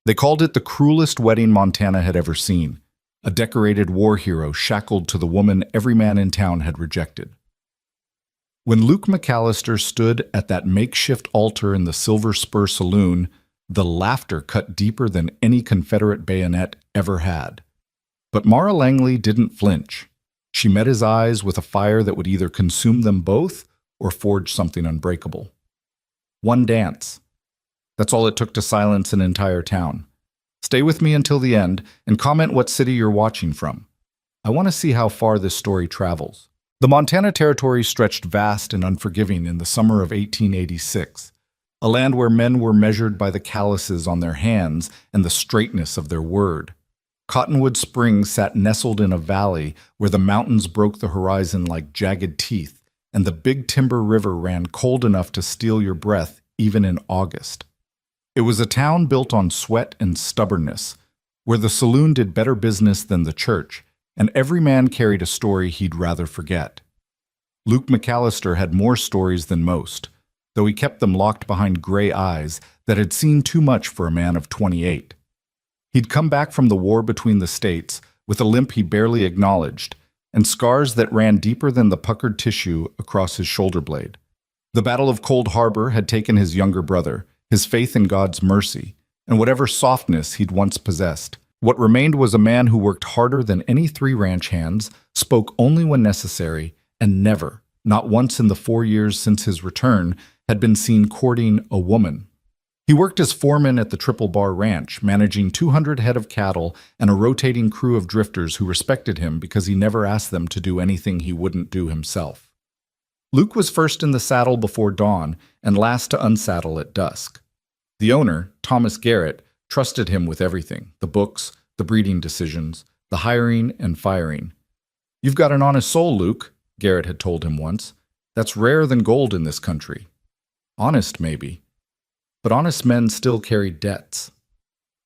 They called it the cruelest wedding Montana had ever seen, a decorated war hero shackled to the woman every man in town had rejected. When Luke McAllister stood at that makeshift altar in the Silver Spur Saloon, the laughter cut deeper than any Confederate bayonet ever had. But Mara Langley didn't flinch. She met his eyes with a fire that would either consume them both or forge something unbreakable. One dance. That's all it took to silence an entire town. Stay with me until the end and comment what city you're watching from. I want to see how far this story travels. The Montana Territory stretched vast and unforgiving in the summer of 1886, a land where men were measured by the calluses on their hands and the straightness of their word. Cottonwood Springs sat nestled in a valley where the mountains broke the horizon like jagged teeth, and the Big Timber River ran cold enough to steal your breath even in August. It was a town built on sweat and stubbornness, where the saloon did better business than the church, and every man carried a story he'd rather forget. Luke McAllister had more stories than most, though he kept them locked behind gray eyes that had seen too much for a man of 28. He'd come back from the war between the states with a limp he barely acknowledged, and scars that ran deeper than the puckered tissue across his shoulder blade. The Battle of Cold Harbor had taken his younger brother, his faith in God's mercy, and whatever softness he'd once possessed. What remained was a man who worked harder than any 3 ranch hands, spoke only when necessary, and never, not once in the 4 years since his return, had been seen courting a woman. He worked as foreman at the Triple Bar Ranch, managing 200 head of cattle and a rotating crew of drifters who respected him because he never asked them to do anything he wouldn't do himself. Luke was first in the saddle before dawn and last to unsaddle at dusk. The owner, Thomas Garrett, trusted him with everything: the books, the breeding decisions, the hiring and firing. "You've got an honest soul, Luke," Garrett had told him once. "That's rarer than gold in this country." Honest, maybe. But honest men still carried debts.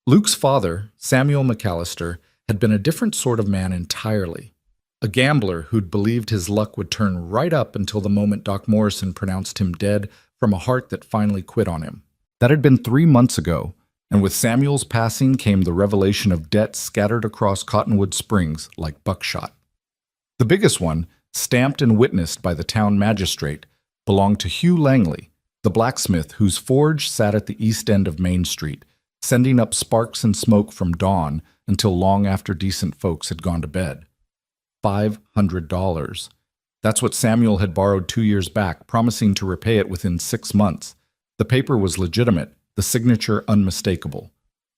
Luke's father, Samuel McAllister, had been a different sort of man entirely. A gambler who'd believed his luck would turn right up until the moment Doc Morrison pronounced him dead from a heart that finally quit on him. That had been 3 months ago, and with Samuel's passing came the revelation of debts scattered across Cottonwood Springs like buckshot. The biggest one, stamped and witnessed by the town magistrate, belonged to Hugh Langley, the blacksmith whose forge sat at the east end of Main Street, sending up sparks and smoke from dawn until long after decent folks had gone to bed. $500. That's what Samuel had borrowed 2 years back, promising to repay it within 6 months. The paper was legitimate, the signature unmistakable.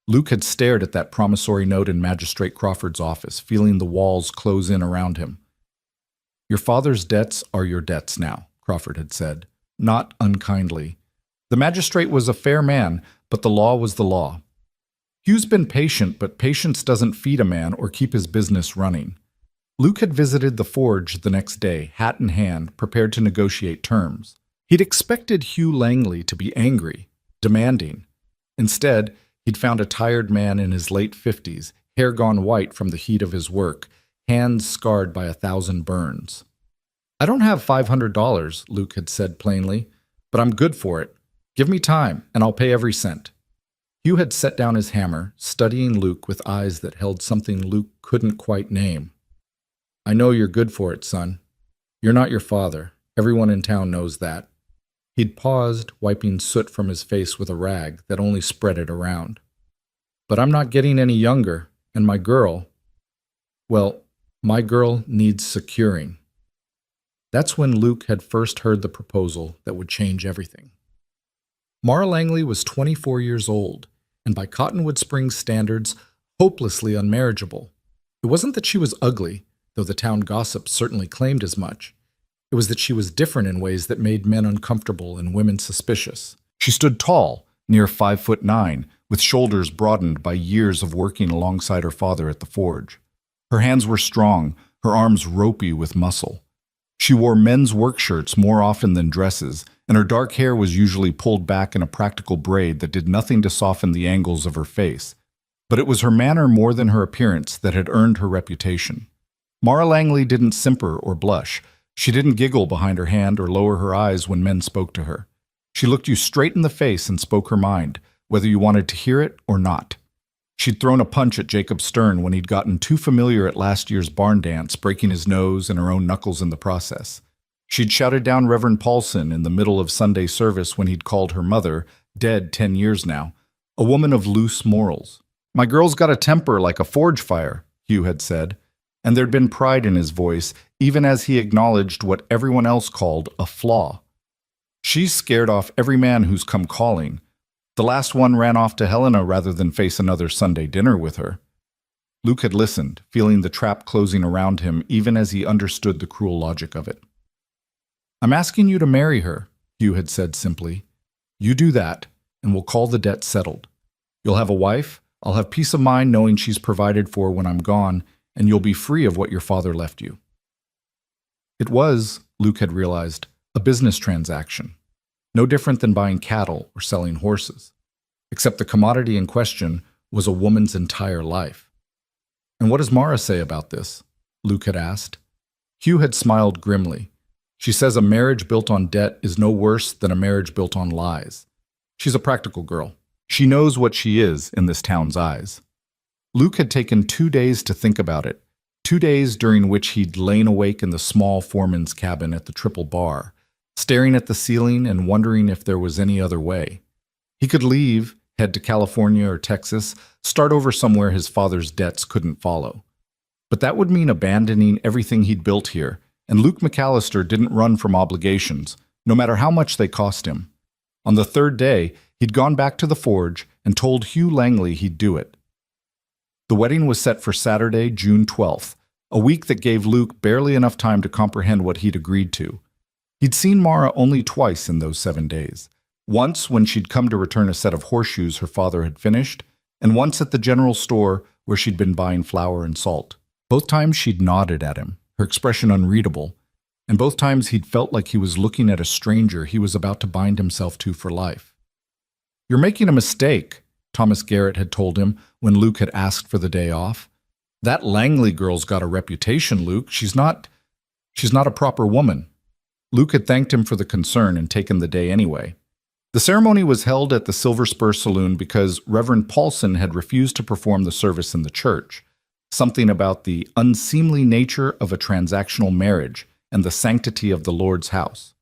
Luke had stared at that promissory note in Magistrate Crawford's office, feeling the walls close in around him. "Your father's debts are your debts now," Crawford had said, not unkindly. The magistrate was a fair man, but the law was the law. Hugh's been patient, but patience doesn't feed a man or keep his business running. Luke had visited the forge the next day, hat in hand, prepared to negotiate terms. He'd expected Hugh Langley to be angry, demanding. Instead, he'd found a tired man in his late 50s, hair gone white from the heat of his work, hands scarred by 1,000 burns. "I don't have $500, Luke had said plainly, "but I'm good for it. Give me time, and I'll pay every cent." Hugh had set down his hammer, studying Luke with eyes that held something Luke couldn't quite name. "I know you're good for it, son. You're not your father. Everyone in town knows that." He'd paused, wiping soot from his face with a rag that only spread it around. "But I'm not getting any younger, and my girl, well, my girl needs securing." That's when Luke had first heard the proposal that would change everything. Mara Langley was 24 years old, and by Cottonwood Springs standards, hopelessly unmarriageable. It wasn't that she was ugly, though the town gossip certainly claimed as much. It was that she was different in ways that made men uncomfortable and women suspicious. She stood tall, near 5'9", with shoulders broadened by years of working alongside her father at the forge. Her hands were strong, her arms ropey with muscle. She wore men's work shirts more often than dresses, and her dark hair was usually pulled back in a practical braid that did nothing to soften the angles of her face. But it was her manner more than her appearance that had earned her reputation. Mara Langley didn't simper or blush. She didn't giggle behind her hand or lower her eyes when men spoke to her. She looked you straight in the face and spoke her mind, whether you wanted to hear it or not. She'd thrown a punch at Jacob Stern when he'd gotten too familiar at last year's barn dance, breaking his nose and her own knuckles in the process. She'd shouted down Reverend Paulson in the middle of Sunday service when he'd called her mother, dead 10 years now, a woman of loose morals. "My girl's got a temper like a forge fire," Hugh had said, and there'd been pride in his voice, even as he acknowledged what everyone else called a flaw. "She's scared off every man who's come calling. The last one ran off to Helena rather than face another Sunday dinner with her." Luke had listened, feeling the trap closing around him even as he understood the cruel logic of it. "I'm asking you to marry her," Hugh had said simply. "You do that, and we'll call the debt settled. You'll have a wife, I'll have peace of mind knowing she's provided for when I'm gone, and you'll be free of what your father left you." It was, Luke had realized, a business transaction, no different than buying cattle or selling horses, except the commodity in question was a woman's entire life. "And what does Mara say about this?" Luke had asked. Hugh had smiled grimly. "She says a marriage built on debt is no worse than a marriage built on lies. She's a practical girl. She knows what she is in this town's eyes." Luke had taken 2 days to think about it, 2 days during which he'd lain awake in the small foreman's cabin at the Triple Bar, staring at the ceiling and wondering if there was any other way. He could leave, head to California or Texas, start over somewhere his father's debts couldn't follow. But that would mean abandoning everything he'd built here, and Luke McAllister didn't run from obligations, no matter how much they cost him. On the 3rd day, he'd gone back to the forge and told Hugh Langley he'd do it. The wedding was set for Saturday, June 12th, a week that gave Luke barely enough time to comprehend what he'd agreed to. He'd seen Mara only twice in those 7 days. Once when she'd come to return a set of horseshoes her father had finished, and once at the general store where she'd been buying flour and salt. Both times she'd nodded at him, her expression unreadable, and both times he'd felt like he was looking at a stranger he was about to bind himself to for life. "You're making a mistake," Thomas Garrett had told him when Luke had asked for the day off. "That Langley girl's got a reputation, Luke. She's not a proper woman." Luke had thanked him for the concern and taken the day anyway. The ceremony was held at the Silver Spur Saloon because Reverend Paulson had refused to perform the service in the church, something about the unseemly nature of a transactional marriage and the sanctity of the Lord's house.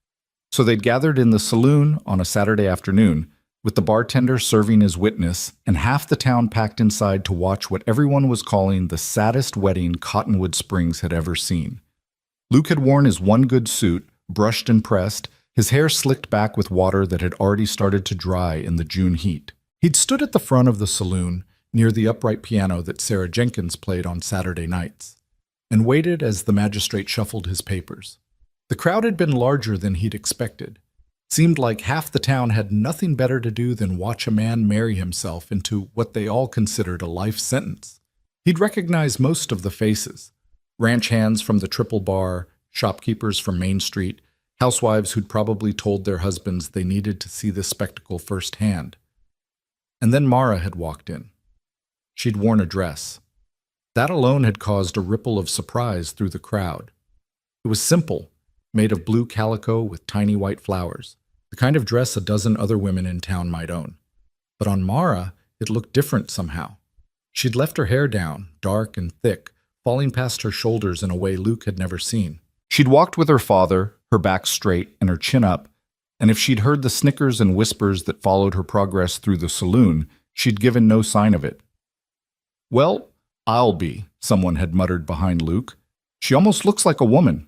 So they'd gathered in the saloon on a Saturday afternoon, with the bartender serving as witness and half the town packed inside to watch what everyone was calling the saddest wedding Cottonwood Springs had ever seen. Luke had worn his one good suit, brushed and pressed, his hair slicked back with water that had already started to dry in the June heat. He'd stood at the front of the saloon, near the upright piano that Sarah Jenkins played on Saturday nights, and waited as the magistrate shuffled his papers. The crowd had been larger than he'd expected. Seemed like half the town had nothing better to do than watch a man marry himself into what they all considered a life sentence. He'd recognized most of the faces: ranch hands from the Triple Bar, shopkeepers from Main Street, housewives who'd probably told their husbands they needed to see this spectacle firsthand. And then Mara had walked in. She'd worn a dress. That alone had caused a ripple of surprise through the crowd. It was simple, made of blue calico with tiny white flowers, the kind of dress a dozen other women in town might own. But on Mara, it looked different somehow. She'd left her hair down, dark and thick, falling past her shoulders in a way Luke had never seen. She'd walked with her father, her back straight and her chin up, and if she'd heard the snickers and whispers that followed her progress through the saloon, she'd given no sign of it. "Well, I'll be," someone had muttered behind Luke. "She almost looks like a woman."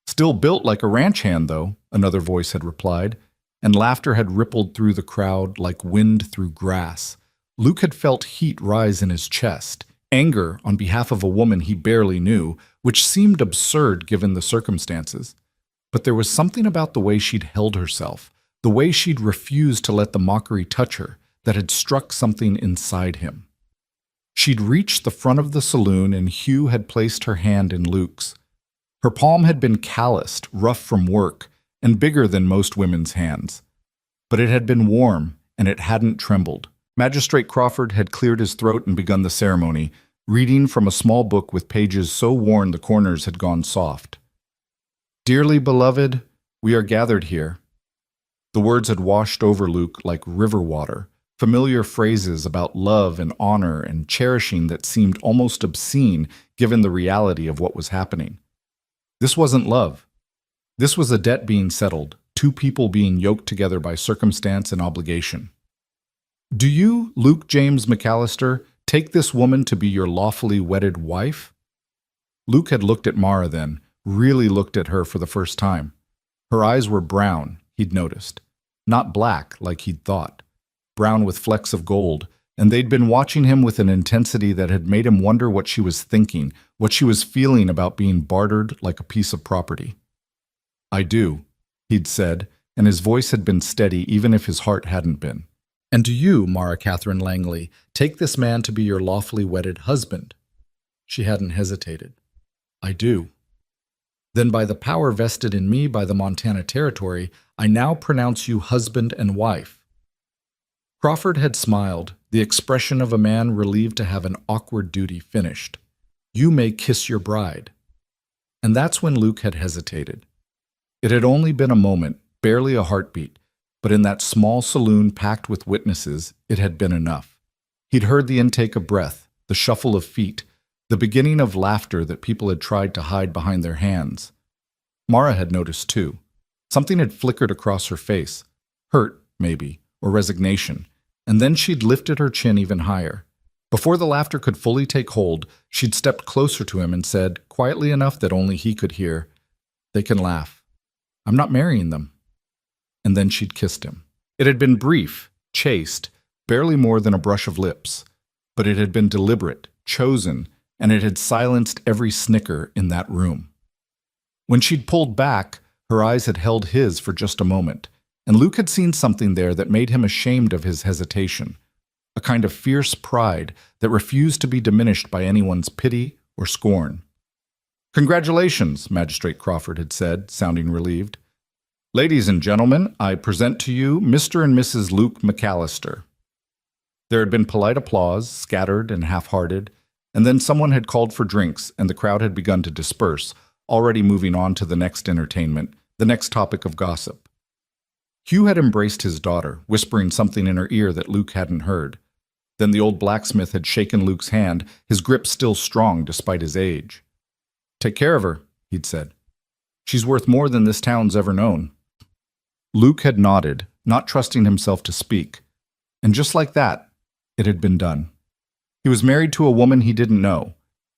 "Still built like a ranch hand, though," another voice had replied, and laughter had rippled through the crowd like wind through grass. Luke had felt heat rise in his chest, anger on behalf of a woman he barely knew, which seemed absurd given the circumstances. But there was something about the way she'd held herself, the way she'd refused to let the mockery touch her, that had struck something inside him. She'd reached the front of the saloon and Hugh had placed her hand in Luke's. Her palm had been calloused, rough from work, and bigger than most women's hands. But it had been warm, and it hadn't trembled. Magistrate Crawford had cleared his throat and begun the ceremony, reading from a small book with pages so worn the corners had gone soft. "Dearly beloved, we are gathered here." The words had washed over Luke like river water, familiar phrases about love and honor and cherishing that seemed almost obscene given the reality of what was happening. This wasn't love. This was a debt being settled, two people being yoked together by circumstance and obligation. Do you, Luke James McAllister, take this woman to be your lawfully wedded wife? Luke had looked at Mara then, really looked at her for the first time. Her eyes were brown, he'd noticed. Not black, like he'd thought. Brown with flecks of gold, and they'd been watching him with an intensity that had made him wonder what she was thinking, what she was feeling about being bartered like a piece of property. I do, he'd said, and his voice had been steady even if his heart hadn't been. And do you, Mara Catherine Langley, take this man to be your lawfully wedded husband? She hadn't hesitated. I do. Then by the power vested in me by the Montana Territory, I now pronounce you husband and wife. Crawford had smiled, the expression of a man relieved to have an awkward duty finished. You may kiss your bride. And that's when Luke had hesitated. It had only been a moment, barely a heartbeat, but in that small saloon packed with witnesses, it had been enough. He'd heard the intake of breath, the shuffle of feet, the beginning of laughter that people had tried to hide behind their hands. Mara had noticed too. Something had flickered across her face. Hurt, maybe, or resignation. And then she'd lifted her chin even higher. Before the laughter could fully take hold, she'd stepped closer to him and said, quietly enough that only he could hear, "They can laugh. I'm not marrying them." And then she'd kissed him. It had been brief, chaste, barely more than a brush of lips. But it had been deliberate, chosen, and it had silenced every snicker in that room. When she'd pulled back, her eyes had held his for just a moment, and Luke had seen something there that made him ashamed of his hesitation, a kind of fierce pride that refused to be diminished by anyone's pity or scorn. "Congratulations," Magistrate Crawford had said, sounding relieved. "Ladies and gentlemen, I present to you Mr. and Mrs. Luke McAllister." There had been polite applause, scattered and half-hearted, and then someone had called for drinks, and the crowd had begun to disperse, already moving on to the next entertainment, the next topic of gossip. Hugh had embraced his daughter, whispering something in her ear that Luke hadn't heard. Then the old blacksmith had shaken Luke's hand, his grip still strong despite his age. "Take care of her," he'd said. "She's worth more than this town's ever known." Luke had nodded, not trusting himself to speak. And just like that, it had been done. He was married to a woman he didn't know,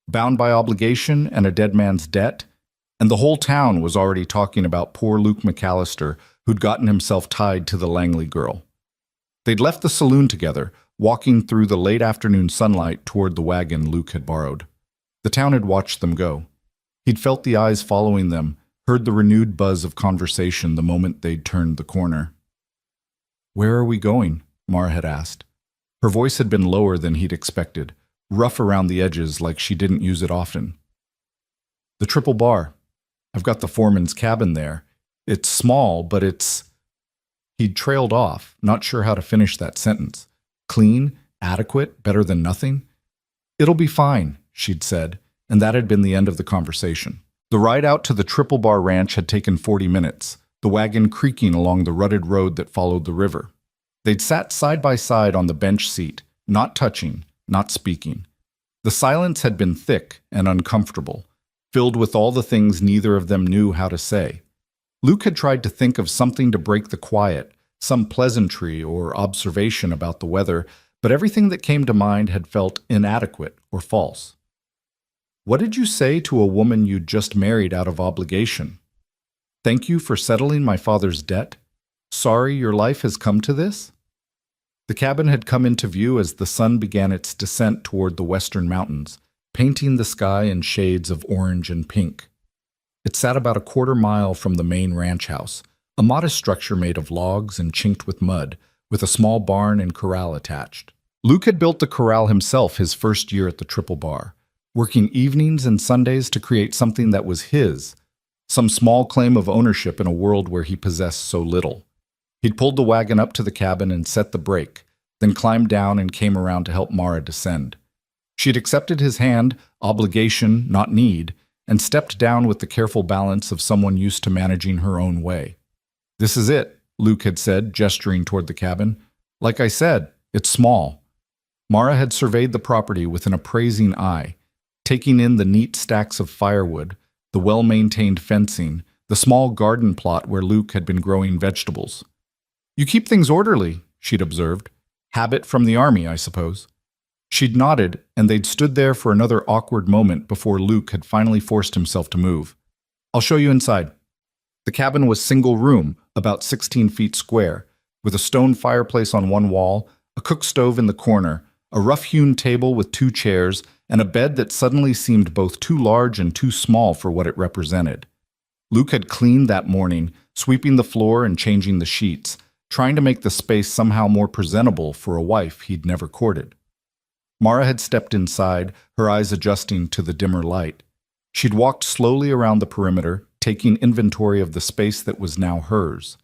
bound by obligation and a dead man's debt, and the whole town was already talking about poor Luke McAllister, who'd gotten himself tied to the Langley girl. They'd left the saloon together, walking through the late afternoon sunlight toward the wagon Luke had borrowed. The town had watched them go. He'd felt the eyes following them, heard the renewed buzz of conversation the moment they'd turned the corner. "Where are we going?" Mara had asked. Her voice had been lower than he'd expected, rough around the edges like she didn't use it often. "The Triple Bar. I've got the foreman's cabin there. It's small, but it's—" He'd trailed off, not sure how to finish that sentence. Clean, adequate, better than nothing? "It'll be fine," she'd said, and that had been the end of the conversation. The ride out to the Triple Bar Ranch had taken 40 minutes, the wagon creaking along the rutted road that followed the river. They'd sat side by side on the bench seat, not touching, not speaking. The silence had been thick and uncomfortable, filled with all the things neither of them knew how to say. Luke had tried to think of something to break the quiet, some pleasantry or observation about the weather, but everything that came to mind had felt inadequate or false. "What did you say to a woman you'd just married out of obligation? Thank you for settling my father's debt? Sorry your life has come to this?" The cabin had come into view as the sun began its descent toward the western mountains, painting the sky in shades of orange and pink. It sat about a quarter-mile from the main ranch house, a modest structure made of logs and chinked with mud, with a small barn and corral attached. Luke had built the corral himself his first year at the Triple Bar, working evenings and Sundays to create something that was his, some small claim of ownership in a world where he possessed so little. He'd pulled the wagon up to the cabin and set the brake, then climbed down and came around to help Mara descend. She'd accepted his hand, obligation, not need, and stepped down with the careful balance of someone used to managing her own way. "This is it," Luke had said, gesturing toward the cabin. "Like I said, It's small. Mara had surveyed the property with an appraising eye, taking in the neat stacks of firewood, the well-maintained fencing, the small garden plot where Luke had been growing vegetables. "You keep things orderly," she'd observed. "Habit from the army, I suppose." She'd nodded, and they'd stood there for another awkward moment before Luke had finally forced himself to move. "I'll show you inside." The cabin was single room, about 16 feet square, with a stone fireplace on one wall, a cook stove in the corner, a rough-hewn table with 2 chairs, and a bed that suddenly seemed both too large and too small for what it represented. Luke had cleaned that morning, sweeping the floor and changing the sheets, trying to make the space somehow more presentable for a wife he'd never courted. Mara had stepped inside, her eyes adjusting to the dimmer light. She'd walked slowly around the perimeter, taking inventory of the space that was now hers.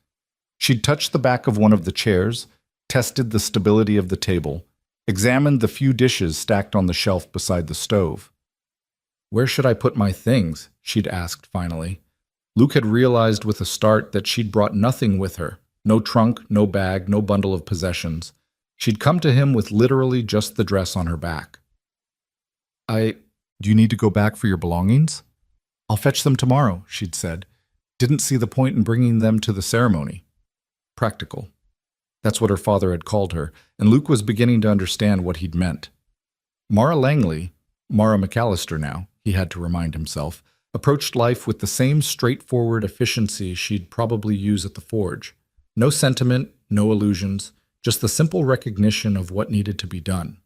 She'd touched the back of one of the chairs, tested the stability of the table, examined the few dishes stacked on the shelf beside the stove. "Where should I put my things?" she'd asked finally. Luke had realized with a start that she'd brought nothing with her. No trunk, no bag, no bundle of possessions. She'd come to him with literally just the dress on her back. Do you need to go back for your belongings?" "I'll fetch them tomorrow," she'd said. Didn't see the point in bringing them to the ceremony. Practical. That's what her father had called her, and Luke was beginning to understand what he'd meant. Mara McAllister now, he had to remind himself, approached life with the same straightforward efficiency she'd probably use at the forge. No sentiment, no illusions, just the simple recognition of what needed to be done.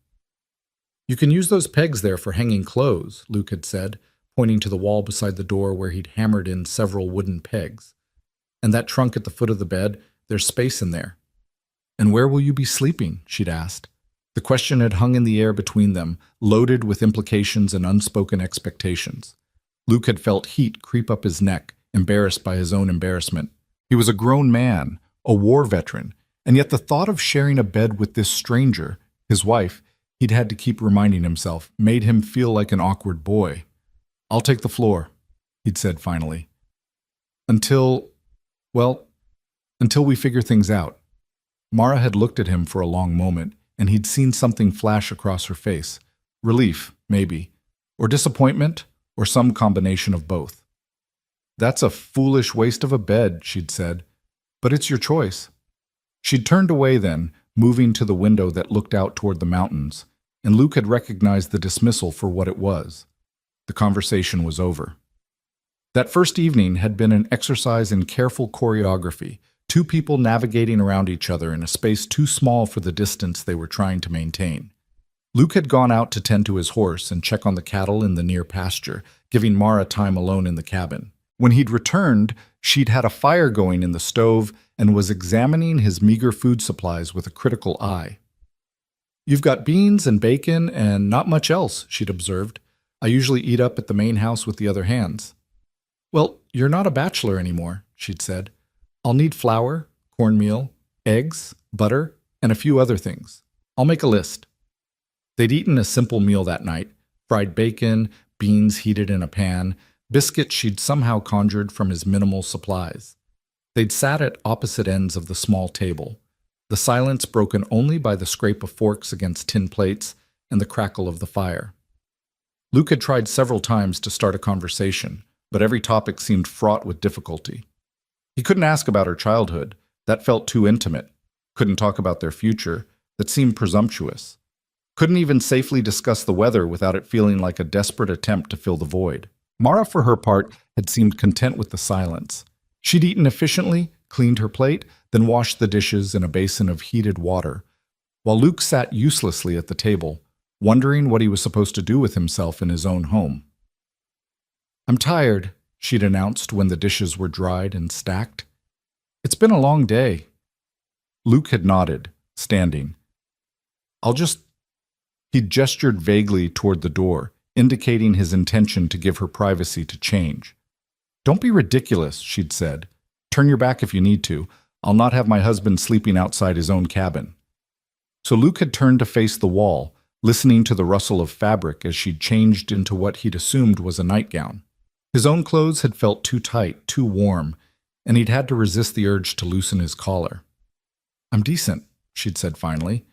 "You can use those pegs there for hanging clothes," Luke had said, pointing to the wall beside the door where he'd hammered in several wooden pegs. "And that trunk at the foot of the bed, there's space in there." "And where will you be sleeping?" she'd asked. The question had hung in the air between them, loaded with implications and unspoken expectations. Luke had felt heat creep up his neck, embarrassed by his own embarrassment. He was a grown man, a war veteran, and yet the thought of sharing a bed with this stranger, his wife, he'd had to keep reminding himself, made him feel like an awkward boy. "I'll take the floor," he'd said finally. Until we figure things out." Mara had looked at him for a long moment, and he'd seen something flash across her face. Relief, maybe, or disappointment, or some combination of both. "That's a foolish waste of a bed," she'd said, "but it's your choice." She'd turned away then, moving to the window that looked out toward the mountains, and Luke had recognized the dismissal for what it was. The conversation was over. That first evening had been an exercise in careful choreography, 2 people navigating around each other in a space too small for the distance they were trying to maintain. Luke had gone out to tend to his horse and check on the cattle in the near pasture, giving Mara time alone in the cabin. When he'd returned, she'd had a fire going in the stove and was examining his meager food supplies with a critical eye. "You've got beans and bacon and not much else," she'd observed. "I usually eat up at the main house with the other hands." "Well, you're not a bachelor anymore," she'd said. "I'll need flour, cornmeal, eggs, butter, and a few other things. I'll make a list." They'd eaten a simple meal that night, fried bacon, beans heated in a pan, biscuits she'd somehow conjured from his minimal supplies. They'd sat at opposite ends of the small table, the silence broken only by the scrape of forks against tin plates and the crackle of the fire. Luke had tried several times to start a conversation, but every topic seemed fraught with difficulty. He couldn't ask about her childhood. That felt too intimate. Couldn't talk about their future. That seemed presumptuous. Couldn't even safely discuss the weather without it feeling like a desperate attempt to fill the void. Mara, for her part, had seemed content with the silence. She'd eaten efficiently, cleaned her plate, then washed the dishes in a basin of heated water, while Luke sat uselessly at the table, wondering what he was supposed to do with himself in his own home. "I'm tired," she'd announced when the dishes were dried and stacked. "It's been a long day." Luke had nodded, standing. He'd gestured vaguely toward the door, indicating his intention to give her privacy to change. "Don't be ridiculous," she'd said. "Turn your back if you need to. I'll not have my husband sleeping outside his own cabin." So Luke had turned to face the wall, listening to the rustle of fabric as she'd changed into what he'd assumed was a nightgown. His own clothes had felt too tight, too warm, and he'd had to resist the urge to loosen his collar. "I'm decent," she'd said finally.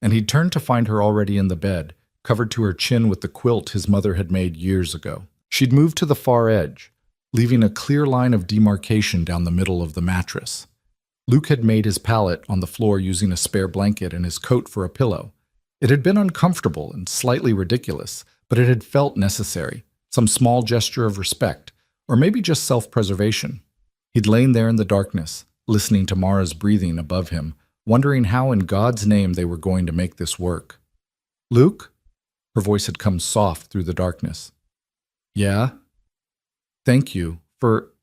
and he'd turned to find her already in the bed, covered to her chin with the quilt his mother had made years ago. She'd moved to the far edge, leaving a clear line of demarcation down the middle of the mattress. Luke had made his pallet on the floor using a spare blanket and his coat for a pillow. It had been uncomfortable and slightly ridiculous, but it had felt necessary, some small gesture of respect, or maybe just self-preservation. He'd lain there in the darkness, listening to Mara's breathing above him, wondering how in God's name they were going to make this work. "Luke?" Her voice had come soft through the darkness. "Yeah? Thank you for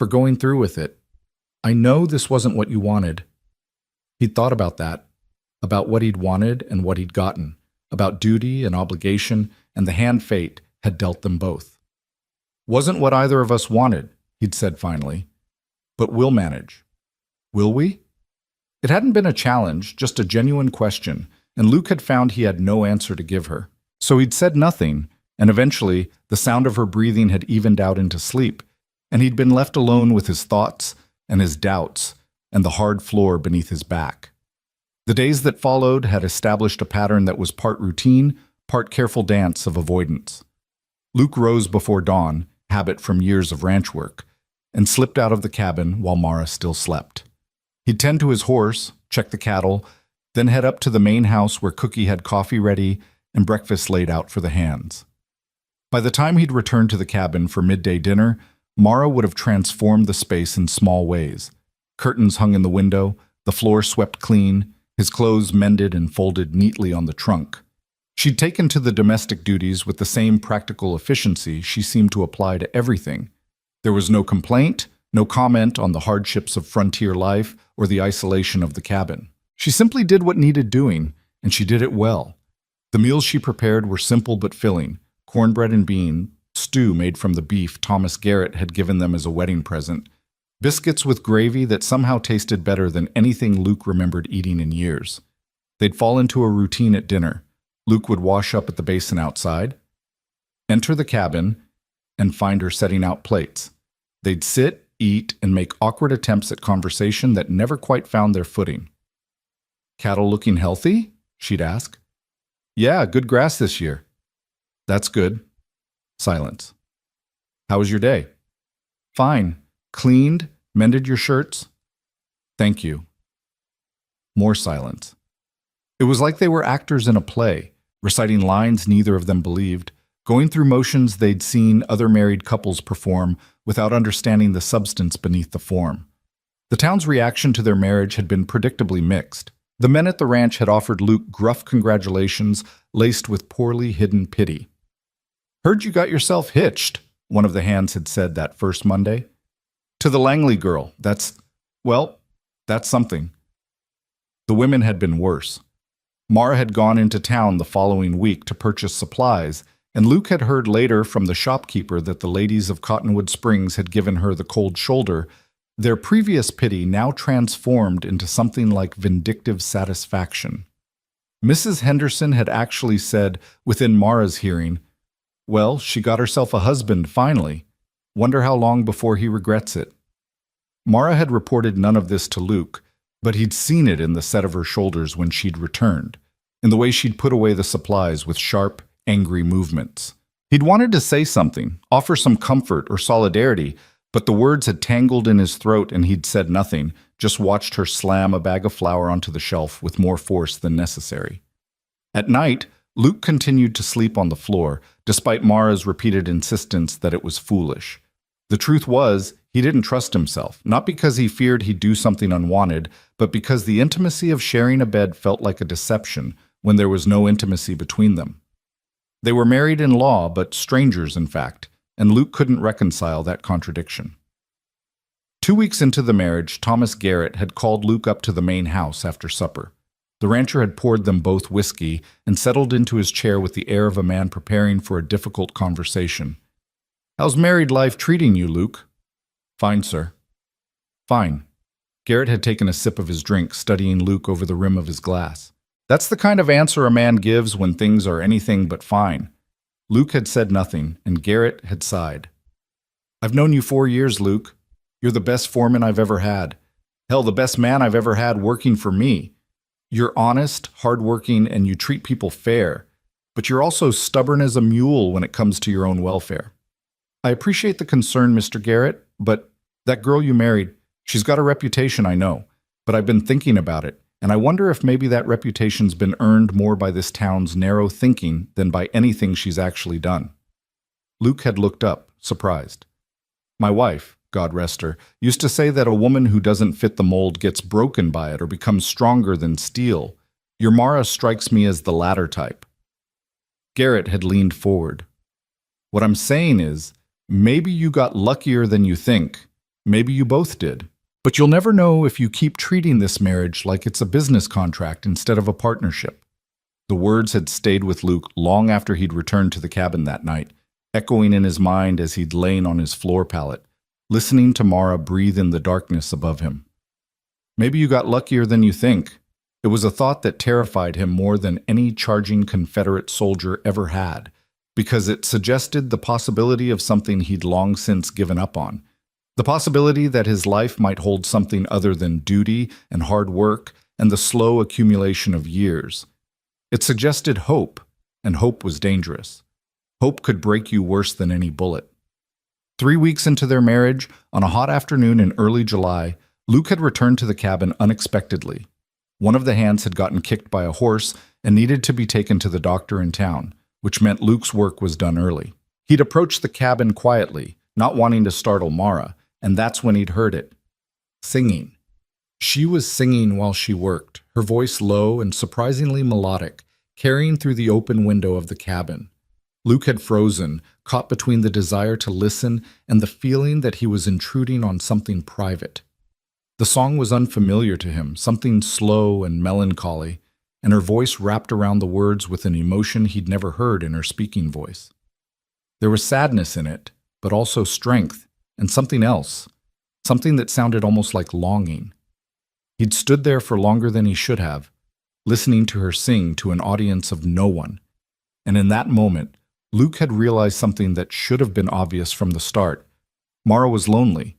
going through with it. I know this wasn't what you wanted." He'd thought about that, about what he'd wanted and what he'd gotten, about duty and obligation, and the hand fate had dealt them both. "Wasn't what either of us wanted," he'd said finally. "But we'll manage." Will we? It hadn't been a challenge, just a genuine question, and Luke had found he had no answer to give her. So he'd said nothing, and eventually the sound of her breathing had evened out into sleep, and he'd been left alone with his thoughts and his doubts and the hard floor beneath his back. The days that followed had established a pattern that was part routine, part careful dance of avoidance. Luke rose before dawn, habit from years of ranch work, and slipped out of the cabin while Mara still slept. He'd tend to his horse, check the cattle, then head up to the main house where Cookie had coffee ready and breakfast laid out for the hands. By the time he'd returned to the cabin for midday dinner, Mara would have transformed the space in small ways. Curtains hung in the window, the floor swept clean, his clothes mended and folded neatly on the trunk. She'd taken to the domestic duties with the same practical efficiency she seemed to apply to everything. There was no complaint, no comment on the hardships of frontier life or the isolation of the cabin. She simply did what needed doing, and she did it well. The meals she prepared were simple but filling: cornbread and bean, stew made from the beef Thomas Garrett had given them as a wedding present, biscuits with gravy that somehow tasted better than anything Luke remembered eating in years. They'd fall into a routine at dinner. Luke would wash up at the basin outside, enter the cabin, and find her setting out plates. They'd sit, eat, and make awkward attempts at conversation that never quite found their footing. "Cattle looking healthy?" she'd ask. "Yeah, good grass this year." "That's good." Silence. "How was your day?" "Fine. Cleaned, mended your shirts?" "Thank you." More silence. It was like they were actors in a play, reciting lines neither of them believed, going through motions they'd seen other married couples perform without understanding the substance beneath the form. The town's reaction to their marriage had been predictably mixed. The men at the ranch had offered Luke gruff congratulations laced with poorly hidden pity. "Heard you got yourself hitched," one of the hands had said that first Monday. "To the Langley girl. That's something." The women had been worse. Mara had gone into town the following week to purchase supplies, and Luke had heard later from the shopkeeper that the ladies of Cottonwood Springs had given her the cold shoulder, their previous pity now transformed into something like vindictive satisfaction. Mrs. Henderson had actually said, within Mara's hearing, "Well, she got herself a husband finally. Wonder how long before he regrets it." Mara had reported none of this to Luke, but he'd seen it in the set of her shoulders when she'd returned, in the way she'd put away the supplies with sharp, angry movements. He'd wanted to say something, offer some comfort or solidarity, but the words had tangled in his throat and he'd said nothing, just watched her slam a bag of flour onto the shelf with more force than necessary. At night, Luke continued to sleep on the floor, despite Mara's repeated insistence that it was foolish. The truth was, he didn't trust himself, not because he feared he'd do something unwanted, but because the intimacy of sharing a bed felt like a deception when there was no intimacy between them. They were married in law, but strangers in fact, and Luke couldn't reconcile that contradiction. 2 weeks into the marriage, Thomas Garrett had called Luke up to the main house after supper. The rancher had poured them both whiskey and settled into his chair with the air of a man preparing for a difficult conversation. "How's married life treating you, Luke?" "Fine, sir." "Fine." Garrett had taken a sip of his drink, studying Luke over the rim of his glass. "That's the kind of answer a man gives when things are anything but fine." Luke had said nothing, and Garrett had sighed. "I've known you 4 years, Luke. You're the best foreman I've ever had. Hell, the best man I've ever had working for me. You're honest, hardworking, and you treat people fair, but you're also stubborn as a mule when it comes to your own welfare. I appreciate the concern, Mr. Garrett, but that girl you married, she's got a reputation, I know, but I've been thinking about it, and I wonder if maybe that reputation's been earned more by this town's narrow thinking than by anything she's actually done. Luke had looked up, surprised. My wife, God rest her, used to say that a woman who doesn't fit the mold gets broken by it or becomes stronger than steel. Your Mara strikes me as the latter type. Garrett had leaned forward. What I'm saying is, maybe you got luckier than you think. Maybe you both did. But you'll never know if you keep treating this marriage like it's a business contract instead of a partnership. The words had stayed with Luke long after he'd returned to the cabin that night, echoing in his mind as he'd lain on his floor pallet, listening to Mara breathe in the darkness above him. Maybe you got luckier than you think. It was a thought that terrified him more than any charging Confederate soldier ever had, because it suggested the possibility of something he'd long since given up on. The possibility that his life might hold something other than duty and hard work and the slow accumulation of years. It suggested hope, and hope was dangerous. Hope could break you worse than any bullet. 3 weeks into their marriage, on a hot afternoon in early July, Luke had returned to the cabin unexpectedly. One of the hands had gotten kicked by a horse and needed to be taken to the doctor in town, which meant Luke's work was done early. He'd approached the cabin quietly, not wanting to startle Mara, and that's when he'd heard it. Singing. She was singing while she worked, her voice low and surprisingly melodic, carrying through the open window of the cabin. Luke had frozen, caught between the desire to listen and the feeling that he was intruding on something private. The song was unfamiliar to him, something slow and melancholy, and her voice wrapped around the words with an emotion he'd never heard in her speaking voice. There was sadness in it, but also strength, and something else, something that sounded almost like longing. He'd stood there for longer than he should have, listening to her sing to an audience of no one, and in that moment, Luke had realized something that should have been obvious from the start. Mara was lonely.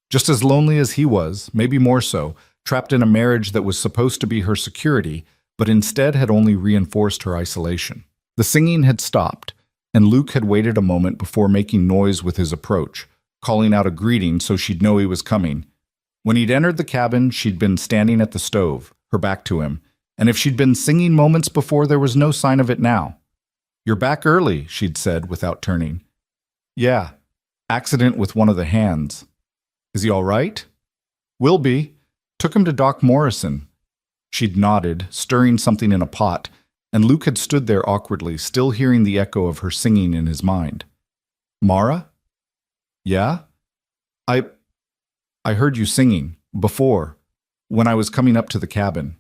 Just as lonely as he was, maybe more so, trapped in a marriage that was supposed to be her security, but instead had only reinforced her isolation. The singing had stopped, and Luke had waited a moment before making noise with his approach, calling out a greeting so she'd know he was coming. When he'd entered the cabin, she'd been standing at the stove, her back to him, and if she'd been singing moments before, there was no sign of it now. "You're back early," she'd said without turning. "Yeah, accident with one of the hands." "Is he all right?" "Will be. Took him to Doc Morrison." She'd nodded, stirring something in a pot, and Luke had stood there awkwardly, still hearing the echo of her singing in his mind. "Mara?" "Yeah? I heard you singing, before, when I was coming up to the cabin."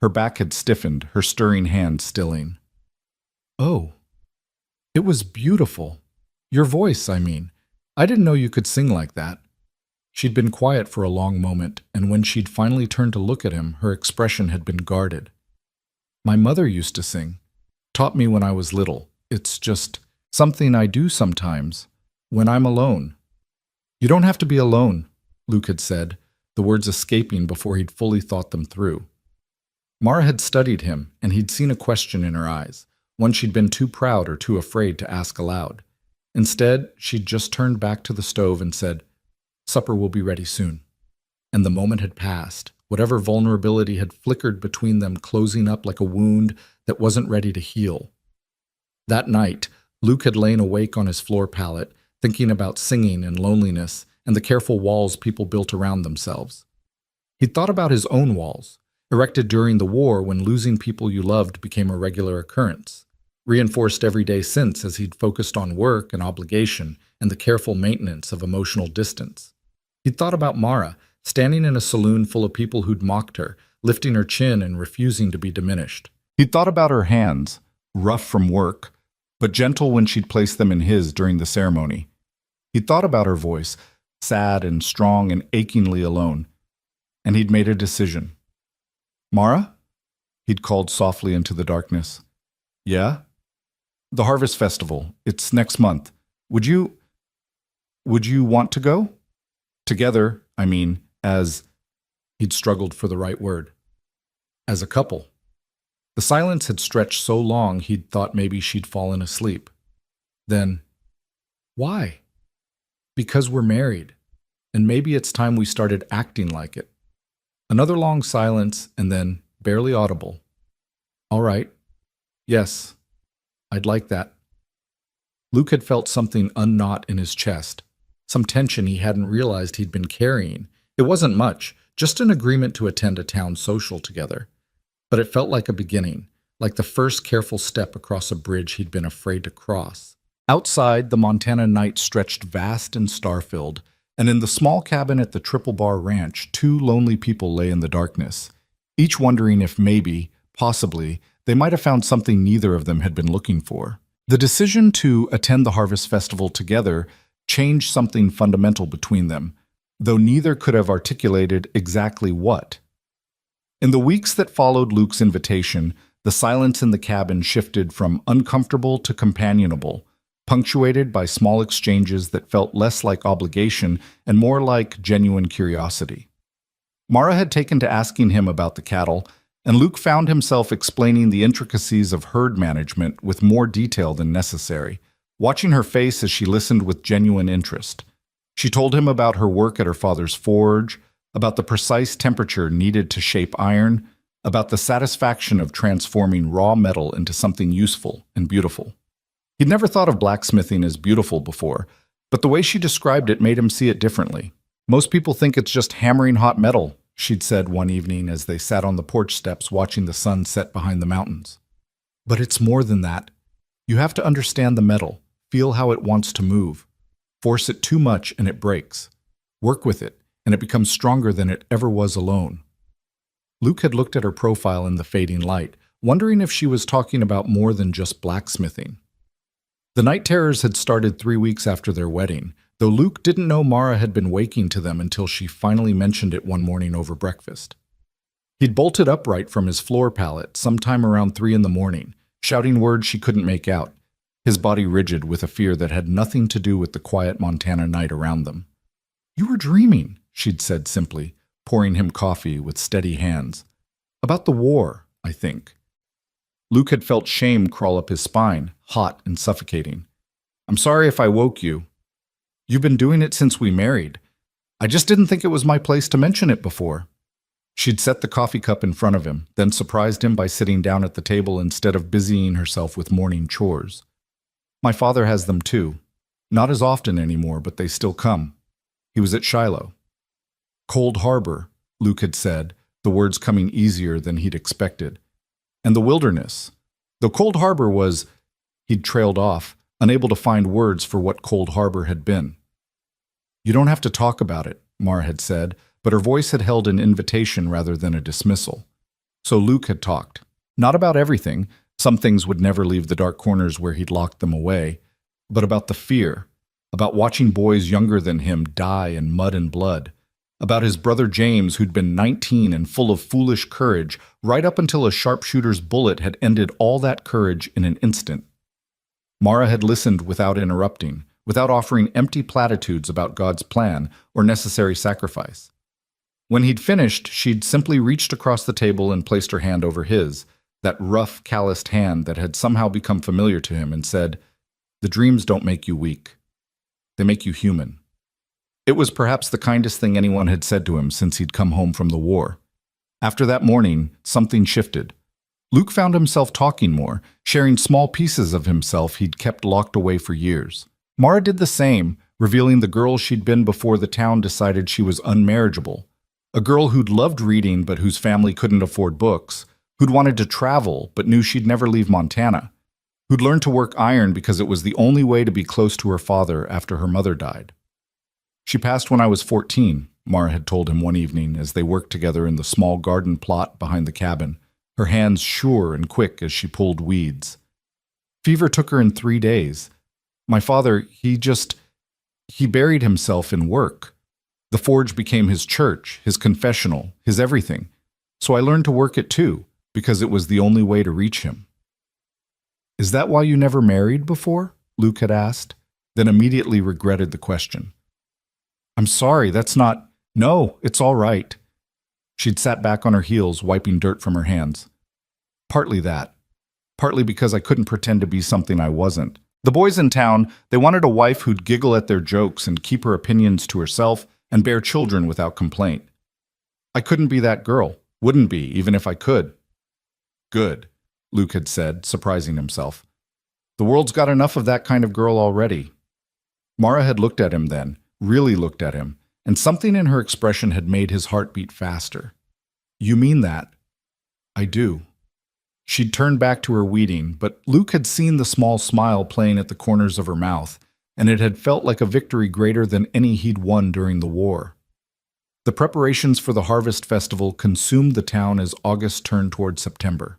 Her back had stiffened, her stirring hand stilling. "Oh, it was beautiful. Your voice, I mean. I didn't know you could sing like that." She'd been quiet for a long moment, and when she'd finally turned to look at him, her expression had been guarded. "My mother used to sing. Taught me when I was little. It's just something I do sometimes, when I'm alone." "You don't have to be alone," Luke had said, the words escaping before he'd fully thought them through. Mara had studied him, and he'd seen a question in her eyes, one she'd been too proud or too afraid to ask aloud. Instead, she'd just turned back to the stove and said, "Supper will be ready soon." And the moment had passed, whatever vulnerability had flickered between them closing up like a wound that wasn't ready to heal. That night, Luke had lain awake on his floor pallet, thinking about singing and loneliness and the careful walls people built around themselves. He'd thought about his own walls, erected during the war when losing people you loved became a regular occurrence, reinforced every day since as he'd focused on work and obligation and the careful maintenance of emotional distance. He'd thought about Mara, standing in a saloon full of people who'd mocked her, lifting her chin and refusing to be diminished. He'd thought about her hands, rough from work, but gentle when she'd placed them in his during the ceremony. He'd thought about her voice, sad and strong and achingly alone, and he'd made a decision. "Mara?" He'd called softly into the darkness. "Yeah?" "The Harvest Festival. It's next month. Would you want to go? Together, I mean, as..." He'd struggled for the right word. as a couple. The silence had stretched so long he'd thought maybe she'd fallen asleep. Then, why? Because we're married, and maybe it's time we started acting like it. Another long silence, and then, barely audible. All right. Yes, I'd like that. Luke had felt something unknot in his chest, some tension he hadn't realized he'd been carrying. It wasn't much, just an agreement to attend a town social together. But it felt like a beginning, like the first careful step across a bridge he'd been afraid to cross. Outside, the Montana night stretched vast and star-filled, and in the small cabin at the Triple Bar Ranch, two lonely people lay in the darkness, each wondering if maybe, possibly, they might have found something neither of them had been looking for. The decision to attend the Harvest Festival together changed something fundamental between them, though neither could have articulated exactly what. In the weeks that followed Luke's invitation, the silence in the cabin shifted from uncomfortable to companionable, punctuated by small exchanges that felt less like obligation and more like genuine curiosity. Mara had taken to asking him about the cattle, and Luke found himself explaining the intricacies of herd management with more detail than necessary, watching her face as she listened with genuine interest. She told him about her work at her father's forge, about the precise temperature needed to shape iron, about the satisfaction of transforming raw metal into something useful and beautiful. He'd never thought of blacksmithing as beautiful before, but the way she described it made him see it differently. Most people think it's just hammering hot metal, she'd said one evening as they sat on the porch steps watching the sun set behind the mountains. But it's more than that. You have to understand the metal, feel how it wants to move. Force it too much and it breaks. Work with it, and it becomes stronger than it ever was alone. Luke had looked at her profile in the fading light, wondering if she was talking about more than just blacksmithing. The night terrors had started 3 weeks after their wedding, though Luke didn't know Mara had been waking to them until she finally mentioned it one morning over breakfast. He'd bolted upright from his floor pallet sometime around 3 a.m, shouting words she couldn't make out, his body rigid with a fear that had nothing to do with the quiet Montana night around them. "You were dreaming," she'd said simply, pouring him coffee with steady hands. "About the war, I think." Luke had felt shame crawl up his spine, hot and suffocating. "I'm sorry if I woke you. You've been doing it since we married. I just didn't think it was my place to mention it before." She'd set the coffee cup in front of him, then surprised him by sitting down at the table instead of busying herself with morning chores. "My father has them too. Not as often anymore, but they still come. He was at Shiloh." "Cold Harbor," Luke had said, the words coming easier than he'd expected. "And the wilderness." Though Cold Harbor was, he'd trailed off, unable to find words for what Cold Harbor had been. "You don't have to talk about it," Mara had said, but her voice had held an invitation rather than a dismissal. So Luke had talked. Not about everything, some things would never leave the dark corners where he'd locked them away, but about the fear, about watching boys younger than him die in mud and blood, about his brother James who'd been 19 and full of foolish courage right up until a sharpshooter's bullet had ended all that courage in an instant. Mara had listened without interrupting, without offering empty platitudes about God's plan or necessary sacrifice. When he'd finished, she'd simply reached across the table and placed her hand over his, that rough, calloused hand that had somehow become familiar to him, and said, "The dreams don't make you weak. They make you human." It was perhaps the kindest thing anyone had said to him since he'd come home from the war. After that morning, something shifted. Luke found himself talking more, sharing small pieces of himself he'd kept locked away for years. Mara did the same, revealing the girl she'd been before the town decided she was unmarriageable. A girl who'd loved reading but whose family couldn't afford books, who'd wanted to travel but knew she'd never leave Montana, who'd learned to work iron because it was the only way to be close to her father after her mother died. "She passed when I was 14, Mara had told him one evening as they worked together in the small garden plot behind the cabin, her hands sure and quick as she pulled weeds. "Fever took her in 3 days. My father, he buried himself in work. The forge became his church, his confessional, his everything. So I learned to work it too, because it was the only way to reach him." "Is that why you never married before?" Luke had asked, then immediately regretted the question. "I'm sorry, that's not—" "No, it's all right." She'd sat back on her heels, wiping dirt from her hands. Partly that. Partly because I couldn't pretend to be something I wasn't. The boys in town, they wanted a wife who'd giggle at their jokes and keep her opinions to herself and bear children without complaint. I couldn't be that girl. Wouldn't be, even if I could. Good, Luke had said, surprising himself. The world's got enough of that kind of girl already. Mara had looked at him then, really looked at him, and something in her expression had made his heart beat faster. You mean that? I do. She'd turned back to her weeding, but Luke had seen the small smile playing at the corners of her mouth, and it had felt like a victory greater than any he'd won during the war. The preparations for the Harvest Festival consumed the town as August turned toward September.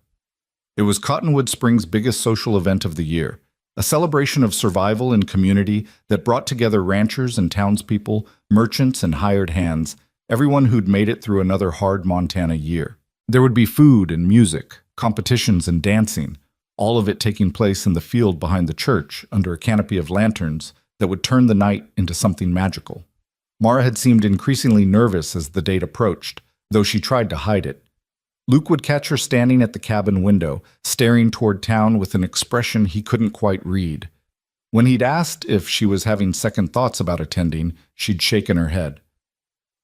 It was Cottonwood Springs' biggest social event of the year, a celebration of survival and community that brought together ranchers and townspeople, merchants and hired hands, everyone who'd made it through another hard Montana year. There would be food and music, competitions and dancing, all of it taking place in the field behind the church under a canopy of lanterns that would turn the night into something magical. Mara had seemed increasingly nervous as the date approached, though she tried to hide it. Luke would catch her standing at the cabin window, staring toward town with an expression he couldn't quite read. When he'd asked if she was having second thoughts about attending, she'd shaken her head.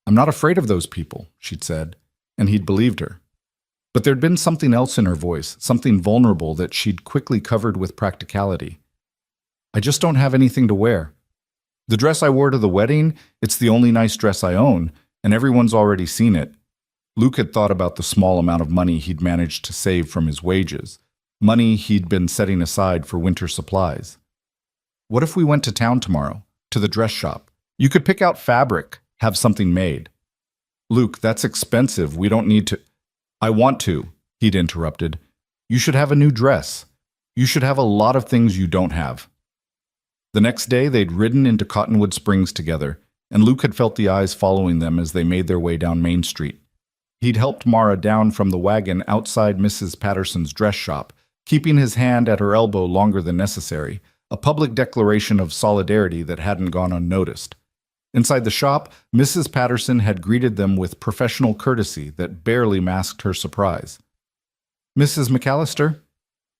I'm not afraid of those people, she'd said, and he'd believed her. But there'd been something else in her voice, something vulnerable that she'd quickly covered with practicality. I just don't have anything to wear. The dress I wore to the wedding, it's the only nice dress I own, and everyone's already seen it. Luke had thought about the small amount of money he'd managed to save from his wages, money he'd been setting aside for winter supplies. What if we went to town tomorrow, to the dress shop? You could pick out fabric, have something made. Luke, that's expensive. We don't need to. I want to, he'd interrupted. You should have a new dress. You should have a lot of things you don't have. The next day, they'd ridden into Cottonwood Springs together, and Luke had felt the eyes following them as they made their way down Main Street. He'd helped Mara down from the wagon outside Mrs. Patterson's dress shop, keeping his hand at her elbow longer than necessary, a public declaration of solidarity that hadn't gone unnoticed. Inside the shop, Mrs. Patterson had greeted them with professional courtesy that barely masked her surprise. Mrs. McAllister?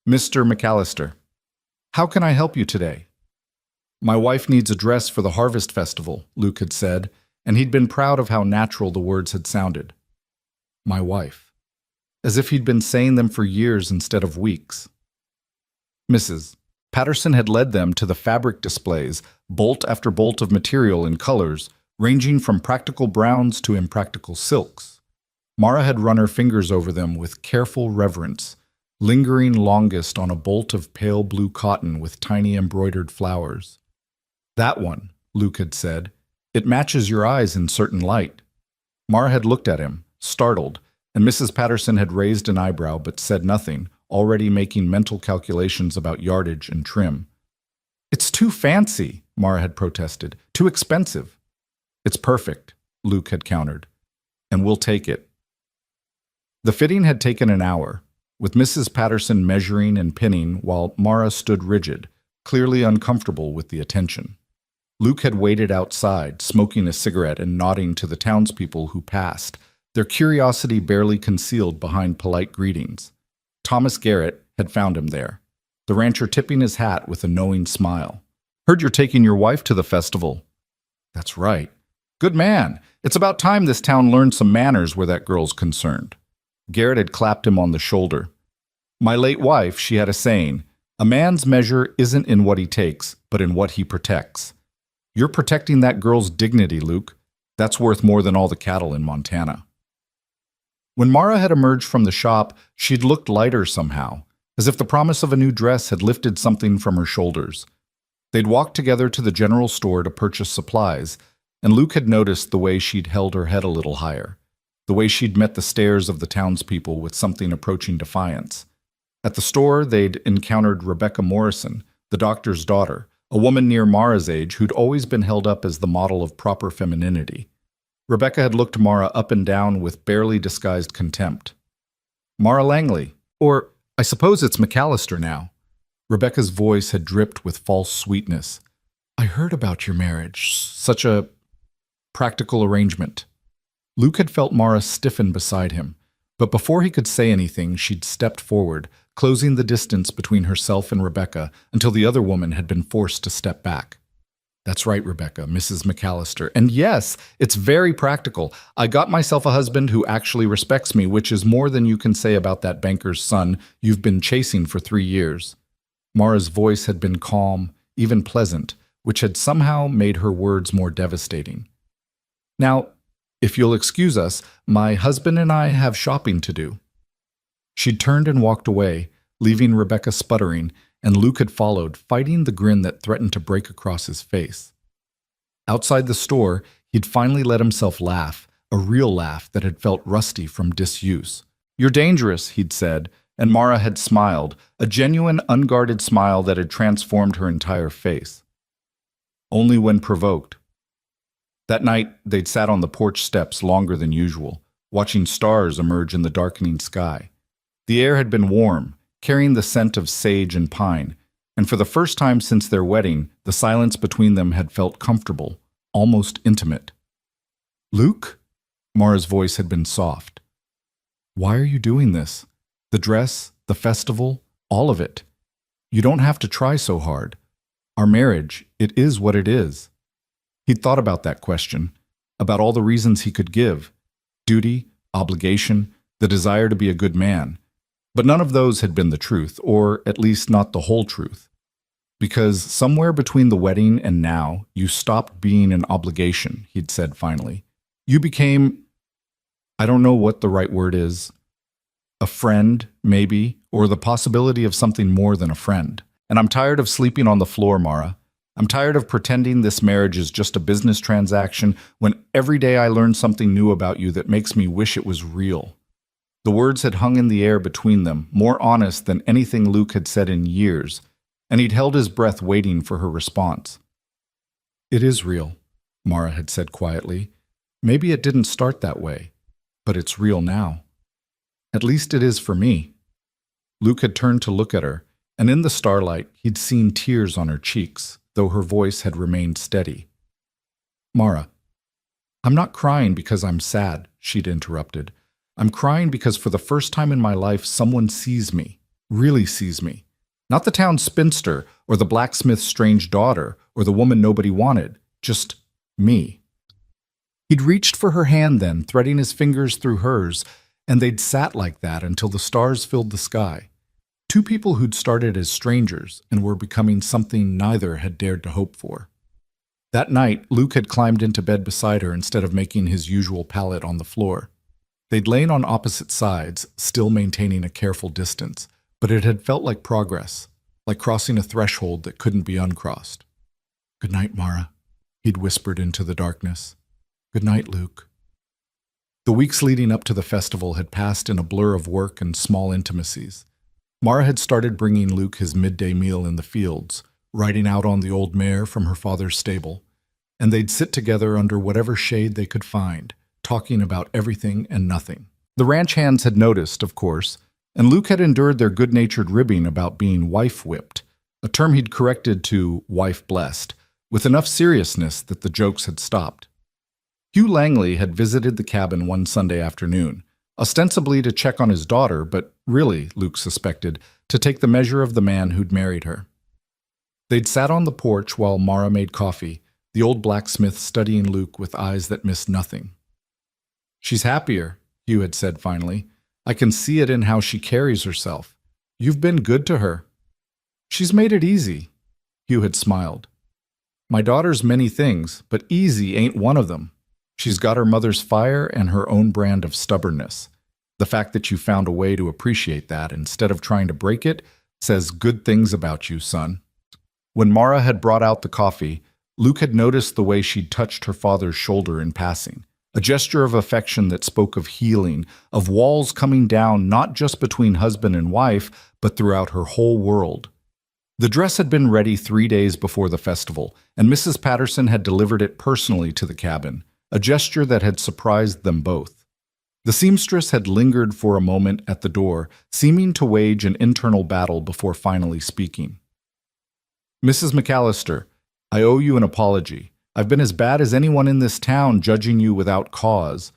Mr. McAllister. How can I help you today? My wife needs a dress for the Harvest Festival, Luke had said, and he'd been proud of how natural the words had sounded. My wife. As if he'd been saying them for years instead of weeks. Mrs. Patterson had led them to the fabric displays, bolt after bolt of material in colors, ranging from practical browns to impractical silks. Mara had run her fingers over them with careful reverence, lingering longest on a bolt of pale blue cotton with tiny embroidered flowers. That one, Luke had said. It matches your eyes in certain light. Mara had looked at him, startled, and Mrs. Patterson had raised an eyebrow but said nothing, already making mental calculations about yardage and trim. It's too fancy, Mara had protested. Too expensive. It's perfect, Luke had countered. And we'll take it. The fitting had taken an hour, with Mrs. Patterson measuring and pinning while Mara stood rigid, clearly uncomfortable with the attention. Luke had waited outside, smoking a cigarette and nodding to the townspeople who passed, their curiosity barely concealed behind polite greetings. Thomas Garrett had found him there, the rancher tipping his hat with a knowing smile. Heard you're taking your wife to the festival. That's right. Good man. It's about time this town learned some manners where that girl's concerned. Garrett had clapped him on the shoulder. My late wife, she had a saying, a man's measure isn't in what he takes, but in what he protects. You're protecting that girl's dignity, Luke. That's worth more than all the cattle in Montana. When Mara had emerged from the shop, she'd looked lighter somehow, as if the promise of a new dress had lifted something from her shoulders. They'd walked together to the general store to purchase supplies, and Luke had noticed the way she'd held her head a little higher, the way she'd met the stares of the townspeople with something approaching defiance. At the store, they'd encountered Rebecca Morrison, the doctor's daughter, a woman near Mara's age who'd always been held up as the model of proper femininity. Rebecca had looked Mara up and down with barely disguised contempt. Mara Langley, or I suppose it's McAllister now. Rebecca's voice had dripped with false sweetness. I heard about your marriage. Such a practical arrangement. Luke had felt Mara stiffen beside him, but before he could say anything, she'd stepped forward, closing the distance between herself and Rebecca until the other woman had been forced to step back. That's right, Rebecca, Mrs. McAllister. And yes, it's very practical. I got myself a husband who actually respects me, which is more than you can say about that banker's son you've been chasing for 3 years. Mara's voice had been calm, even pleasant, which had somehow made her words more devastating. Now, if you'll excuse us, my husband and I have shopping to do. She'd turned and walked away, leaving Rebecca sputtering, and Luke had followed, fighting the grin that threatened to break across his face. Outside the store, he'd finally let himself laugh, a real laugh that had felt rusty from disuse. "You're dangerous," he'd said, and Mara had smiled, a genuine, unguarded smile that had transformed her entire face. Only when provoked. That night, they'd sat on the porch steps longer than usual, watching stars emerge in the darkening sky. The air had been warm, carrying the scent of sage and pine, and for the first time since their wedding, the silence between them had felt comfortable, almost intimate. "Luke?" Mara's voice had been soft. "Why are you doing this? The dress, the festival, all of it. You don't have to try so hard. Our marriage, it is what it is." He'd thought about that question, about all the reasons he could give: duty, obligation, the desire to be a good man. But none of those had been the truth, or at least not the whole truth. Because somewhere between the wedding and now, you stopped being an obligation, he'd said finally. You became, I don't know what the right word is, a friend, maybe, or the possibility of something more than a friend. And I'm tired of sleeping on the floor, Mara. I'm tired of pretending this marriage is just a business transaction when every day I learn something new about you that makes me wish it was real. The words had hung in the air between them, more honest than anything Luke had said in years, and he'd held his breath waiting for her response. "It is real," Mara had said quietly. "Maybe it didn't start that way, but it's real now. At least it is for me." Luke had turned to look at her, and in the starlight he'd seen tears on her cheeks, though her voice had remained steady. "Mara, I'm not crying because I'm sad," she'd interrupted. "I'm crying because for the first time in my life someone sees me, really sees me. Not the town spinster, or the blacksmith's strange daughter, or the woman nobody wanted, just me." He'd reached for her hand then, threading his fingers through hers, and they'd sat like that until the stars filled the sky. Two people who'd started as strangers and were becoming something neither had dared to hope for. That night, Luke had climbed into bed beside her instead of making his usual pallet on the floor. They'd lain on opposite sides, still maintaining a careful distance, but it had felt like progress, like crossing a threshold that couldn't be uncrossed. "Good night, Mara," he'd whispered into the darkness. "Good night, Luke." The weeks leading up to the festival had passed in a blur of work and small intimacies. Mara had started bringing Luke his midday meal in the fields, riding out on the old mare from her father's stable, and they'd sit together under whatever shade they could find, talking about everything and nothing. The ranch hands had noticed, of course, and Luke had endured their good-natured ribbing about being wife-whipped, a term he'd corrected to wife-blessed, with enough seriousness that the jokes had stopped. Hugh Langley had visited the cabin one Sunday afternoon, ostensibly to check on his daughter, but really, Luke suspected, to take the measure of the man who'd married her. They'd sat on the porch while Mara made coffee, the old blacksmith studying Luke with eyes that missed nothing. "She's happier," Hugh had said finally. "I can see it in how she carries herself. You've been good to her." "She's made it easy," Hugh had smiled. "My daughter's many things, but easy ain't one of them. She's got her mother's fire and her own brand of stubbornness. The fact that you found a way to appreciate that instead of trying to break it says good things about you, son." When Mara had brought out the coffee, Luke had noticed the way she'd touched her father's shoulder in passing. A gesture of affection that spoke of healing, of walls coming down not just between husband and wife, but throughout her whole world. The dress had been ready 3 days before the festival, and Mrs. Patterson had delivered it personally to the cabin, a gesture that had surprised them both. The seamstress had lingered for a moment at the door, seeming to wage an internal battle before finally speaking. "Mrs. McAllister, I owe you an apology. I've been as bad as anyone in this town judging you without cause.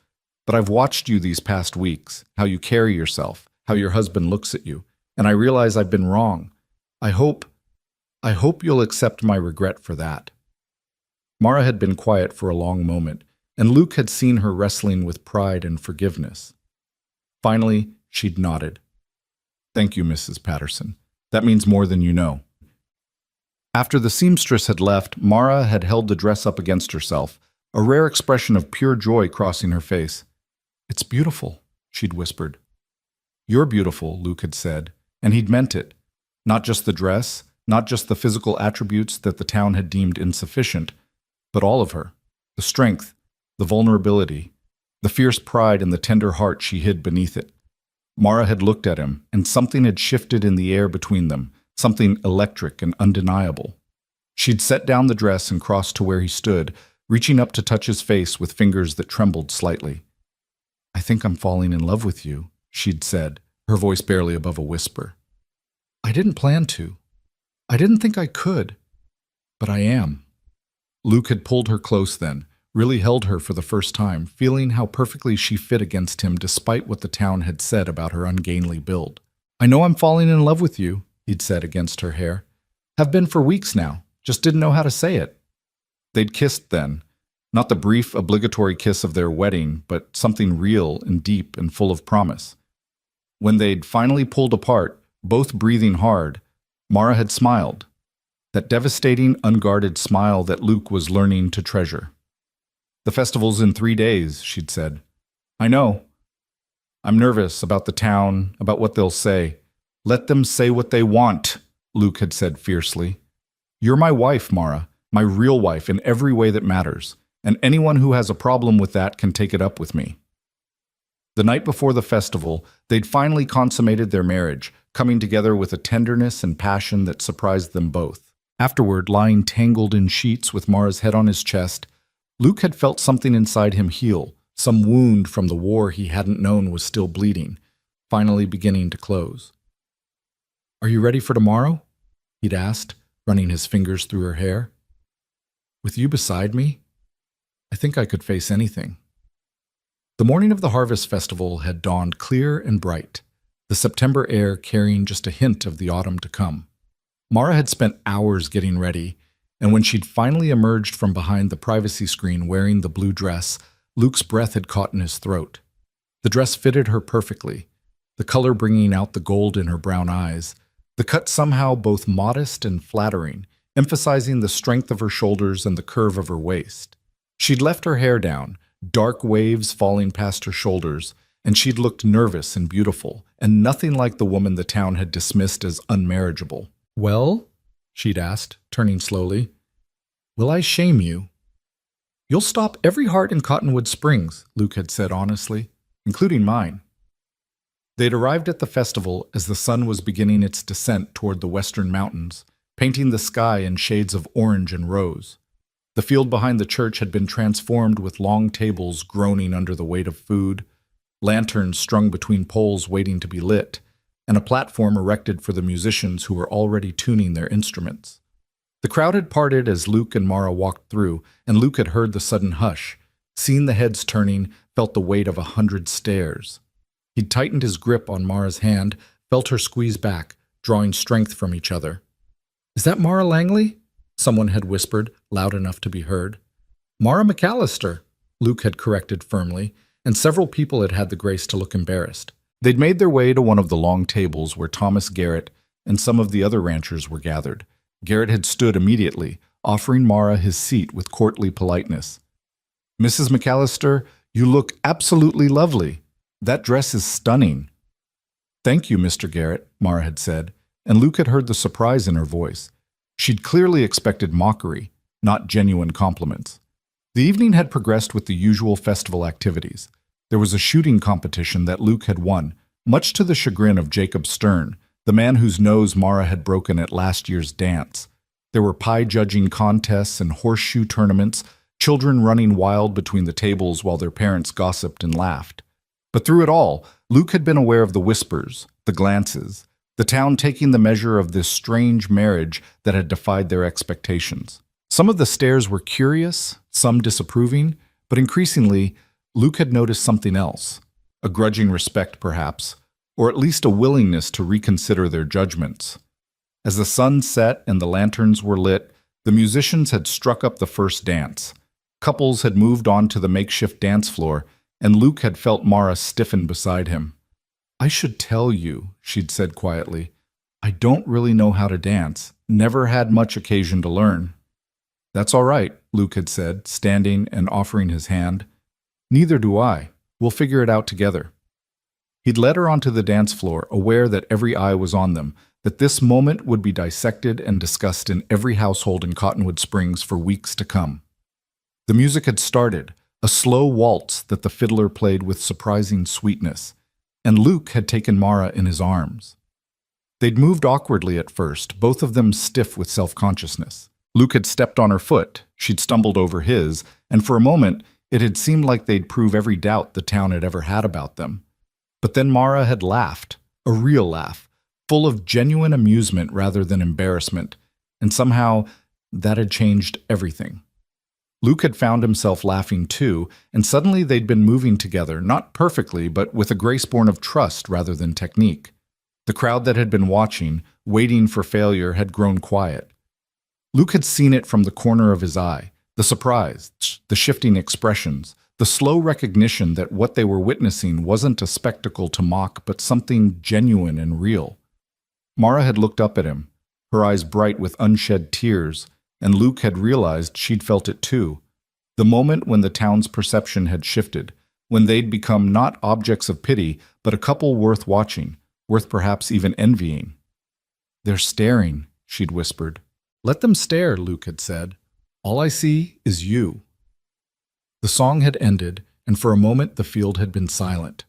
but I've watched you these past weeks, how you carry yourself, how your husband looks at you, and I realize I've been wrong. I hope you'll accept my regret for that." Mara had been quiet for a long moment, and Luke had seen her wrestling with pride and forgiveness. Finally, she'd nodded. "Thank you, Mrs. Patterson. That means more than you know." After the seamstress had left, Mara had held the dress up against herself, a rare expression of pure joy crossing her face. "It's beautiful," she'd whispered. "You're beautiful," Luke had said, and he'd meant it. Not just the dress, not just the physical attributes that the town had deemed insufficient, but all of her. The strength, the vulnerability, the fierce pride and the tender heart she hid beneath it. Mara had looked at him, and something had shifted in the air between them, something electric and undeniable. She'd set down the dress and crossed to where he stood, reaching up to touch his face with fingers that trembled slightly. "I think I'm falling in love with you," she'd said, her voice barely above a whisper. "I didn't plan to. I didn't think I could. But I am." Luke had pulled her close then, really held her for the first time, feeling how perfectly she fit against him despite what the town had said about her ungainly build. "I know I'm falling in love with you," he'd said against her hair. "Have been for weeks now, just didn't know how to say it." They'd kissed then, not the brief, obligatory kiss of their wedding, but something real and deep and full of promise. When they'd finally pulled apart, both breathing hard, Mara had smiled, that devastating, unguarded smile that Luke was learning to treasure. "The festival's in 3 days," she'd said. "I know. I'm nervous about the town, about what they'll say." "Let them say what they want," Luke had said fiercely. "You're my wife, Mara, my real wife in every way that matters, and anyone who has a problem with that can take it up with me." The night before the festival, they'd finally consummated their marriage, coming together with a tenderness and passion that surprised them both. Afterward, lying tangled in sheets with Mara's head on his chest, Luke had felt something inside him heal, some wound from the war he hadn't known was still bleeding, finally beginning to close. "Are you ready for tomorrow?" he'd asked, running his fingers through her hair. "With you beside me, I think I could face anything." The morning of the Harvest Festival had dawned clear and bright, the September air carrying just a hint of the autumn to come. Mara had spent hours getting ready, and when she'd finally emerged from behind the privacy screen wearing the blue dress, Luke's breath had caught in his throat. The dress fitted her perfectly, the color bringing out the gold in her brown eyes, the cut somehow both modest and flattering, emphasizing the strength of her shoulders and the curve of her waist. She'd left her hair down, dark waves falling past her shoulders, and she'd looked nervous and beautiful, and nothing like the woman the town had dismissed as unmarriageable. "Well?" she'd asked, turning slowly. "Will I shame you?" "You'll stop every heart in Cottonwood Springs," Luke had said honestly, "including mine." They'd arrived at the festival as the sun was beginning its descent toward the western mountains, painting the sky in shades of orange and rose. The field behind the church had been transformed with long tables groaning under the weight of food, lanterns strung between poles waiting to be lit, and a platform erected for the musicians who were already tuning their instruments. The crowd had parted as Luke and Mara walked through, and Luke had heard the sudden hush, seen the heads turning, felt the weight of 100 stares. He'd tightened his grip on Mara's hand, felt her squeeze back, drawing strength from each other. "Is that Mara Langley?" someone had whispered, loud enough to be heard. "Mara McAllister," Luke had corrected firmly, and several people had had the grace to look embarrassed. They'd made their way to one of the long tables where Thomas Garrett and some of the other ranchers were gathered. Garrett had stood immediately, offering Mara his seat with courtly politeness. "Mrs. McAllister, you look absolutely lovely. That dress is stunning." "Thank you, Mr. Garrett," Mara had said, and Luke had heard the surprise in her voice. She'd clearly expected mockery, not genuine compliments. The evening had progressed with the usual festival activities. There was a shooting competition that Luke had won, much to the chagrin of Jacob Stern, the man whose nose Mara had broken at last year's dance. There were pie judging contests and horseshoe tournaments, children running wild between the tables while their parents gossiped and laughed. But through it all, Luke had been aware of the whispers, the glances, the town taking the measure of this strange marriage that had defied their expectations. Some of the stares were curious, some disapproving, but increasingly, Luke had noticed something else, a grudging respect perhaps, or at least a willingness to reconsider their judgments. As the sun set and the lanterns were lit, the musicians had struck up the first dance. Couples had moved on to the makeshift dance floor, and Luke had felt Mara stiffen beside him. "I should tell you," she'd said quietly. "I don't really know how to dance. Never had much occasion to learn." "That's all right," Luke had said, standing and offering his hand. "Neither do I. We'll figure it out together." He'd led her onto the dance floor, aware that every eye was on them, that this moment would be dissected and discussed in every household in Cottonwood Springs for weeks to come. The music had started, a slow waltz that the fiddler played with surprising sweetness, and Luke had taken Mara in his arms. They'd moved awkwardly at first, both of them stiff with self-consciousness. Luke had stepped on her foot, she'd stumbled over his, and for a moment it had seemed like they'd prove every doubt the town had ever had about them. But then Mara had laughed, a real laugh, full of genuine amusement rather than embarrassment, and somehow that had changed everything. Luke had found himself laughing too, and suddenly they'd been moving together, not perfectly, but with a grace born of trust rather than technique. The crowd that had been watching, waiting for failure, had grown quiet. Luke had seen it from the corner of his eye, the surprise, the shifting expressions, the slow recognition that what they were witnessing wasn't a spectacle to mock, but something genuine and real. Mara had looked up at him, her eyes bright with unshed tears, and Luke had realized she'd felt it too. The moment when the town's perception had shifted, when they'd become not objects of pity, but a couple worth watching, worth perhaps even envying. "They're staring," she'd whispered. "Let them stare," Luke had said. "All I see is you." The song had ended, and for a moment the field had been silent.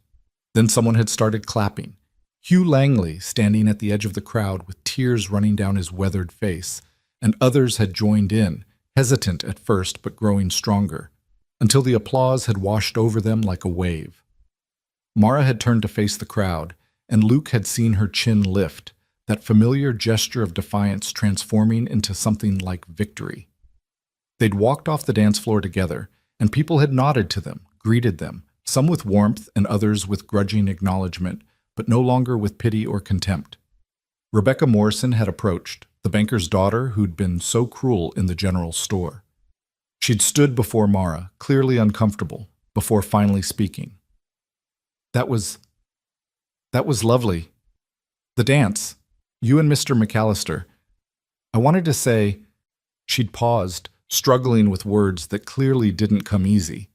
Then someone had started clapping. Hugh Langley, standing at the edge of the crowd with tears running down his weathered face, and others had joined in, hesitant at first but growing stronger, until the applause had washed over them like a wave. Mara had turned to face the crowd, and Luke had seen her chin lift, that familiar gesture of defiance transforming into something like victory. They'd walked off the dance floor together, and people had nodded to them, greeted them, some with warmth and others with grudging acknowledgement, but no longer with pity or contempt. Rebecca Morrison had approached, the banker's daughter who'd been so cruel in the general store. She'd stood before Mara, clearly uncomfortable, before finally speaking. That was lovely. The dance. You and Mr. McAllister. I wanted to say..." She'd paused, struggling with words that clearly didn't come easy.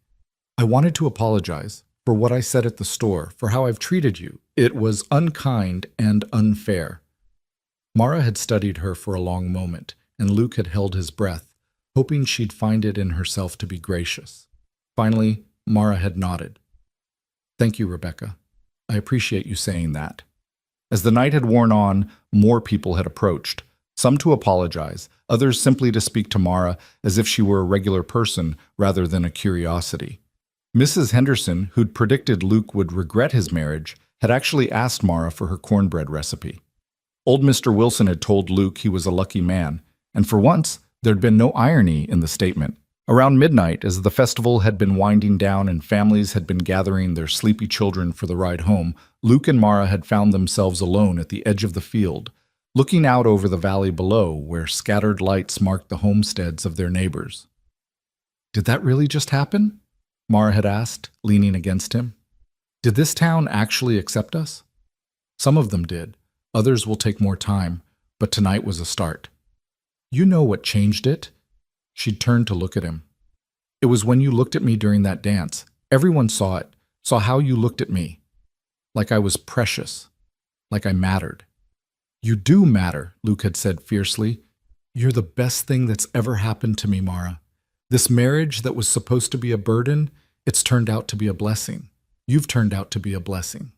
"I wanted to apologize for what I said at the store, for how I've treated you. It was unkind and unfair." Mara had studied her for a long moment, and Luke had held his breath, hoping she'd find it in herself to be gracious. Finally, Mara had nodded. "Thank you, Rebecca. I appreciate you saying that." As the night had worn on, more people had approached, some to apologize, others simply to speak to Mara as if she were a regular person rather than a curiosity. Mrs. Henderson, who'd predicted Luke would regret his marriage, had actually asked Mara for her cornbread recipe. Old Mr. Wilson had told Luke he was a lucky man, and for once, there'd been no irony in the statement. Around midnight, as the festival had been winding down and families had been gathering their sleepy children for the ride home, Luke and Mara had found themselves alone at the edge of the field, looking out over the valley below where scattered lights marked the homesteads of their neighbors. "Did that really just happen?" Mara had asked, leaning against him. "Did this town actually accept us?" "Some of them did. Others will take more time, but tonight was a start." "You know what changed it?" She'd turned to look at him. "It was when you looked at me during that dance. Everyone saw it, saw how you looked at me. Like I was precious, like I mattered." "You do matter," Luke had said fiercely. "You're the best thing that's ever happened to me, Mara. This marriage that was supposed to be a burden, it's turned out to be a blessing. You've turned out to be a blessing."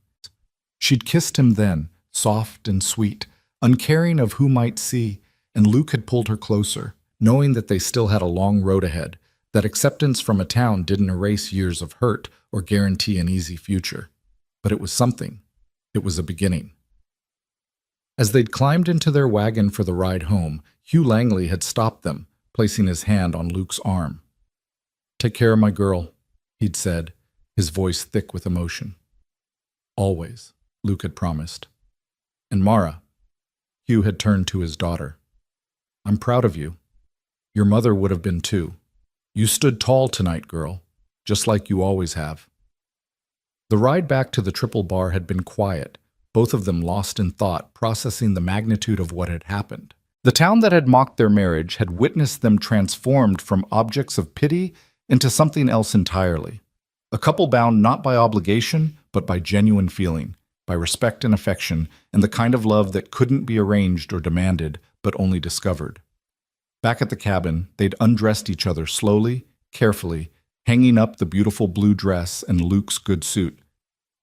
She'd kissed him then, soft and sweet, uncaring of who might see, and Luke had pulled her closer, knowing that they still had a long road ahead, that acceptance from a town didn't erase years of hurt or guarantee an easy future. But it was something. It was a beginning. As they'd climbed into their wagon for the ride home, Hugh Langley had stopped them, placing his hand on Luke's arm. "Take care of my girl," he'd said, his voice thick with emotion. Always, Luke had promised. And Mara, Hugh had turned to his daughter. I'm proud of you. Your mother would have been too. You stood tall tonight, girl, just like you always have. The ride back to the Triple Bar had been quiet, both of them lost in thought, processing the magnitude of what had happened. The town that had mocked their marriage had witnessed them transformed from objects of pity into something else entirely. A couple bound not by obligation, but by genuine feeling, by respect and affection, and the kind of love that couldn't be arranged or demanded, but only discovered. Back at the cabin, they'd undressed each other slowly, carefully, hanging up the beautiful blue dress and Luke's good suit.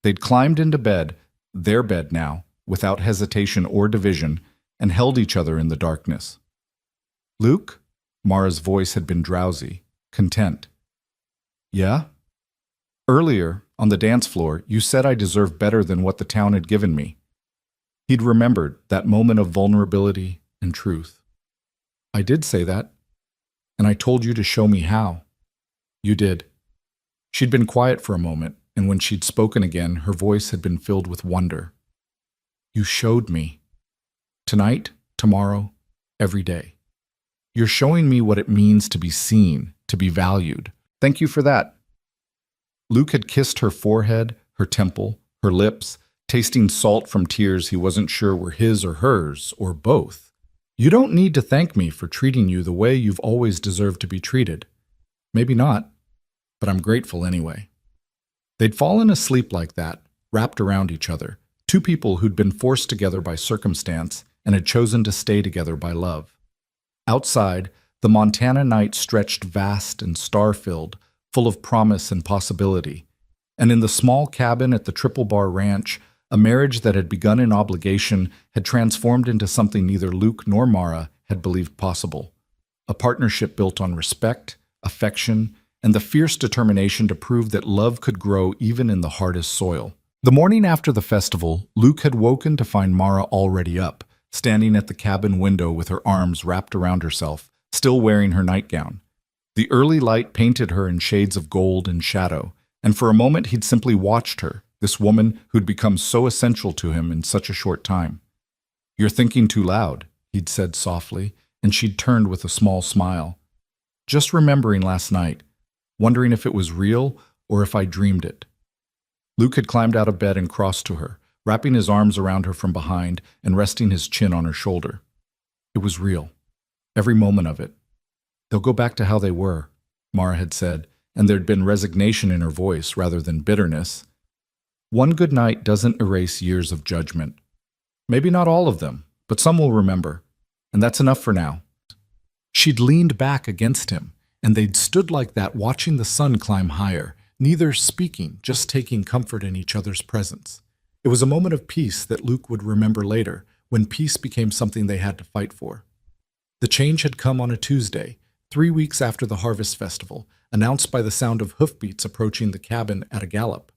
They'd climbed into bed, their bed now, without hesitation or division, and held each other in the darkness. Luke? Mara's voice had been drowsy, content. Yeah? Earlier, on the dance floor, you said I deserved better than what the town had given me. He'd remembered that moment of vulnerability and truth. I did say that, and I told you to show me how. You did. She'd been quiet for a moment, and when she'd spoken again, her voice had been filled with wonder. You showed me. Tonight, tomorrow, every day. You're showing me what it means to be seen, to be valued. Thank you for that. Luke had kissed her forehead, her temple, her lips, tasting salt from tears he wasn't sure were his or hers, or both. You don't need to thank me for treating you the way you've always deserved to be treated. Maybe not, but I'm grateful anyway. They'd fallen asleep like that, wrapped around each other, two people who'd been forced together by circumstance and had chosen to stay together by love. Outside, the Montana night stretched vast and star-filled, full of promise and possibility. And in the small cabin at the Triple Bar Ranch, a marriage that had begun in obligation had transformed into something neither Luke nor Mara had believed possible. A partnership built on respect, affection, and the fierce determination to prove that love could grow even in the hardest soil. The morning after the festival, Luke had woken to find Mara already up, standing at the cabin window with her arms wrapped around herself, still wearing her nightgown. The early light painted her in shades of gold and shadow, and for a moment he'd simply watched her, this woman who'd become so essential to him in such a short time. You're thinking too loud, he'd said softly, and she'd turned with a small smile. Just remembering last night, wondering if it was real or if I dreamed it. Luke had climbed out of bed and crossed to her, wrapping his arms around her from behind and resting his chin on her shoulder. It was real, every moment of it. They'll go back to how they were, Mara had said, and there'd been resignation in her voice rather than bitterness. One good night doesn't erase years of judgment. Maybe not all of them, but some will remember, and that's enough for now. She'd leaned back against him, and they'd stood like that watching the sun climb higher, neither speaking, just taking comfort in each other's presence. It was a moment of peace that Luke would remember later, when peace became something they had to fight for. The change had come on a Tuesday, 3 weeks after the Harvest Festival, announced by the sound of hoofbeats approaching the cabin at a gallop.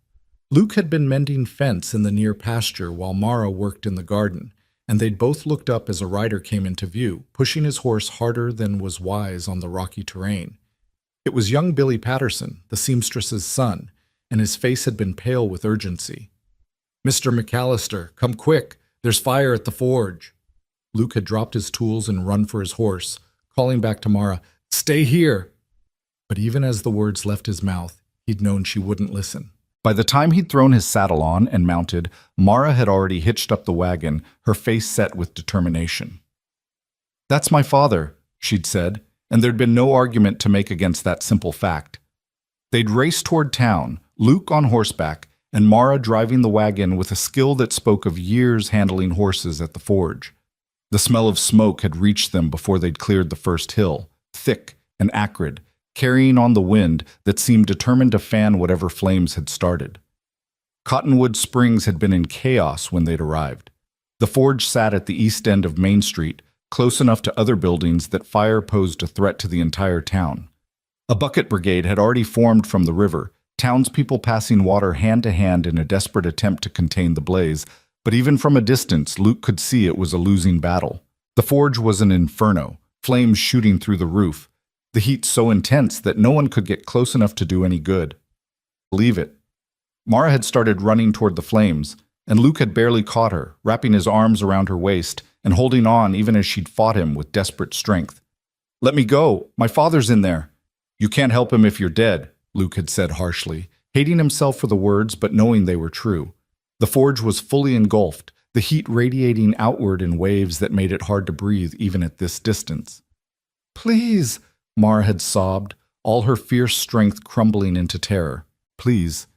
Luke had been mending fence in the near pasture while Mara worked in the garden, and they'd both looked up as a rider came into view, pushing his horse harder than was wise on the rocky terrain. It was young Billy Patterson, the seamstress's son, and his face had been pale with urgency. "Mr. McAllister, come quick! There's fire at the forge!" Luke had dropped his tools and run for his horse, calling back to Mara, "Stay here!" But even as the words left his mouth, he'd known she wouldn't listen. By the time he'd thrown his saddle on and mounted, Mara had already hitched up the wagon, her face set with determination. "That's my father," she'd said, and there'd been no argument to make against that simple fact. They'd raced toward town, Luke on horseback, and Mara driving the wagon with a skill that spoke of years handling horses at the forge. The smell of smoke had reached them before they'd cleared the first hill, thick and acrid, carrying on the wind that seemed determined to fan whatever flames had started. Cottonwood Springs had been in chaos when they'd arrived. The forge sat at the east end of Main Street, close enough to other buildings that fire posed a threat to the entire town. A bucket brigade had already formed from the river, townspeople passing water hand to hand in a desperate attempt to contain the blaze, but even from a distance, Luke could see it was a losing battle. The forge was an inferno, flames shooting through the roof, the heat so intense that no one could get close enough to do any good. Believe it, Mara had started running toward the flames, and Luke had barely caught her, wrapping his arms around her waist and holding on even as she'd fought him with desperate strength. "Let me go! My father's in there!" "You can't help him if you're dead," Luke had said harshly, hating himself for the words but knowing they were true. The forge was fully engulfed, the heat radiating outward in waves that made it hard to breathe even at this distance. "Please," Mara had sobbed, all her fierce strength crumbling into terror. "Please.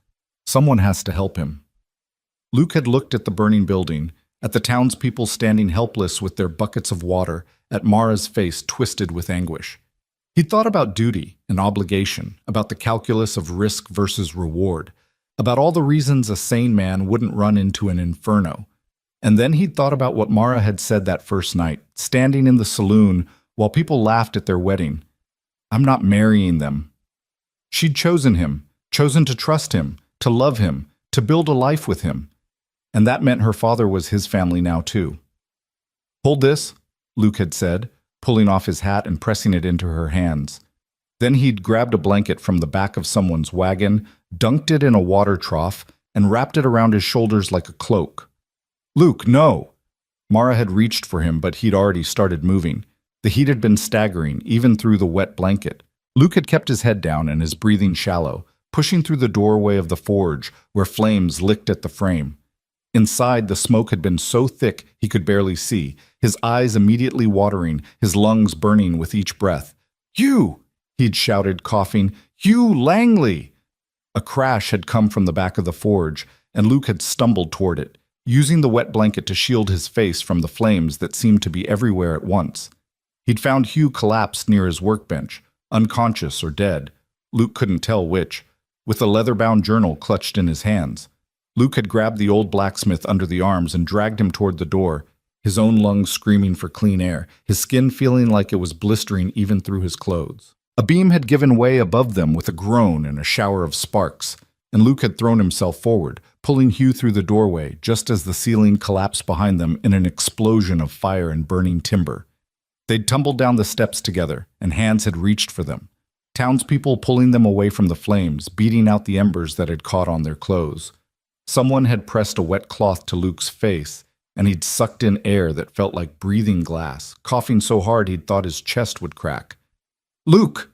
Someone has to help him." Luke had looked at the burning building, at the townspeople standing helpless with their buckets of water, at Mara's face twisted with anguish. He'd thought about duty and obligation, about the calculus of risk versus reward, about all the reasons a sane man wouldn't run into an inferno. And then he'd thought about what Mara had said that first night, standing in the saloon while people laughed at their wedding. "I'm not marrying them." She'd chosen him, chosen to trust him, to love him, to build a life with him. And that meant her father was his family now too. "Hold this," Luke had said, pulling off his hat and pressing it into her hands. Then he'd grabbed a blanket from the back of someone's wagon, dunked it in a water trough, and wrapped it around his shoulders like a cloak. "Luke, no!" Mara had reached for him, but he'd already started moving. The heat had been staggering, even through the wet blanket. Luke had kept his head down and his breathing shallow, pushing through the doorway of the forge, where flames licked at the frame. Inside, the smoke had been so thick he could barely see, his eyes immediately watering, his lungs burning with each breath. "You!" he'd shouted, coughing. "You, Langley!" A crash had come from the back of the forge, and Luke had stumbled toward it, using the wet blanket to shield his face from the flames that seemed to be everywhere at once. He'd found Hugh collapsed near his workbench, unconscious or dead. Luke couldn't tell which, with a leather-bound journal clutched in his hands. Luke had grabbed the old blacksmith under the arms and dragged him toward the door, his own lungs screaming for clean air, his skin feeling like it was blistering even through his clothes. A beam had given way above them with a groan and a shower of sparks, and Luke had thrown himself forward, pulling Hugh through the doorway just as the ceiling collapsed behind them in an explosion of fire and burning timber. They'd tumbled down the steps together, and hands had reached for them. Townspeople pulling them away from the flames, beating out the embers that had caught on their clothes. Someone had pressed a wet cloth to Luke's face, and he'd sucked in air that felt like breathing glass, coughing so hard he'd thought his chest would crack. "Luke!"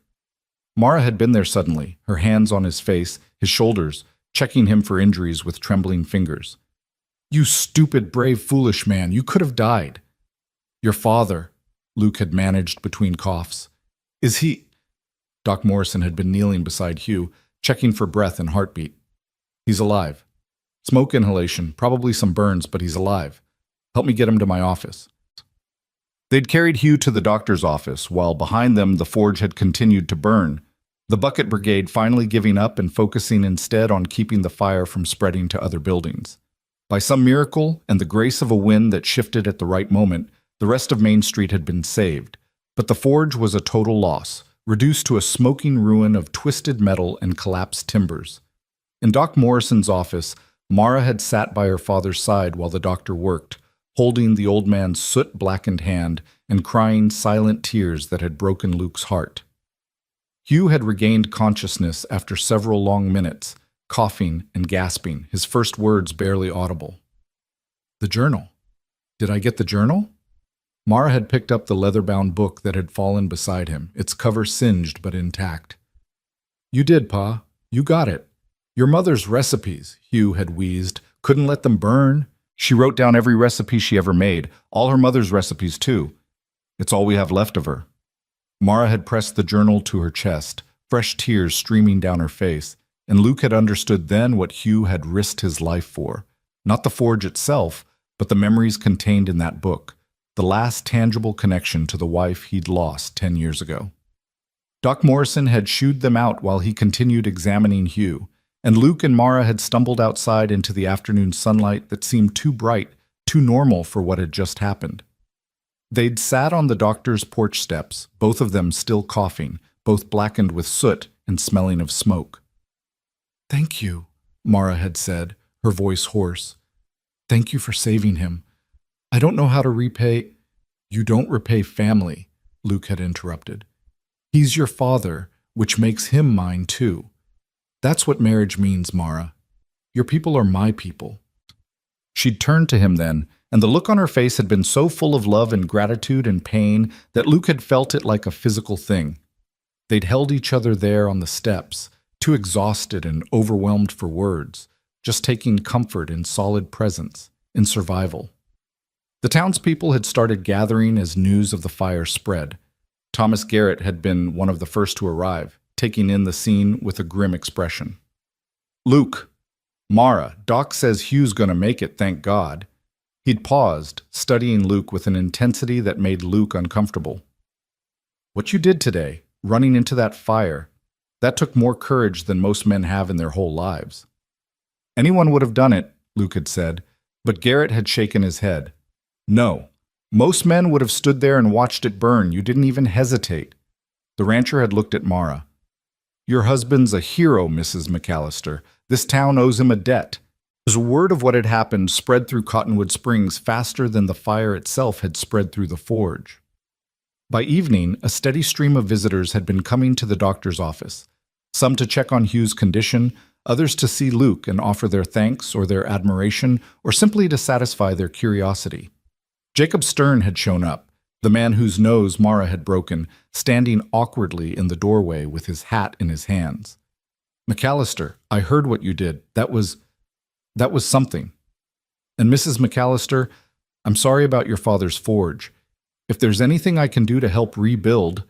Mara had been there suddenly, her hands on his face, his shoulders, checking him for injuries with trembling fingers. "You stupid, brave, foolish man, you could have died." "Your father," Luke had managed between coughs. "Is he—" Doc Morrison had been kneeling beside Hugh, checking for breath and heartbeat. "He's alive. Smoke inhalation, probably some burns, but he's alive. Help me get him to my office." They'd carried Hugh to the doctor's office, while behind them the forge had continued to burn, the bucket brigade finally giving up and focusing instead on keeping the fire from spreading to other buildings. By some miracle and the grace of a wind that shifted at the right moment, the rest of Main Street had been saved, but the forge was a total loss, reduced to a smoking ruin of twisted metal and collapsed timbers. In Doc Morrison's office, Mara had sat by her father's side while the doctor worked, holding the old man's soot-blackened hand and crying silent tears that had broken Luke's heart. Hugh had regained consciousness after several long minutes, coughing and gasping, his first words barely audible. "The journal. Did I get the journal?" Mara had picked up the leather-bound book that had fallen beside him, its cover singed but intact. "You did, Pa. You got it. Your mother's recipes," Hugh had wheezed. "Couldn't let them burn. She wrote down every recipe she ever made, all her mother's recipes too. It's all we have left of her." Mara had pressed the journal to her chest, fresh tears streaming down her face, and Luke had understood then what Hugh had risked his life for. Not the forge itself, but the memories contained in that book, the last tangible connection to the wife he'd lost 10 years ago. Doc Morrison had shooed them out while he continued examining Hugh, and Luke and Mara had stumbled outside into the afternoon sunlight that seemed too bright, too normal for what had just happened. They'd sat on the doctor's porch steps, both of them still coughing, both blackened with soot and smelling of smoke. "Thank you," Mara had said, her voice hoarse. "Thank you for saving him. I don't know how to repay—" "You don't repay family," Luke had interrupted. "He's your father, which makes him mine too. That's what marriage means, Mara. Your people are my people. She'd turned to him then, and the look on her face had been so full of love and gratitude and pain that Luke had felt it like a physical thing. They'd held each other there on the steps, too exhausted and overwhelmed for words, just taking comfort in solid presence, in survival. The townspeople had started gathering as news of the fire spread. Thomas Garrett had been one of the first to arrive, taking in the scene with a grim expression. Luke, Mara, Doc says Hugh's gonna make it, thank God. He'd paused, studying Luke with an intensity that made Luke uncomfortable. What you did today, running into that fire, that took more courage than most men have in their whole lives. Anyone would have done it, Luke had said, but Garrett had shaken his head. No, most men would have stood there and watched it burn. You didn't even hesitate. The rancher had looked at Mara. Your husband's a hero, Mrs. McAllister. This town owes him a debt. The word of what had happened spread through Cottonwood Springs faster than the fire itself had spread through the forge. By evening, a steady stream of visitors had been coming to the doctor's office, some to check on Hugh's condition, others to see Luke and offer their thanks or their admiration, or simply to satisfy their curiosity. Jacob Stern had shown up, the man whose nose Mara had broken, standing awkwardly in the doorway with his hat in his hands. McAllister, I heard what you did. That was something. And Mrs. McAllister, I'm sorry about your father's forge. If there's anything I can do to help rebuild.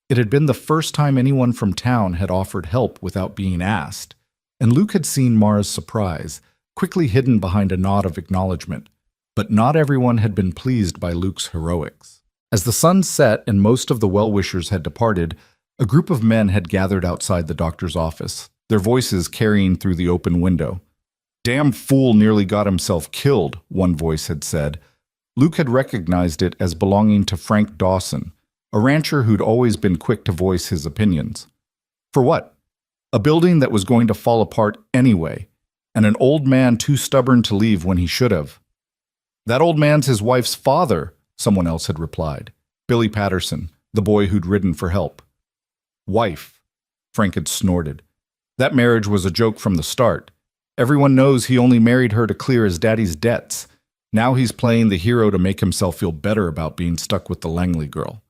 It had been the first time anyone from town had offered help without being asked, and Luke had seen Mara's surprise, quickly hidden behind a nod of acknowledgement. But not everyone had been pleased by Luke's heroics. As the sun set and most of the well-wishers had departed, a group of men had gathered outside the doctor's office, their voices carrying through the open window. Damn fool nearly got himself killed, one voice had said. Luke had recognized it as belonging to Frank Dawson, a rancher who'd always been quick to voice his opinions. For what? A building that was going to fall apart anyway, and an old man too stubborn to leave when he should have. That old man's his wife's father, someone else had replied. Billy Patterson, the boy who'd ridden for help. Wife, Frank had snorted. That marriage was a joke from the start. Everyone knows he only married her to clear his daddy's debts. Now he's playing the hero to make himself feel better about being stuck with the Langley girl.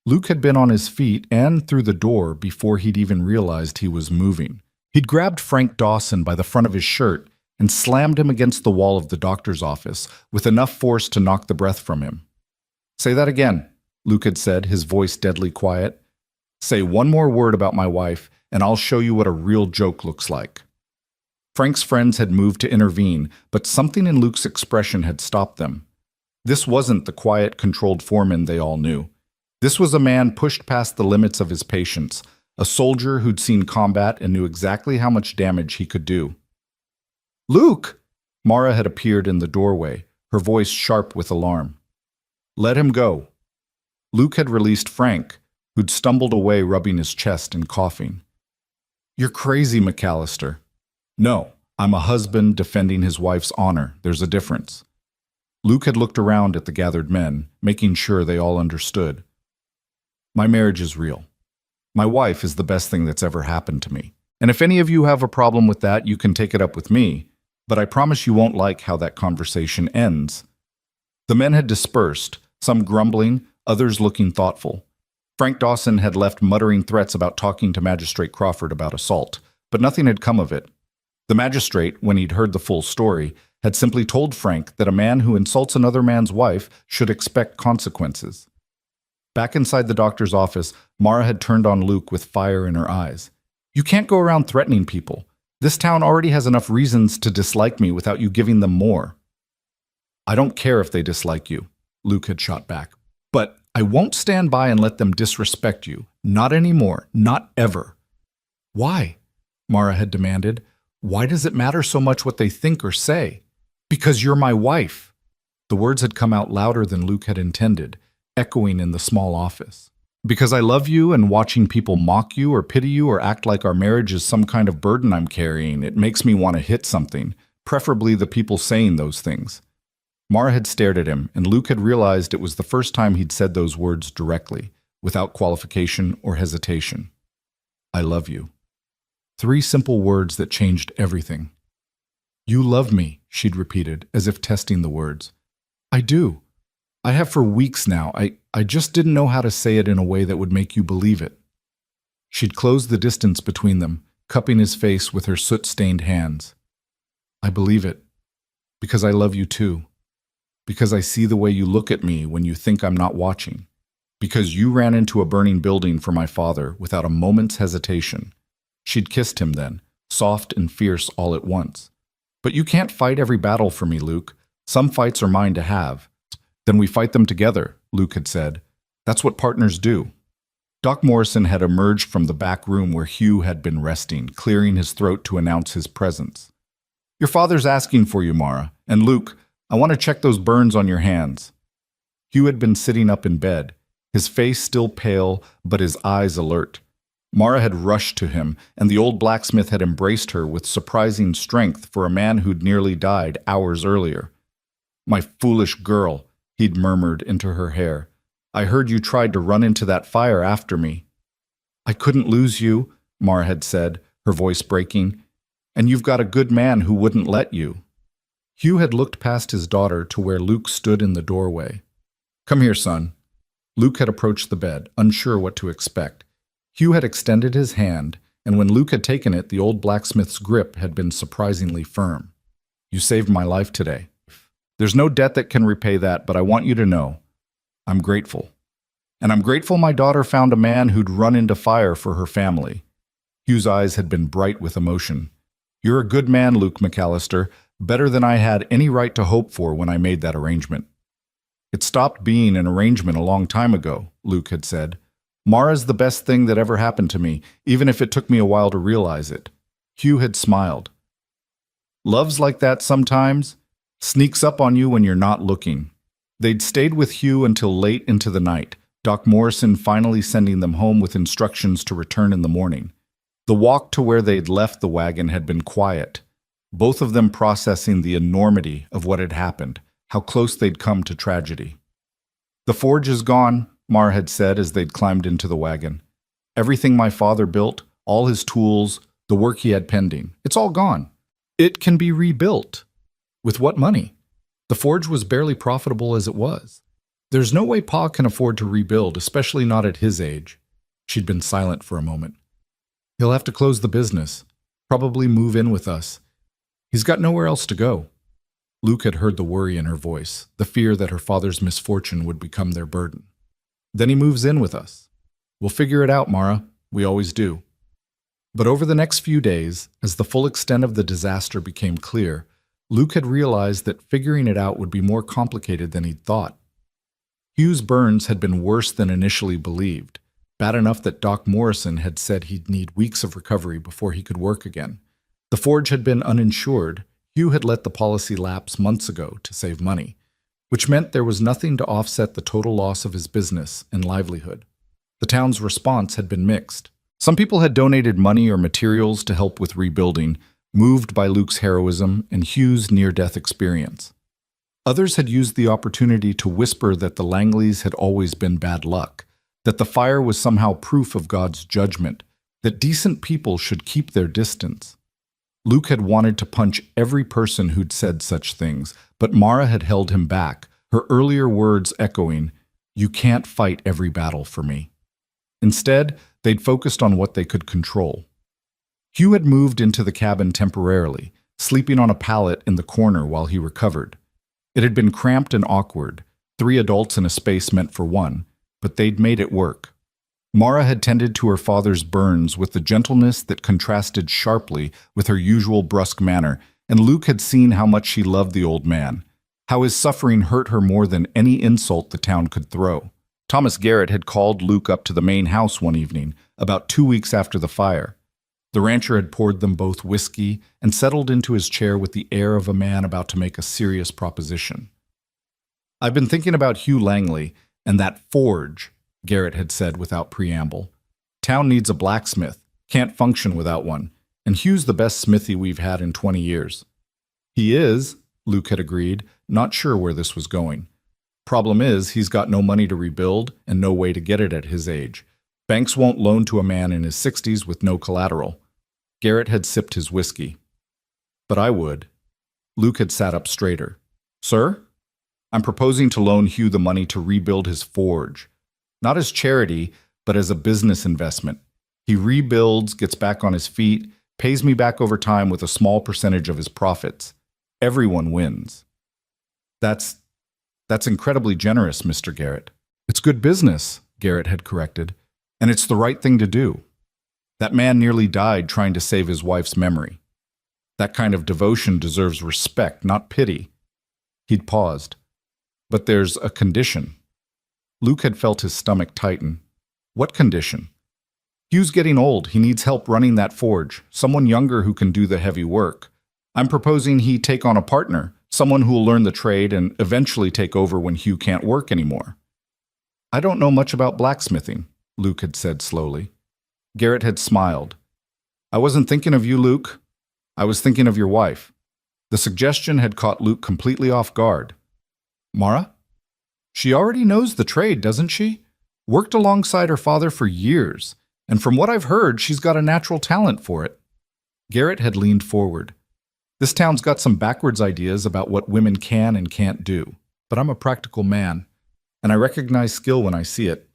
Luke had been on his feet and through the door before he'd even realized he was moving. He'd grabbed Frank Dawson by the front of his shirt and slammed him against the wall of the doctor's office with enough force to knock the breath from him. Say that again, Luke had said, his voice deadly quiet. Say one more word about my wife, and I'll show you what a real joke looks like. Frank's friends had moved to intervene, but something in Luke's expression had stopped them. This wasn't the quiet, controlled foreman they all knew. This was a man pushed past the limits of his patience, a soldier who'd seen combat and knew exactly how much damage he could do. Luke! Mara had appeared in the doorway, her voice sharp with alarm. Let him go. Luke had released Frank, who'd stumbled away rubbing his chest and coughing. You're crazy, McAllister. No, I'm a husband defending his wife's honor. There's a difference. Luke had looked around at the gathered men, making sure they all understood. My marriage is real. My wife is the best thing that's ever happened to me. And if any of you have a problem with that, you can take it up with me. But I promise you won't like how that conversation ends. The men had dispersed, some grumbling, others looking thoughtful. Frank Dawson had left muttering threats about talking to Magistrate Crawford about assault, but nothing had come of it. The magistrate, when he'd heard the full story, had simply told Frank that a man who insults another man's wife should expect consequences. Back inside the doctor's office, Mara had turned on Luke with fire in her eyes. You can't go around threatening people. This town already has enough reasons to dislike me without you giving them more. I don't care if they dislike you, Luke had shot back. But I won't stand by and let them disrespect you. Not anymore. Not ever. Why? Mara had demanded. Why does it matter so much what they think or say? Because you're my wife. The words had come out louder than Luke had intended, echoing in the small office. Because I love you, and watching people mock you or pity you or act like our marriage is some kind of burden I'm carrying, it makes me want to hit something, preferably the people saying those things. Mara had stared at him, and Luke had realized it was the first time he'd said those words directly, without qualification or hesitation. I love you. 3 simple words that changed everything. You love me, she'd repeated, as if testing the words. I do. I have for weeks now. I just didn't know how to say it in a way that would make you believe it. She'd closed the distance between them, cupping his face with her soot-stained hands. I believe it. Because I love you too. Because I see the way you look at me when you think I'm not watching. Because you ran into a burning building for my father without a moment's hesitation. She'd kissed him then, soft and fierce all at once. But you can't fight every battle for me, Luke. Some fights are mine to have. Then we fight them together, Luke had said. That's what partners do. Doc Morrison had emerged from the back room where Hugh had been resting, clearing his throat to announce his presence. Your father's asking for you, Mara. And Luke, I want to check those burns on your hands. Hugh had been sitting up in bed, his face still pale, but his eyes alert. Mara had rushed to him, and the old blacksmith had embraced her with surprising strength for a man who'd nearly died hours earlier. My foolish girl, he'd murmured into her hair. I heard you tried to run into that fire after me. I couldn't lose you, Mara had said, her voice breaking. And you've got a good man who wouldn't let you. Hugh had looked past his daughter to where Luke stood in the doorway. Come here, son. Luke had approached the bed, unsure what to expect. Hugh had extended his hand, and when Luke had taken it, the old blacksmith's grip had been surprisingly firm. You saved my life today. There's no debt that can repay that, but I want you to know, I'm grateful. And I'm grateful my daughter found a man who'd run into fire for her family. Hugh's eyes had been bright with emotion. You're a good man, Luke McAllister, better than I had any right to hope for when I made that arrangement. It stopped being an arrangement a long time ago, Luke had said. Mara's the best thing that ever happened to me, even if it took me a while to realize it. Hugh had smiled. Love's like that sometimes. Sneaks up on you when you're not looking. They'd stayed with Hugh until late into the night, Doc Morrison finally sending them home with instructions to return in the morning. The walk to where they'd left the wagon had been quiet, both of them processing the enormity of what had happened, how close they'd come to tragedy. The forge is gone, Mar had said as they'd climbed into the wagon. Everything my father built, all his tools, the work he had pending, it's all gone. It can be rebuilt. With what money? The forge was barely profitable as it was. There's no way Pa can afford to rebuild, especially not at his age. She'd been silent for a moment. He'll have to close the business, probably move in with us. He's got nowhere else to go. Luke had heard the worry in her voice, the fear that her father's misfortune would become their burden. Then he moves in with us. We'll figure it out, Mara. We always do. But over the next few days, as the full extent of the disaster became clear, Luke had realized that figuring it out would be more complicated than he'd thought. Hugh's burns had been worse than initially believed, bad enough that Doc Morrison had said he'd need weeks of recovery before he could work again. The forge had been uninsured. Hugh had let the policy lapse months ago to save money, which meant there was nothing to offset the total loss of his business and livelihood. The town's response had been mixed. Some people had donated money or materials to help with rebuilding, moved by Luke's heroism and Hugh's near-death experience. Others had used the opportunity to whisper that the Langleys had always been bad luck, that the fire was somehow proof of God's judgment, that decent people should keep their distance. Luke had wanted to punch every person who'd said such things, but Mara had held him back, her earlier words echoing, "You can't fight every battle for me." Instead, they'd focused on what they could control. Hugh had moved into the cabin temporarily, sleeping on a pallet in the corner while he recovered. It had been cramped and awkward, 3 adults in a space meant for one, but they'd made it work. Mara had tended to her father's burns with the gentleness that contrasted sharply with her usual brusque manner, and Luke had seen how much she loved the old man, how his suffering hurt her more than any insult the town could throw. Thomas Garrett had called Luke up to the main house one evening, about 2 weeks after the fire. The rancher had poured them both whiskey and settled into his chair with the air of a man about to make a serious proposition. "I've been thinking about Hugh Langley and that forge," Garrett had said without preamble. "Town needs a blacksmith, can't function without one, and Hugh's the best smithy we've had in 20 years. "He is," Luke had agreed, not sure where this was going. "Problem is, he's got no money to rebuild and no way to get it at his age. Banks won't loan to a man in his 60s with no collateral." Garrett had sipped his whiskey. "But I would." Luke had sat up straighter. Sir? I'm proposing to loan Hugh the money to rebuild his forge. Not as charity, but as a business investment. He rebuilds, gets back on his feet, pays me back over time with a small percentage of his profits. Everyone wins. That's incredibly generous, Mr. Garrett. It's good business, Garrett had corrected, and it's the right thing to do. That man nearly died trying to save his wife's memory. That kind of devotion deserves respect, not pity. He'd paused. But there's a condition. Luke had felt his stomach tighten. What condition? Hugh's getting old. He needs help running that forge, someone younger who can do the heavy work. I'm proposing he take on a partner, someone who will learn the trade and eventually take over when Hugh can't work anymore. I don't know much about blacksmithing, Luke had said slowly. Garrett had smiled. I wasn't thinking of you, Luke. I was thinking of your wife. The suggestion had caught Luke completely off guard. Mara? She already knows the trade, doesn't she? Worked alongside her father for years, and from what I've heard, she's got a natural talent for it. Garrett had leaned forward. This town's got some backwards ideas about what women can and can't do, but I'm a practical man, and I recognize skill when I see it.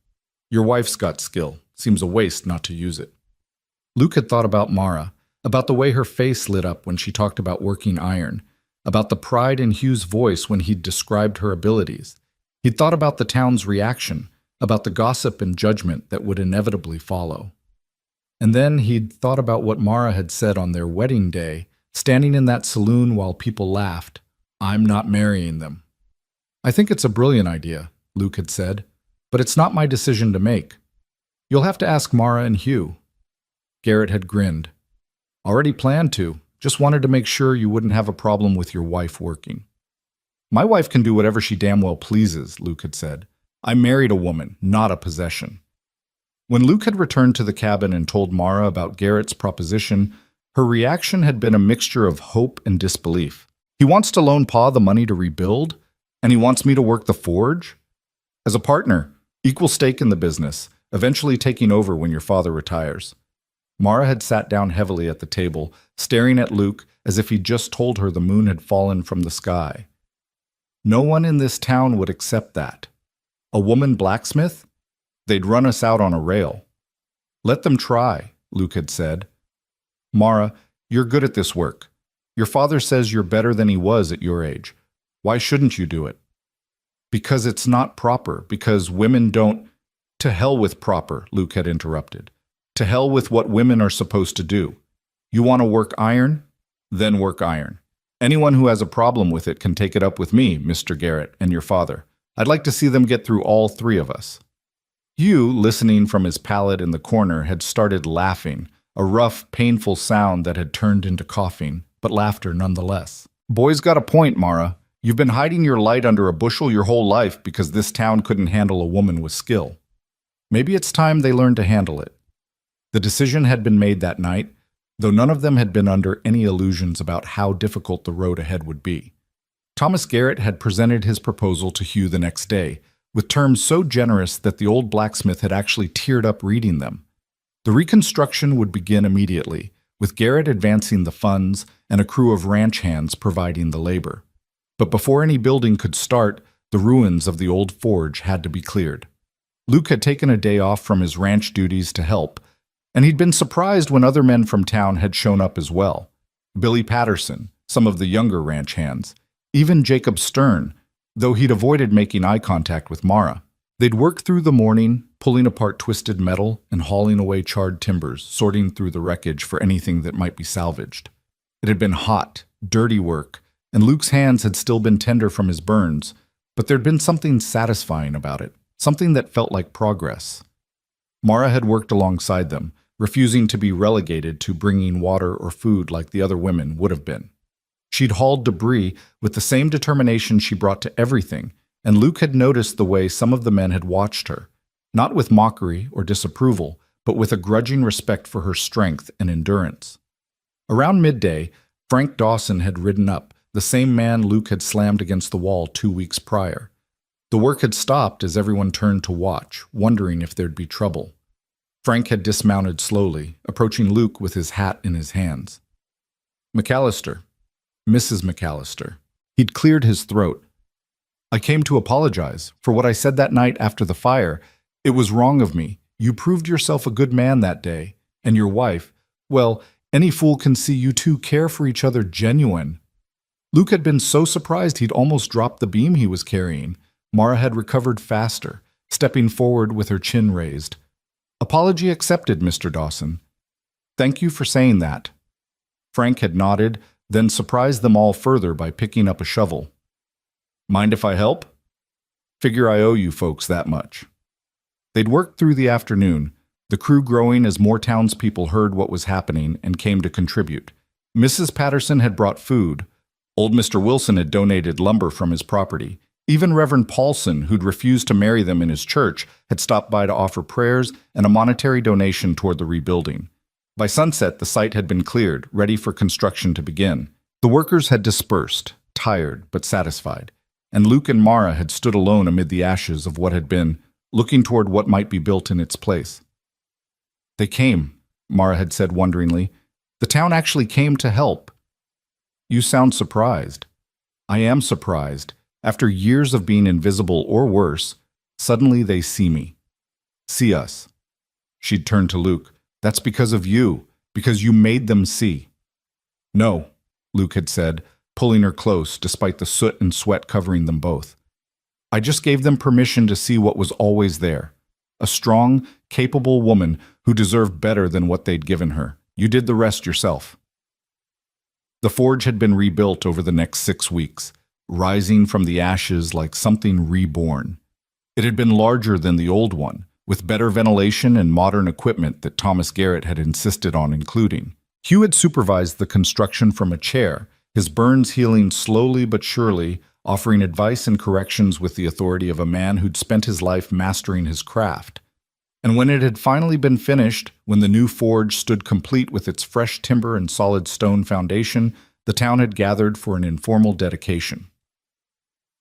Your wife's got skill. Seems a waste not to use it. Luke had thought about Mara, about the way her face lit up when she talked about working iron, about the pride in Hugh's voice when he'd described her abilities. He'd thought about the town's reaction, about the gossip and judgment that would inevitably follow. And then he'd thought about what Mara had said on their wedding day, standing in that saloon while people laughed. I'm not marrying them. I think it's a brilliant idea, Luke had said, but it's not my decision to make. You'll have to ask Mara and Hugh. Garrett had grinned. Already planned to, just wanted to make sure you wouldn't have a problem with your wife working. My wife can do whatever she damn well pleases, Luke had said. I married a woman, not a possession. When Luke had returned to the cabin and told Mara about Garrett's proposition, her reaction had been a mixture of hope and disbelief. He wants to loan Pa the money to rebuild, and he wants me to work the forge? As a partner, equal stake in the business, eventually taking over when your father retires. Mara had sat down heavily at the table, staring at Luke as if he'd just told her the moon had fallen from the sky. No one in this town would accept that. A woman blacksmith? They'd run us out on a rail. Let them try, Luke had said. Mara, you're good at this work. Your father says you're better than he was at your age. Why shouldn't you do it? Because it's not proper, because women don't— To hell with proper, Luke had interrupted. To hell with what women are supposed to do. You want to work iron? Then work iron. Anyone who has a problem with it can take it up with me, Mr. Garrett, and your father. I'd like to see them get through all three of us. Hugh, listening from his pallet in the corner, had started laughing, a rough, painful sound that had turned into coughing, but laughter nonetheless. Boy's got a point, Mara. You've been hiding your light under a bushel your whole life because this town couldn't handle a woman with skill. Maybe it's time they learned to handle it. The decision had been made that night, though none of them had been under any illusions about how difficult the road ahead would be. Thomas Garrett had presented his proposal to Hugh the next day, with terms so generous that the old blacksmith had actually teared up reading them. The reconstruction would begin immediately, with Garrett advancing the funds and a crew of ranch hands providing the labor. But before any building could start, the ruins of the old forge had to be cleared. Luke had taken a day off from his ranch duties to help, and he'd been surprised when other men from town had shown up as well. Billy Patterson, some of the younger ranch hands, even Jacob Stern, though he'd avoided making eye contact with Mara. They'd worked through the morning, pulling apart twisted metal and hauling away charred timbers, sorting through the wreckage for anything that might be salvaged. It had been hot, dirty work, and Luke's hands had still been tender from his burns, but there'd been something satisfying about it, something that felt like progress. Mara had worked alongside them, refusing to be relegated to bringing water or food like the other women would have been. She'd hauled debris with the same determination she brought to everything, and Luke had noticed the way some of the men had watched her, not with mockery or disapproval, but with a grudging respect for her strength and endurance. Around midday, Frank Dawson had ridden up, the same man Luke had slammed against the wall 2 weeks prior. The work had stopped as everyone turned to watch, wondering if there'd be trouble. Frank had dismounted slowly, approaching Luke with his hat in his hands. McAllister, Mrs. McAllister. He'd cleared his throat. I came to apologize for what I said that night after the fire. It was wrong of me. You proved yourself a good man that day. And your wife, well, any fool can see you two care for each other genuine. Luke had been so surprised he'd almost dropped the beam he was carrying. Mara had recovered faster, stepping forward with her chin raised. Apology accepted, Mr. Dawson. Thank you for saying that. Frank had nodded, then surprised them all further by picking up a shovel. Mind if I help? Figure I owe you folks that much. They'd worked through the afternoon, the crew growing as more townspeople heard what was happening and came to contribute. Mrs. Patterson had brought food. Old Mr. Wilson had donated lumber from his property. Even Reverend Paulson, who'd refused to marry them in his church, had stopped by to offer prayers and a monetary donation toward the rebuilding. By sunset, the site had been cleared, ready for construction to begin. The workers had dispersed, tired but satisfied, and Luke and Mara had stood alone amid the ashes of what had been, looking toward what might be built in its place. They came, Mara had said wonderingly. The town actually came to help. You sound surprised. I am surprised. After years of being invisible or worse, suddenly they see me. See us. She'd turned to Luke. That's because of you, because you made them see. No, Luke had said, pulling her close despite the soot and sweat covering them both. I just gave them permission to see what was always there. A strong, capable woman who deserved better than what they'd given her. You did the rest yourself. The forge had been rebuilt over the next 6 weeks, rising from the ashes like something reborn. It had been larger than the old one, with better ventilation and modern equipment that Thomas Garrett had insisted on including. Hugh had supervised the construction from a chair, his burns healing slowly but surely, offering advice and corrections with the authority of a man who'd spent his life mastering his craft. And when it had finally been finished, when the new forge stood complete with its fresh timber and solid stone foundation, the town had gathered for an informal dedication.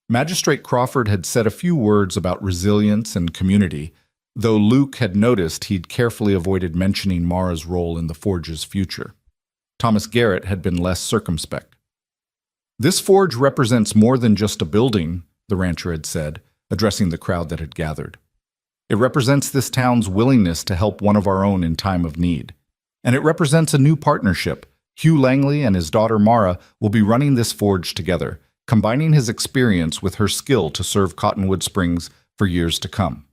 Magistrate Crawford had said a few words about resilience and community, though Luke had noticed he'd carefully avoided mentioning Mara's role in the forge's future. Thomas Garrett had been less circumspect. This forge represents more than just a building, the rancher had said, addressing the crowd that had gathered. It represents this town's willingness to help one of our own in time of need. And it represents a new partnership. Hugh Langley and his daughter Mara will be running this forge together, combining his experience with her skill to serve Cottonwood Springs for years to come.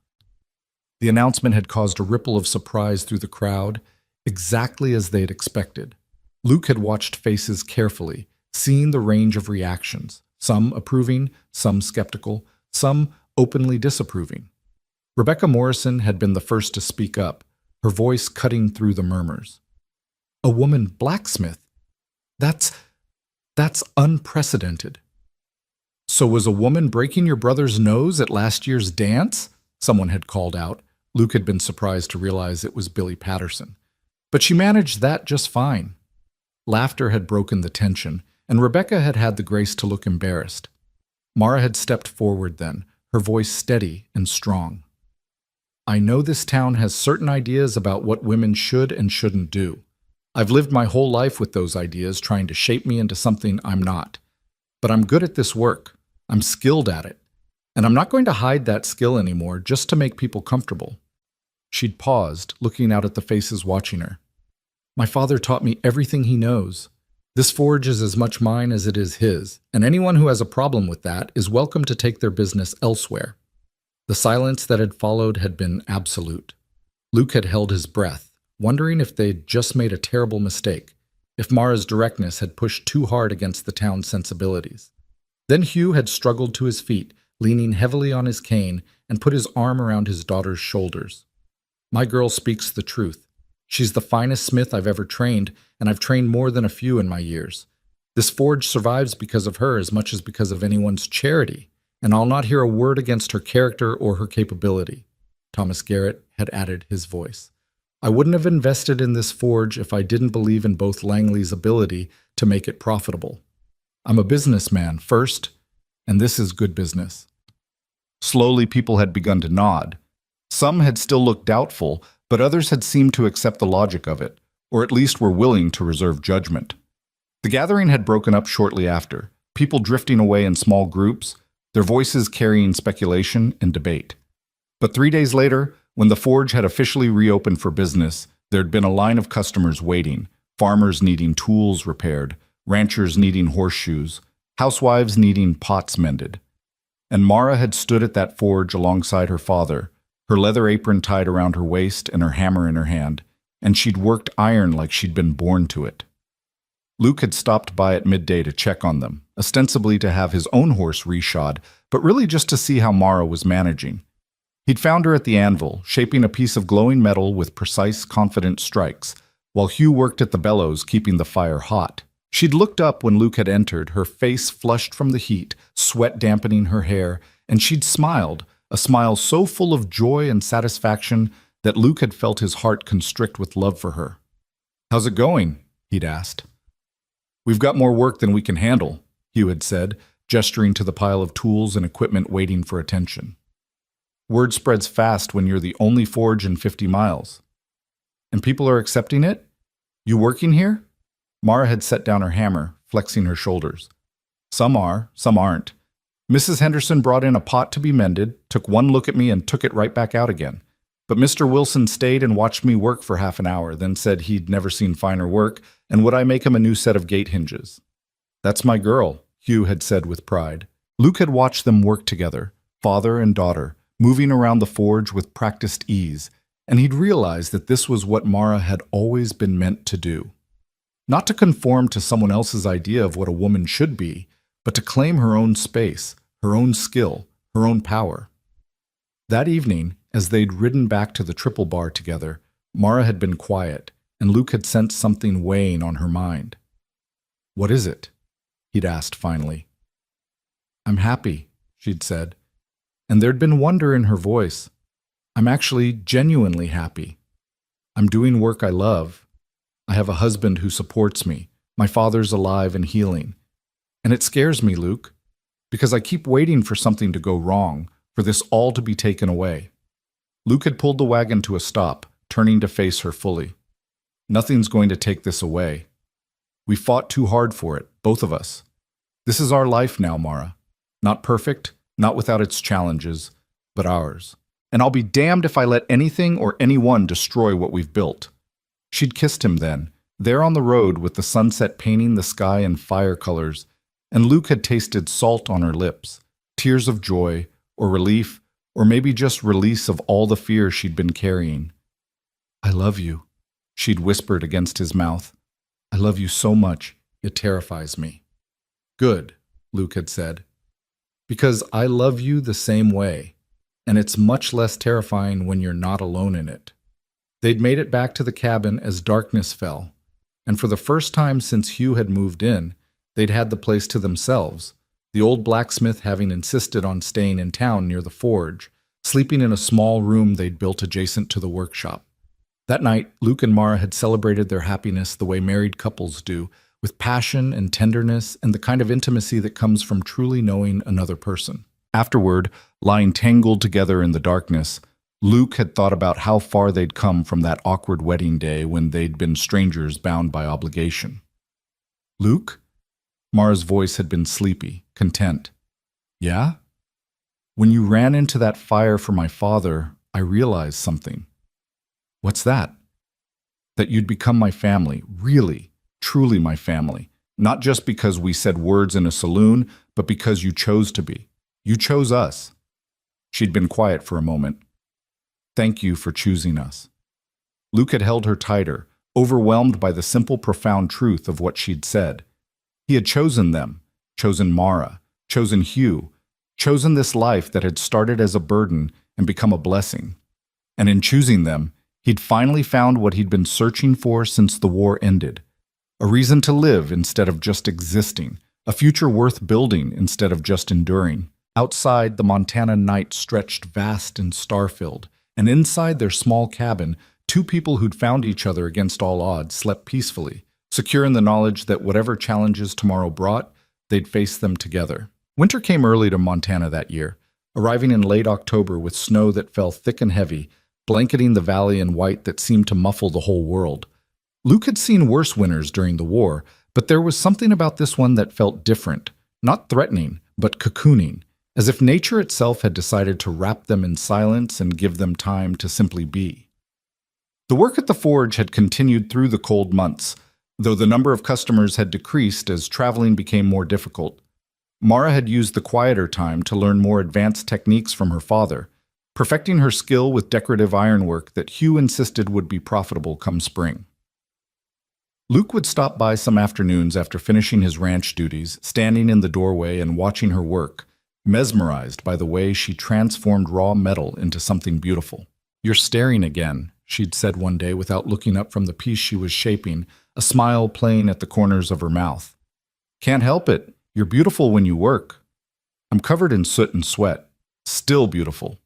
The announcement had caused a ripple of surprise through the crowd, exactly as they'd expected. Luke had watched faces carefully, seeing the range of reactions, some approving, some skeptical, some openly disapproving. Rebecca Morrison had been the first to speak up, her voice cutting through the murmurs. A woman blacksmith? That's unprecedented. So was a woman breaking your brother's nose at last year's dance? Someone had called out. Luke had been surprised to realize it was Billy Patterson. But she managed that just fine. Laughter had broken the tension, and Rebecca had had the grace to look embarrassed. Mara had stepped forward then, her voice steady and strong. I know this town has certain ideas about what women should and shouldn't do. I've lived my whole life with those ideas trying to shape me into something I'm not. But I'm good at this work. I'm skilled at it. And I'm not going to hide that skill anymore just to make people comfortable. She'd paused, looking out at the faces watching her. My father taught me everything he knows. This forge is as much mine as it is his, and anyone who has a problem with that is welcome to take their business elsewhere. The silence that had followed had been absolute. Luke had held his breath, wondering if they'd just made a terrible mistake, if Mara's directness had pushed too hard against the town's sensibilities. Then Hugh had struggled to his feet, leaning heavily on his cane, and put his arm around his daughter's shoulders. My girl speaks the truth. She's the finest smith I've ever trained, and I've trained more than a few in my years. This forge survives because of her as much as because of anyone's charity, and I'll not hear a word against her character or her capability. Thomas Garrett had added his voice. I wouldn't have invested in this forge if I didn't believe in both Langley's ability to make it profitable. I'm a businessman first, and this is good business. Slowly, people had begun to nod. Some had still looked doubtful, but others had seemed to accept the logic of it, or at least were willing to reserve judgment. The gathering had broken up shortly after, people drifting away in small groups, their voices carrying speculation and debate. But 3 days later, when the forge had officially reopened for business, there'd been a line of customers waiting, farmers needing tools repaired, ranchers needing horseshoes, housewives needing pots mended. And Mara had stood at that forge alongside her father, her leather apron tied around her waist and her hammer in her hand, and she'd worked iron like she'd been born to it. Luke had stopped by at midday to check on them, ostensibly to have his own horse reshod, but really just to see how Mara was managing. He'd found her at the anvil, shaping a piece of glowing metal with precise, confident strikes, while Hugh worked at the bellows, keeping the fire hot. She'd looked up when Luke had entered, her face flushed from the heat, sweat dampening her hair, and she'd smiled, a smile so full of joy and satisfaction that Luke had felt his heart constrict with love for her. "How's it going?" he'd asked. "We've got more work than we can handle," Hugh had said, gesturing to the pile of tools and equipment waiting for attention. "Word spreads fast when you're the only forge in 50 miles. And people are accepting it? You working here?" Mara had set down her hammer, flexing her shoulders. "Some are, some aren't. Mrs. Henderson brought in a pot to be mended, took one look at me and took it right back out again. But Mr. Wilson stayed and watched me work for half an hour, then said he'd never seen finer work, and would I make him a new set of gate hinges. That's my girl," Hugh had said with pride. Luke had watched them work together, father and daughter, moving around the forge with practiced ease, and he'd realized that this was what Mara had always been meant to do. Not to conform to someone else's idea of what a woman should be, but to claim her own space, her own skill, her own power. That evening, as they'd ridden back to the Triple Bar together, Mara had been quiet, and Luke had sensed something weighing on her mind. "What is it?" he'd asked finally. "I'm happy," she'd said, and there'd been wonder in her voice. "I'm actually genuinely happy. I'm doing work I love. I have a husband who supports me. My father's alive and healing. And it scares me, Luke, because I keep waiting for something to go wrong, for this all to be taken away." Luke had pulled the wagon to a stop, turning to face her fully. "Nothing's going to take this away. We fought too hard for it, both of us. This is our life now, Mara. Not perfect, not without its challenges, but ours. And I'll be damned if I let anything or anyone destroy what we've built." She'd kissed him then, there on the road with the sunset painting the sky in fire colors, and Luke had tasted salt on her lips, tears of joy, or relief, or maybe just release of all the fear she'd been carrying. "I love you," she'd whispered against his mouth. "I love you so much, it terrifies me." "Good," Luke had said, "because I love you the same way, and it's much less terrifying when you're not alone in it." They'd made it back to the cabin as darkness fell, and for the first time since Hugh had moved in, they'd had the place to themselves, the old blacksmith having insisted on staying in town near the forge, sleeping in a small room they'd built adjacent to the workshop. That night, Luke and Mara had celebrated their happiness the way married couples do, with passion and tenderness and the kind of intimacy that comes from truly knowing another person. Afterward, lying tangled together in the darkness, Luke had thought about how far they'd come from that awkward wedding day when they'd been strangers bound by obligation. "Luke?" Mara's voice had been sleepy, content. "Yeah? When you ran into that fire for my father, I realized something." "What's that?" "That you'd become my family, really, truly my family. Not just because we said words in a saloon, but because you chose to be. You chose us." She'd been quiet for a moment. "Thank you for choosing us." Luke had held her tighter, overwhelmed by the simple, profound truth of what she'd said. He had chosen them, chosen Mara, chosen Hugh, chosen this life that had started as a burden and become a blessing. And in choosing them, he'd finally found what he'd been searching for since the war ended. A reason to live instead of just existing, a future worth building instead of just enduring. Outside, the Montana night stretched vast and star-filled, and inside their small cabin, two people who'd found each other against all odds slept peacefully, secure in the knowledge that whatever challenges tomorrow brought, they'd face them together. Winter came early to Montana that year, arriving in late October with snow that fell thick and heavy, blanketing the valley in white that seemed to muffle the whole world. Luke had seen worse winters during the war, But there was something about this one that felt different, not threatening, but cocooning, as if nature itself had decided to wrap them in silence and give them time to simply be. The work at the forge had continued through the cold months, though the number of customers had decreased as traveling became more difficult. Mara had used the quieter time to learn more advanced techniques from her father, perfecting her skill with decorative ironwork that Hugh insisted would be profitable come spring. Luke would stop by some afternoons after finishing his ranch duties, standing in the doorway and watching her work, mesmerized by the way she transformed raw metal into something beautiful. "You're staring again," she'd said one day without looking up from the piece she was shaping, a smile playing at the corners of her mouth. "Can't help it. You're beautiful when you work." "I'm covered in soot and sweat. Still beautiful."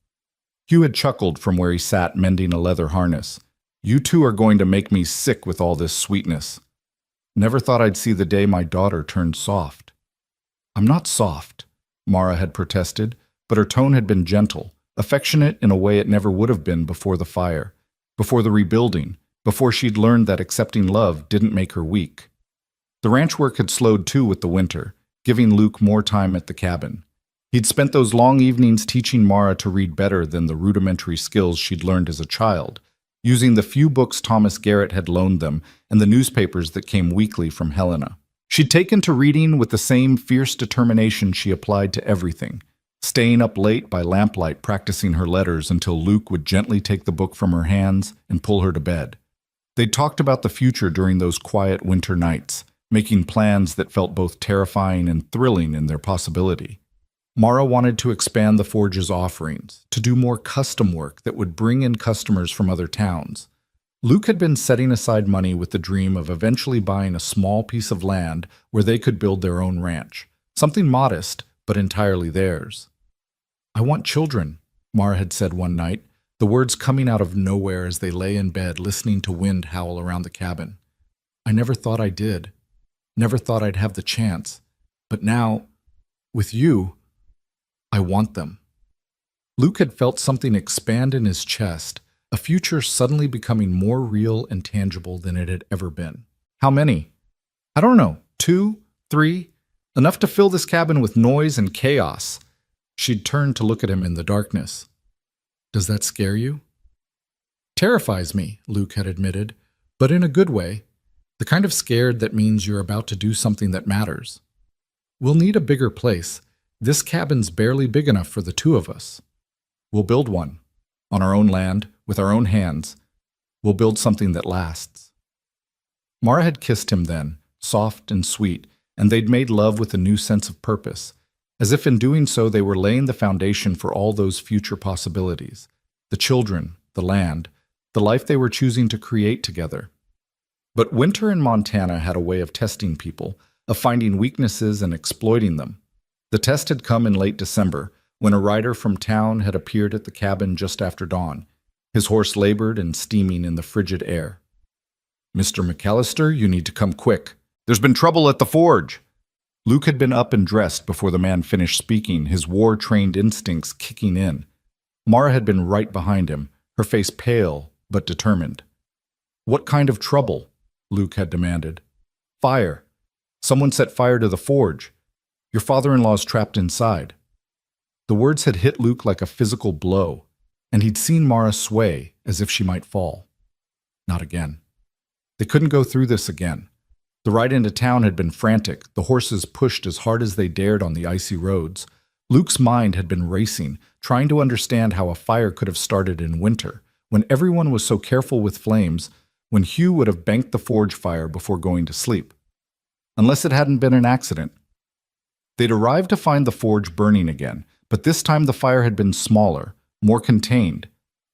Hugh had chuckled from where he sat mending a leather harness. "You two are going to make me sick with all this sweetness. Never thought I'd see the day my daughter turned soft." "I'm not soft," Mara had protested, but her tone had been gentle, affectionate in a way it never would have been before the fire, before the rebuilding, before she'd learned that accepting love didn't make her weak. The ranch work had slowed too with the winter, giving Luke more time at the cabin. He'd spent those long evenings teaching Mara to read better than the rudimentary skills she'd learned as a child, using the few books Thomas Garrett had loaned them and the newspapers that came weekly from Helena. She'd taken to reading with the same fierce determination she applied to everything, staying up late by lamplight practicing her letters until Luke would gently take the book from her hands and pull her to bed. They'd talked about the future during those quiet winter nights, making plans that felt both terrifying and thrilling in their possibility. Mara wanted to expand the forge's offerings, to do more custom work that would bring in customers from other towns. Luke had been setting aside money with the dream of eventually buying a small piece of land where they could build their own ranch, something modest, but entirely theirs. "I want children," Mara had said one night, the words coming out of nowhere as they lay in bed listening to wind howl around the cabin. "I never thought I did. Never thought I'd have the chance. But now, with you, I want them." Luke had felt something expand in his chest, a future suddenly becoming more real and tangible than it had ever been. "How many?" "I don't know. 2, 3, enough to fill this cabin with noise and chaos." She'd turned to look at him in the darkness. "Does that scare you?" "Terrifies me," Luke had admitted, "but in a good way. The kind of scared that means you're about to do something that matters. We'll need a bigger place. This cabin's barely big enough for the two of us. We'll build one, on our own land, with our own hands. We'll build something that lasts." Mara had kissed him then, soft and sweet, and they'd made love with a new sense of purpose, as if in doing so they were laying the foundation for all those future possibilities, the children, the land, the life they were choosing to create together. But winter in Montana had a way of testing people, of finding weaknesses and exploiting them. The test had come in late December, when a rider from town had appeared at the cabin just after dawn, his horse labored and steaming in the frigid air. "Mr. McAllister, you need to come quick. There's been trouble at the forge." Luke had been up and dressed before the man finished speaking, his war-trained instincts kicking in. Mara had been right behind him, her face pale but determined. "What kind of trouble?" Luke had demanded. "Fire. Someone set fire to the forge. Your father-in-law's trapped inside." The words had hit Luke like a physical blow, and he'd seen Mara sway as if she might fall. Not again. They couldn't go through this again. The ride into town had been frantic, the horses pushed as hard as they dared on the icy roads. Luke's mind had been racing, trying to understand how a fire could have started in winter, when everyone was so careful with flames, when Hugh would have banked the forge fire before going to sleep. Unless it hadn't been an accident. They'd arrived to find the forge burning again, but this time the fire had been smaller, more contained.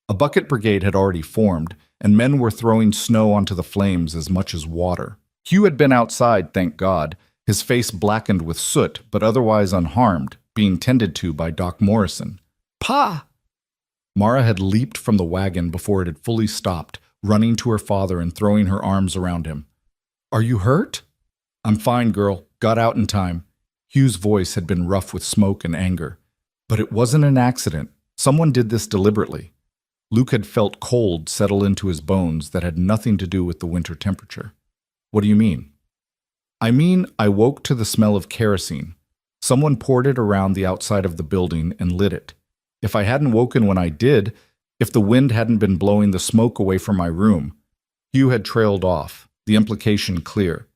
A bucket brigade had already formed, and men were throwing snow onto the flames as much as water. Hugh had been outside, thank God, his face blackened with soot, but otherwise unharmed, being tended to by Doc Morrison. "Pa!" Mara had leaped from the wagon before it had fully stopped, running to her father and throwing her arms around him. "Are you hurt?" "I'm fine, girl. Got out in time." Hugh's voice had been rough with smoke and anger. But it wasn't an accident. Someone did this deliberately. Luke had felt cold settle into his bones that had nothing to do with the winter temperature. "What do you mean?" I mean, I woke to the smell of kerosene. Someone poured it around the outside of the building and lit it. If I hadn't woken when I did, if the wind hadn't been blowing the smoke away from my room, Hugh had trailed off, the implication clear.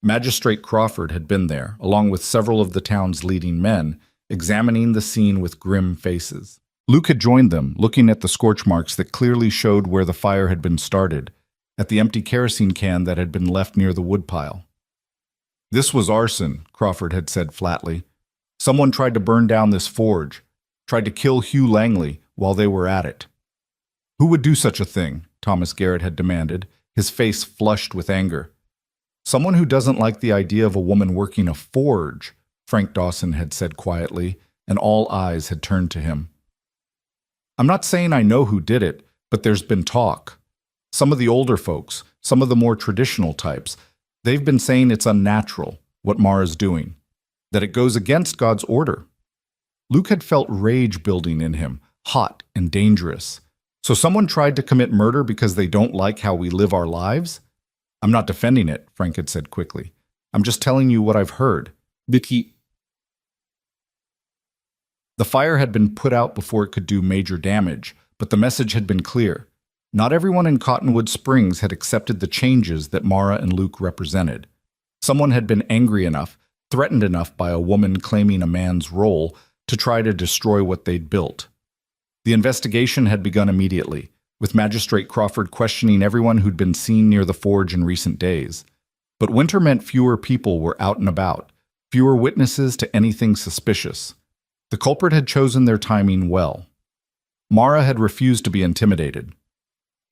Magistrate Crawford had been there, along with several of the town's leading men, examining the scene with grim faces. Luke had joined them, looking at the scorch marks that clearly showed where the fire had been started, at the empty kerosene can that had been left near the woodpile. This was arson, Crawford had said flatly. Someone tried to burn down this forge, tried to kill Hugh Langley while they were at it. Who would do such a thing? Thomas Garrett had demanded, his face flushed with anger. Someone who doesn't like the idea of a woman working a forge, Frank Dawson had said quietly, and all eyes had turned to him. I'm not saying I know who did it, but there's been talk. Some of the older folks, some of the more traditional types, they've been saying it's unnatural, what Mara's doing, that it goes against God's order. Luke had felt rage building in him, hot and dangerous. So someone tried to commit murder because they don't like how we live our lives? I'm not defending it, Frank had said quickly. I'm just telling you what I've heard. The fire had been put out before it could do major damage, but the message had been clear. Not everyone in Cottonwood Springs had accepted the changes that Mara and Luke represented. Someone had been angry enough, threatened enough by a woman claiming a man's role to try to destroy what they'd built. The investigation had begun immediately, with Magistrate Crawford questioning everyone who'd been seen near the forge in recent days. But winter meant fewer people were out and about, fewer witnesses to anything suspicious. The culprit had chosen their timing well. Mara had refused to be intimidated.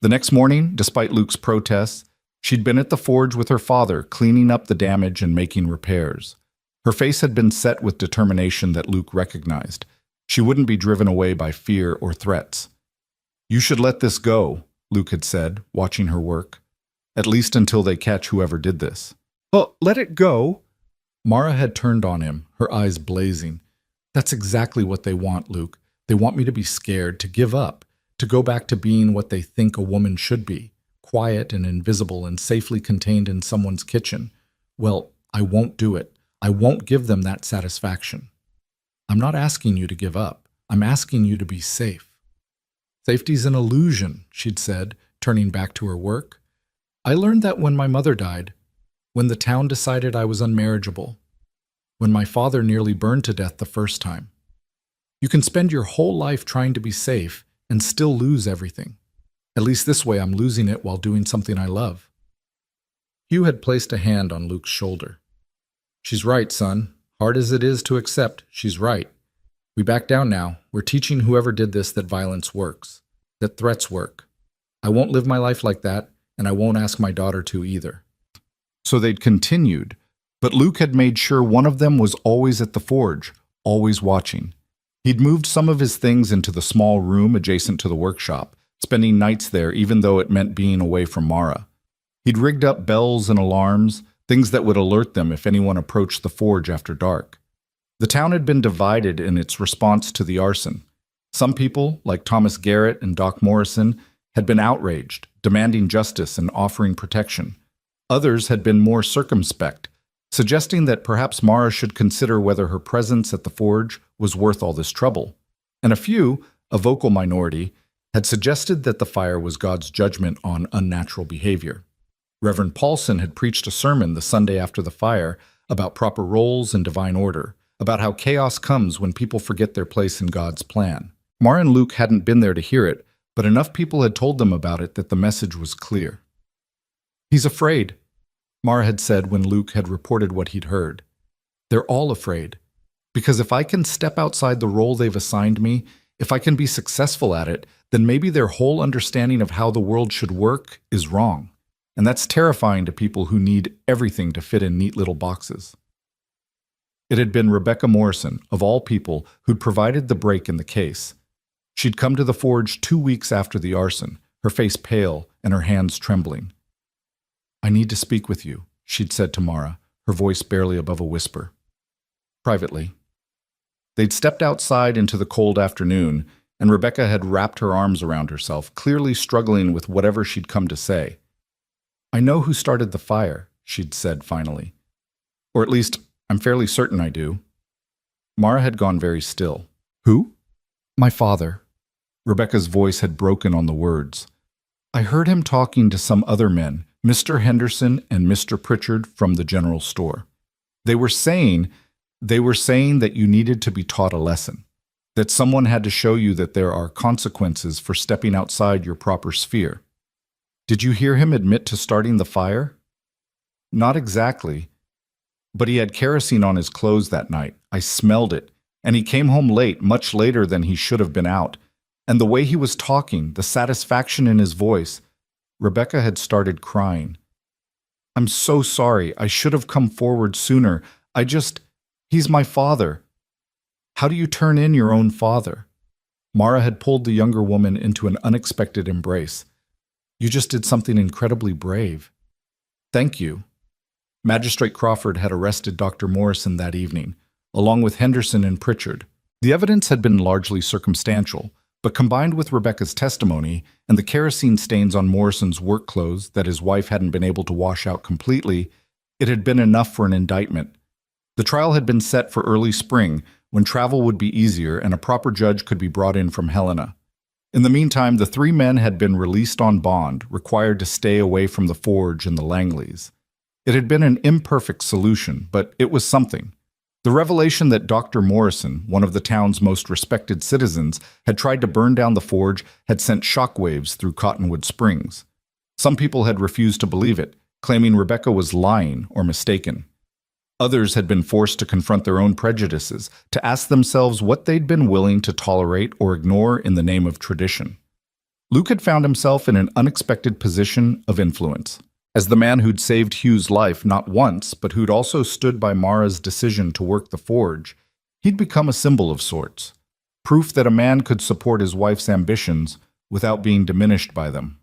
The next morning, despite Luke's protests, she'd been at the forge with her father, cleaning up the damage and making repairs. Her face had been set with determination that Luke recognized. She wouldn't be driven away by fear or threats. You should let this go, Luke had said, watching her work. At least until they catch whoever did this. Oh, let it go? Mara had turned on him, her eyes blazing. That's exactly what they want, Luke. They want me to be scared, to give up, to go back to being what they think a woman should be, quiet and invisible and safely contained in someone's kitchen. Well, I won't do it. I won't give them that satisfaction. I'm not asking you to give up. I'm asking you to be safe. Safety's an illusion, she'd said, turning back to her work. I learned that when my mother died, when the town decided I was unmarriageable, when my father nearly burned to death the first time. You can spend your whole life trying to be safe and still lose everything. At least this way I'm losing it while doing something I love. Hugh had placed a hand on Luke's shoulder. She's right, son. Hard as it is to accept, she's right. We back down now. We're teaching whoever did this that violence works, that threats work. I won't live my life like that, and I won't ask my daughter to either. So they'd continued, but Luke had made sure one of them was always at the forge, always watching. He'd moved some of his things into the small room adjacent to the workshop, spending nights there even though it meant being away from Mara. He'd rigged up bells and alarms, things that would alert them if anyone approached the forge after dark. The town had been divided in its response to the arson. Some people, like Thomas Garrett and Doc Morrison, had been outraged, demanding justice and offering protection. Others had been more circumspect, suggesting that perhaps Mara should consider whether her presence at the forge was worth all this trouble. And a few, a vocal minority, had suggested that the fire was God's judgment on unnatural behavior. Reverend Paulson had preached a sermon the Sunday after the fire about proper roles and divine order, about how chaos comes when people forget their place in God's plan. Mara and Luke hadn't been there to hear it, but enough people had told them about it that the message was clear. He's afraid, Mara had said when Luke had reported what he'd heard. They're all afraid, because if I can step outside the role they've assigned me, if I can be successful at it, then maybe their whole understanding of how the world should work is wrong. And that's terrifying to people who need everything to fit in neat little boxes. It had been Rebecca Morrison, of all people, who'd provided the break in the case. She'd come to the forge 2 weeks after the arson, her face pale and her hands trembling. I need to speak with you, she'd said to Mara, her voice barely above a whisper. Privately. They'd stepped outside into the cold afternoon, and Rebecca had wrapped her arms around herself, clearly struggling with whatever she'd come to say. I know who started the fire, she'd said finally. Or at least, I'm fairly certain I do. Mara had gone very still. Who? My father. Rebecca's voice had broken on the words. I heard him talking to some other men, Mr. Henderson and Mr. Pritchard from the general store. They were saying that you needed to be taught a lesson, that someone had to show you that there are consequences for stepping outside your proper sphere. Did you hear him admit to starting the fire? Not exactly, but he had kerosene on his clothes that night. I smelled it, and he came home late, much later than he should have been out. And the way he was talking, the satisfaction in his voice, Rebecca had started crying. I'm so sorry. I should have come forward sooner. He's my father. How do you turn in your own father? Mara had pulled the younger woman into an unexpected embrace. You just did something incredibly brave. Thank you. Magistrate Crawford had arrested Dr. Morrison that evening, along with Henderson and Pritchard. The evidence had been largely circumstantial, but combined with Rebecca's testimony and the kerosene stains on Morrison's work clothes that his wife hadn't been able to wash out completely, it had been enough for an indictment. The trial had been set for early spring, when travel would be easier and a proper judge could be brought in from Helena. In the meantime, the three men had been released on bond, required to stay away from the forge and the Langleys. It had been an imperfect solution, but it was something. The revelation that Dr. Morrison, one of the town's most respected citizens, had tried to burn down the forge had sent shockwaves through Cottonwood Springs. Some people had refused to believe it, claiming Rebecca was lying or mistaken. Others had been forced to confront their own prejudices, to ask themselves what they'd been willing to tolerate or ignore in the name of tradition. Luke had found himself in an unexpected position of influence. As the man who'd saved Hugh's life not once, but who'd also stood by Mara's decision to work the forge, he'd become a symbol of sorts, proof that a man could support his wife's ambitions without being diminished by them.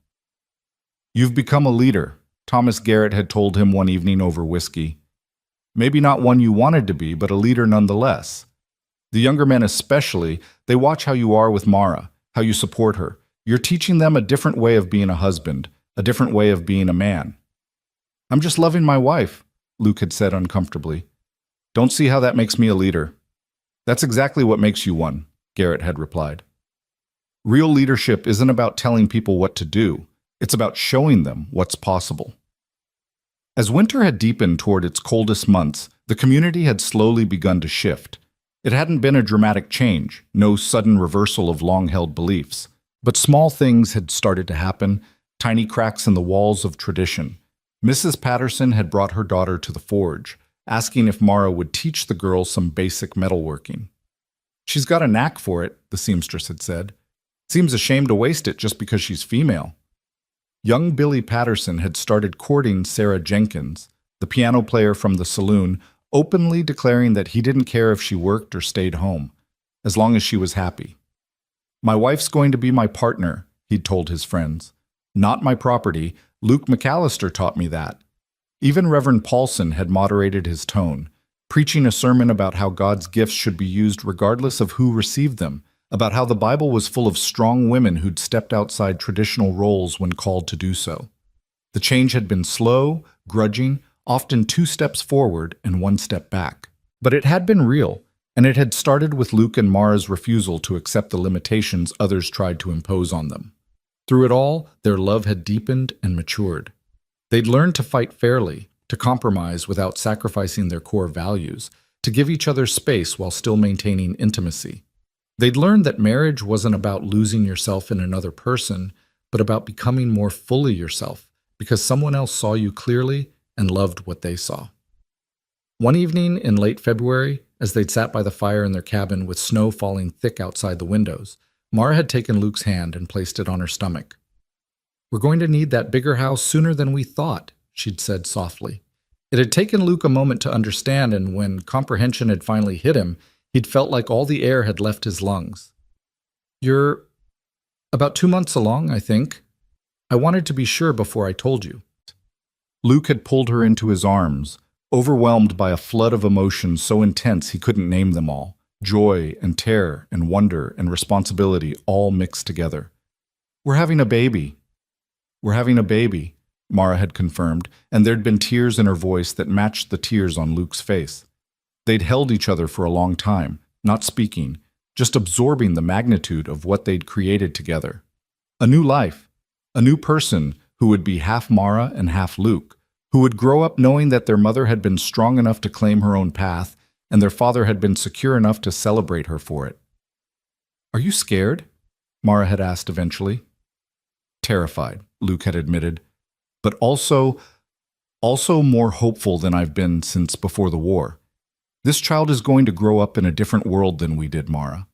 You've become a leader, Thomas Garrett had told him one evening over whiskey. Maybe not one you wanted to be, but a leader nonetheless. The younger men especially, they watch how you are with Mara, how you support her. You're teaching them a different way of being a husband, a different way of being a man. I'm just loving my wife, Luke had said uncomfortably. Don't see how that makes me a leader. That's exactly what makes you one, Garrett had replied. Real leadership isn't about telling people what to do. It's about showing them what's possible. As winter had deepened toward its coldest months, the community had slowly begun to shift. It hadn't been a dramatic change, no sudden reversal of long-held beliefs. But small things had started to happen, tiny cracks in the walls of tradition. Mrs. Patterson had brought her daughter to the forge, asking if Mara would teach the girl some basic metalworking. She's got a knack for it, the seamstress had said. Seems a shame to waste it just because she's female. Young Billy Patterson had started courting Sarah Jenkins, the piano player from the saloon, openly declaring that he didn't care if she worked or stayed home, as long as she was happy. My wife's going to be my partner, he'd told his friends. Not my property. Luke McAllister taught me that. Even Reverend Paulson had moderated his tone, preaching a sermon about how God's gifts should be used regardless of who received them, about how the Bible was full of strong women who'd stepped outside traditional roles when called to do so. The change had been slow, grudging, often 2 steps forward and 1 step back. But it had been real, and it had started with Luke and Mara's refusal to accept the limitations others tried to impose on them. Through it all, their love had deepened and matured. They'd learned to fight fairly, to compromise without sacrificing their core values, to give each other space while still maintaining intimacy. They'd learned that marriage wasn't about losing yourself in another person, but about becoming more fully yourself, because someone else saw you clearly and loved what they saw. One evening in late February, as they'd sat by the fire in their cabin with snow falling thick outside the windows, Mara had taken Luke's hand and placed it on her stomach. "We're going to need that bigger house sooner than we thought," she'd said softly. It had taken Luke a moment to understand, and when comprehension had finally hit him, he'd felt like all the air had left his lungs. "You're about 2 months along, I think. I wanted to be sure before I told you." Luke had pulled her into his arms, overwhelmed by a flood of emotions so intense he couldn't name them all. Joy and terror and wonder and responsibility all mixed together. "We're having a baby. We're having a baby," Mara had confirmed, and there'd been tears in her voice that matched the tears on Luke's face. They'd held each other for a long time, not speaking, just absorbing the magnitude of what they'd created together. A new life, a new person who would be half Mara and half Luke, who would grow up knowing that their mother had been strong enough to claim her own path, and their father had been secure enough to celebrate her for it. "Are you scared?" Mara had asked eventually. "Terrified," Luke had admitted, "but also more hopeful than I've been since before the war. This child is going to grow up in a different world than we did, Mara.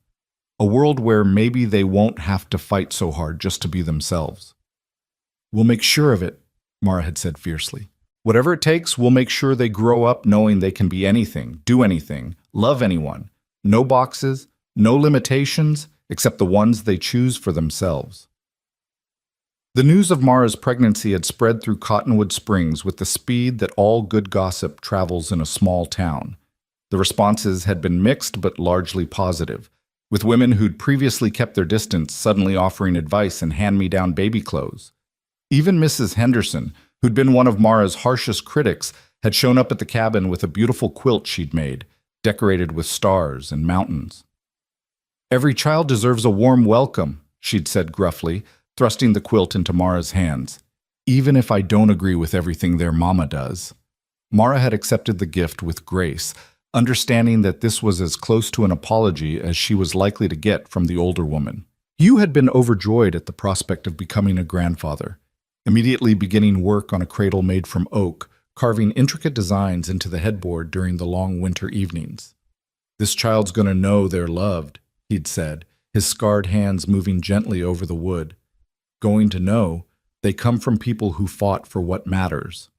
A world where maybe they won't have to fight so hard just to be themselves." "We'll make sure of it," Mara had said fiercely. "Whatever it takes, we'll make sure they grow up knowing they can be anything, do anything, love anyone. No boxes, no limitations, except the ones they choose for themselves." The news of Mara's pregnancy had spread through Cottonwood Springs with the speed that all good gossip travels in a small town. The responses had been mixed but largely positive, with women who'd previously kept their distance suddenly offering advice and hand-me-down baby clothes. Even Mrs. Henderson, who'd been one of Mara's harshest critics, had shown up at the cabin with a beautiful quilt she'd made, decorated with stars and mountains. "Every child deserves a warm welcome," she'd said gruffly, thrusting the quilt into Mara's hands. "Even if I don't agree with everything their mama does." Mara had accepted the gift with grace, understanding that this was as close to an apology as she was likely to get from the older woman. Hugh had been overjoyed at the prospect of becoming a grandfather, immediately beginning work on a cradle made from oak, carving intricate designs into the headboard during the long winter evenings. "This child's gonna know they're loved," he'd said, his scarred hands moving gently over the wood. "Going to know they come from people who fought for what matters."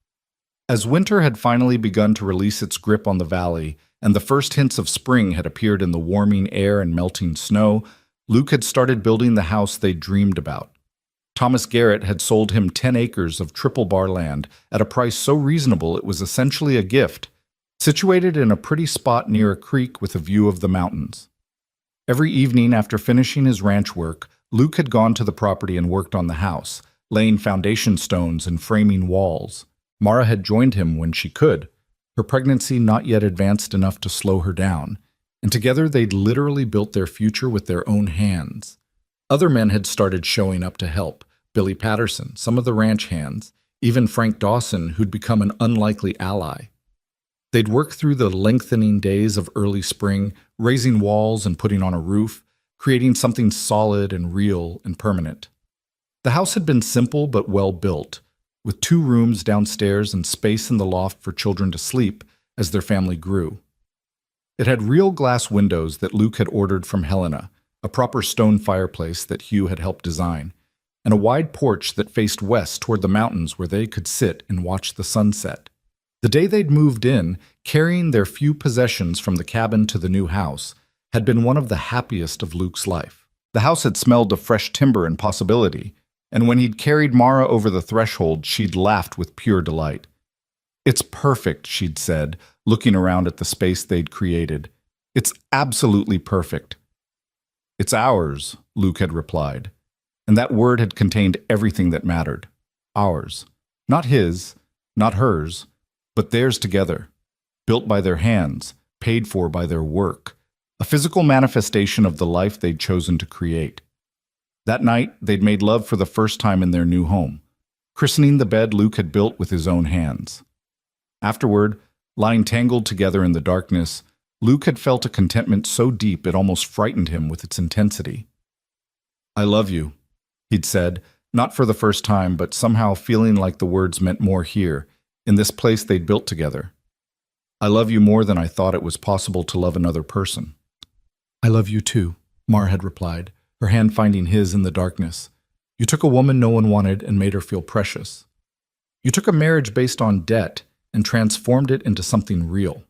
As winter had finally begun to release its grip on the valley, and the first hints of spring had appeared in the warming air and melting snow, Luke had started building the house they'd dreamed about. Thomas Garrett had sold him 10 acres of triple bar land at a price so reasonable it was essentially a gift, situated in a pretty spot near a creek with a view of the mountains. Every evening after finishing his ranch work, Luke had gone to the property and worked on the house, laying foundation stones and framing walls. Mara had joined him when she could, her pregnancy not yet advanced enough to slow her down, and together they'd literally built their future with their own hands. Other men had started showing up to help: Billy Patterson, some of the ranch hands, even Frank Dawson, who'd become an unlikely ally. They'd worked through the lengthening days of early spring, raising walls and putting on a roof, creating something solid and real and permanent. The house had been simple but well built, with 2 rooms downstairs and space in the loft for children to sleep as their family grew. It had real glass windows that Luke had ordered from Helena, a proper stone fireplace that Hugh had helped design, and a wide porch that faced west toward the mountains where they could sit and watch the sunset. The day they'd moved in, carrying their few possessions from the cabin to the new house, had been one of the happiest of Luke's life. The house had smelled of fresh timber and possibility, and when he'd carried Mara over the threshold, she'd laughed with pure delight. "It's perfect," she'd said, looking around at the space they'd created. "It's absolutely perfect." "It's ours," Luke had replied, and that word had contained everything that mattered. Ours. Not his, not hers, but theirs together. Built by their hands, paid for by their work. A physical manifestation of the life they'd chosen to create. That night, they'd made love for the first time in their new home, christening the bed Luke had built with his own hands. Afterward, lying tangled together in the darkness, Luke had felt a contentment so deep it almost frightened him with its intensity. "I love you," he'd said, not for the first time, but somehow feeling like the words meant more here, in this place they'd built together. "I love you more than I thought it was possible to love another person." "I love you too," Mara had replied, her hand finding his in the darkness. "You took a woman no one wanted and made her feel precious. You took a marriage based on debt and transformed it into something real.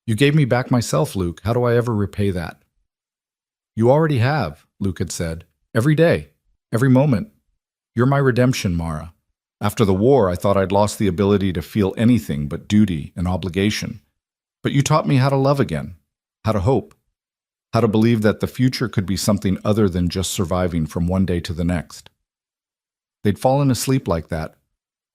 You gave me back myself, Luke. How do I ever repay that?" "You already have," Luke had said. "Every day, every moment. You're my redemption, Mara. After the war, I thought I'd lost the ability to feel anything but duty and obligation. But you taught me how to love again, how to hope, how to believe that the future could be something other than just surviving from one day to the next." They'd fallen asleep like that,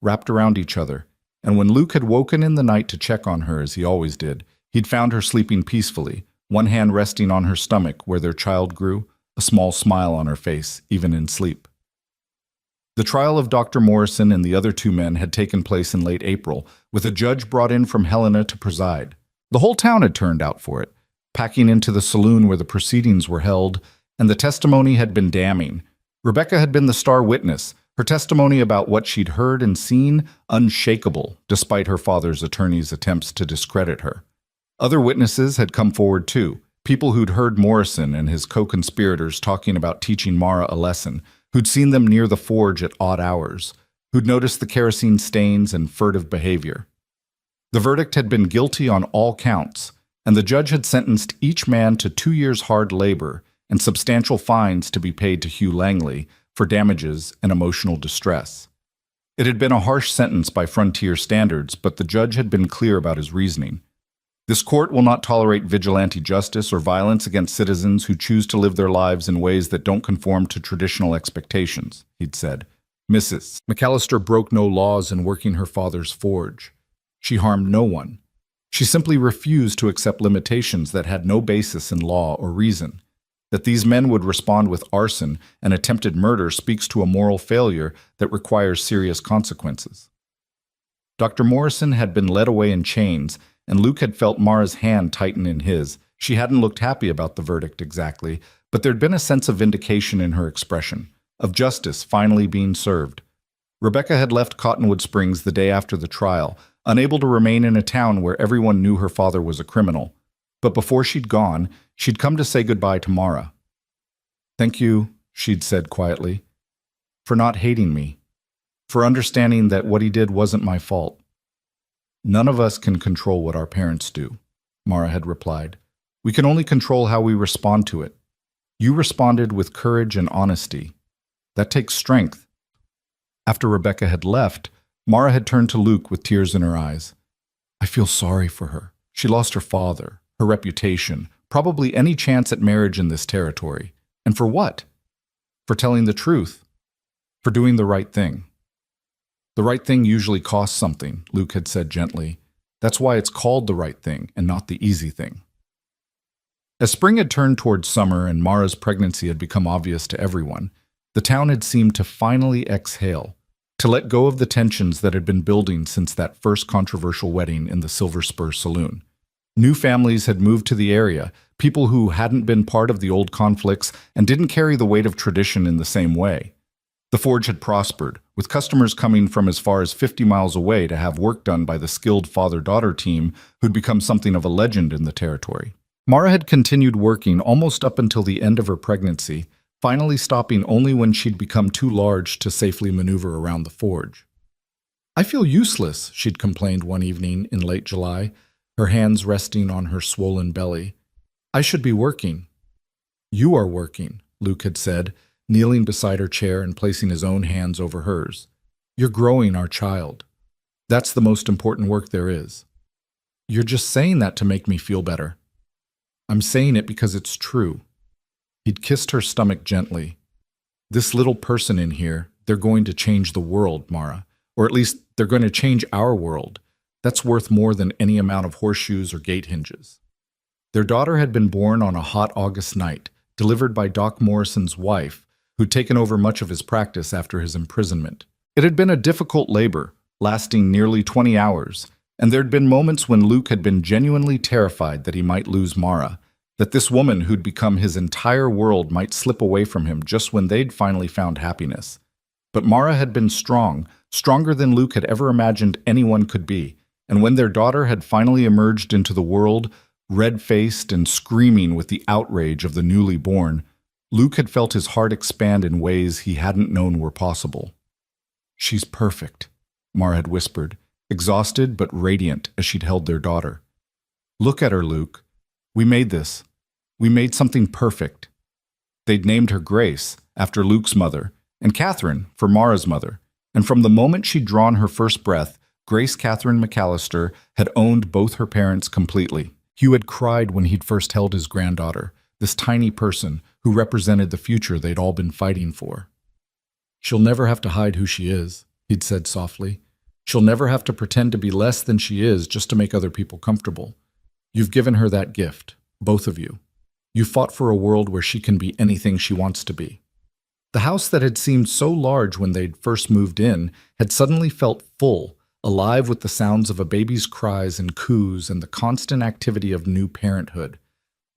wrapped around each other, and when Luke had woken in the night to check on her, as he always did, he'd found her sleeping peacefully, one hand resting on her stomach where their child grew, a small smile on her face, even in sleep. The trial of Dr. Morrison and the other two men had taken place in late April, with a judge brought in from Helena to preside. The whole town had turned out for it, packing into the saloon where the proceedings were held, and the testimony had been damning. Rebecca had been the star witness, her testimony about what she'd heard and seen unshakable, despite her father's attorney's attempts to discredit her. Other witnesses had come forward too, people who'd heard Morrison and his co-conspirators talking about teaching Mara a lesson, who'd seen them near the forge at odd hours, who'd noticed the kerosene stains and furtive behavior. The verdict had been guilty on all counts, and the judge had sentenced each man to 2 years' hard labor and substantial fines to be paid to Hugh Langley for damages and emotional distress. It had been a harsh sentence by frontier standards, but the judge had been clear about his reasoning. This court will not tolerate vigilante justice or violence against citizens who choose to live their lives in ways that don't conform to traditional expectations, he'd said. Mrs. McAllister broke no laws in working her father's forge. She harmed no one. She simply refused to accept limitations that had no basis in law or reason. That these men would respond with arson and attempted murder speaks to a moral failure that requires serious consequences. Dr. Morrison had been led away in chains, and Luke had felt Mara's hand tighten in his. She hadn't looked happy about the verdict exactly, but there'd been a sense of vindication in her expression, of justice finally being served. Rebecca had left Cottonwood Springs the day after the trial, unable to remain in a town where everyone knew her father was a criminal. But before she'd gone, she'd come to say goodbye to Mara. "Thank you," she'd said quietly, "for not hating me, for understanding that what he did wasn't my fault." "None of us can control what our parents do," Mara had replied. "We can only control how we respond to it. You responded with courage and honesty. That takes strength." After Rebecca had left, Mara had turned to Luke with tears in her eyes. "I feel sorry for her. She lost her father, her reputation, probably any chance at marriage in this territory. And for what? For telling the truth. For doing the right thing." "The right thing usually costs something," Luke had said gently. "That's why it's called the right thing and not the easy thing." As spring had turned towards summer and Mara's pregnancy had become obvious to everyone, the town had seemed to finally exhale, to let go of the tensions that had been building since that first controversial wedding in the Silver Spur Saloon. New families had moved to the area, people who hadn't been part of the old conflicts and didn't carry the weight of tradition in the same way. The forge had prospered, with customers coming from as far as 50 miles away to have work done by the skilled father-daughter team who'd become something of a legend in the territory. Mara had continued working almost up until the end of her pregnancy, finally stopping only when she'd become too large to safely maneuver around the forge. "I feel useless," she'd complained one evening in late July, her hands resting on her swollen belly. "I should be working." "You are working," Luke had said, kneeling beside her chair and placing his own hands over hers. "You're growing our child. That's the most important work there is." "You're just saying that to make me feel better." "I'm saying it because it's true." He'd kissed her stomach gently. "This little person in here, they're going to change the world, Mara. Or at least they're going to change our world. That's worth more than any amount of horseshoes or gate hinges." Their daughter had been born on a hot August night, delivered by Doc Morrison's wife, who'd taken over much of his practice after his imprisonment. It had been a difficult labor, lasting nearly 20 hours, and there'd been moments when Luke had been genuinely terrified that he might lose Mara, that this woman who'd become his entire world might slip away from him just when they'd finally found happiness. But Mara had been strong, stronger than Luke had ever imagined anyone could be, and when their daughter had finally emerged into the world, red-faced and screaming with the outrage of the newly born, Luke had felt his heart expand in ways he hadn't known were possible. "She's perfect," Mara had whispered, exhausted but radiant as she'd held their daughter. "Look at her, Luke. We made this. We made something perfect." They'd named her Grace, after Luke's mother, and Catherine, for Mara's mother, and from the moment she'd drawn her first breath, Grace Catherine McAllister had owned both her parents completely. Hugh had cried when he'd first held his granddaughter, this tiny person who represented the future they'd all been fighting for. "She'll never have to hide who she is," he'd said softly. She'll never have to pretend to be less than she is just to make other people comfortable. You've given her that gift, both of you. You fought for a world where she can be anything she wants to be. The house that had seemed so large when they'd first moved in had suddenly felt full, alive with the sounds of a baby's cries and coos and the constant activity of new parenthood.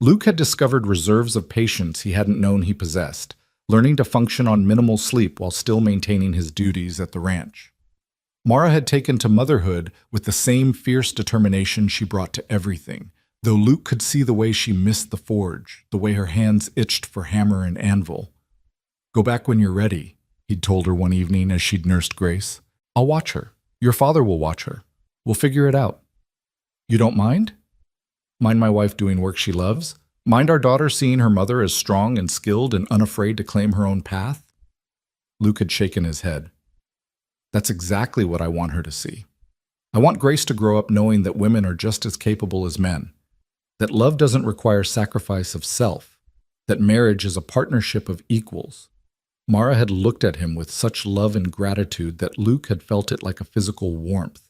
Luke had discovered reserves of patience he hadn't known he possessed, learning to function on minimal sleep while still maintaining his duties at the ranch. Mara had taken to motherhood with the same fierce determination she brought to everything, though Luke could see the way she missed the forge, the way her hands itched for hammer and anvil. "Go back when you're ready," he'd told her one evening as she'd nursed Grace. "I'll watch her. Your father will watch her. We'll figure it out." "You don't mind?" "Mind my wife doing work she loves? Mind our daughter seeing her mother as strong and skilled and unafraid to claim her own path?" Luke had shaken his head. "That's exactly what I want her to see. I want Grace to grow up knowing that women are just as capable as men, that love doesn't require sacrifice of self, that marriage is a partnership of equals." Mara had looked at him with such love and gratitude that Luke had felt it like a physical warmth.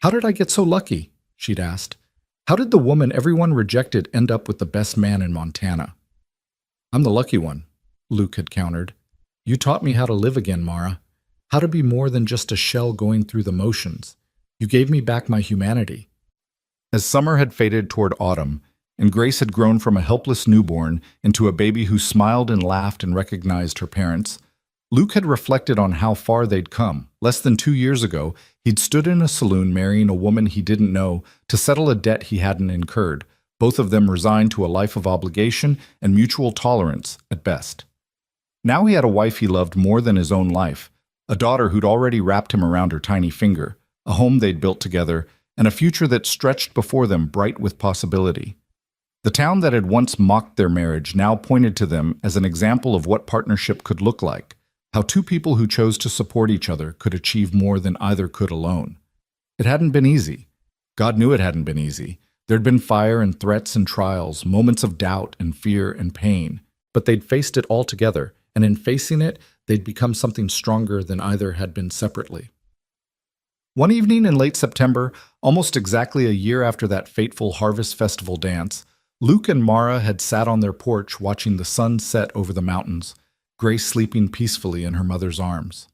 "How did I get so lucky?" she'd asked. "How did the woman everyone rejected end up with the best man in Montana?" "I'm the lucky one," Luke had countered. "You taught me how to live again, Mara. How to be more than just a shell going through the motions. You gave me back my humanity." As summer had faded toward autumn, and Grace had grown from a helpless newborn into a baby who smiled and laughed and recognized her parents, Luke had reflected on how far they'd come. Less than 2 years ago, he'd stood in a saloon marrying a woman he didn't know to settle a debt he hadn't incurred, both of them resigned to a life of obligation and mutual tolerance at best. Now he had a wife he loved more than his own life, a daughter who'd already wrapped him around her tiny finger, a home they'd built together, and a future that stretched before them bright with possibility. The town that had once mocked their marriage now pointed to them as an example of what partnership could look like, how two people who chose to support each other could achieve more than either could alone. It hadn't been easy. God knew it hadn't been easy. There'd been fire and threats and trials, moments of doubt and fear and pain, but they'd faced it all together, and in facing it, they'd become something stronger than either had been separately. One evening in late September, almost exactly a year after that fateful Harvest Festival dance, Luke and Mara had sat on their porch watching the sun set over the mountains, Grace sleeping peacefully in her mother's arms.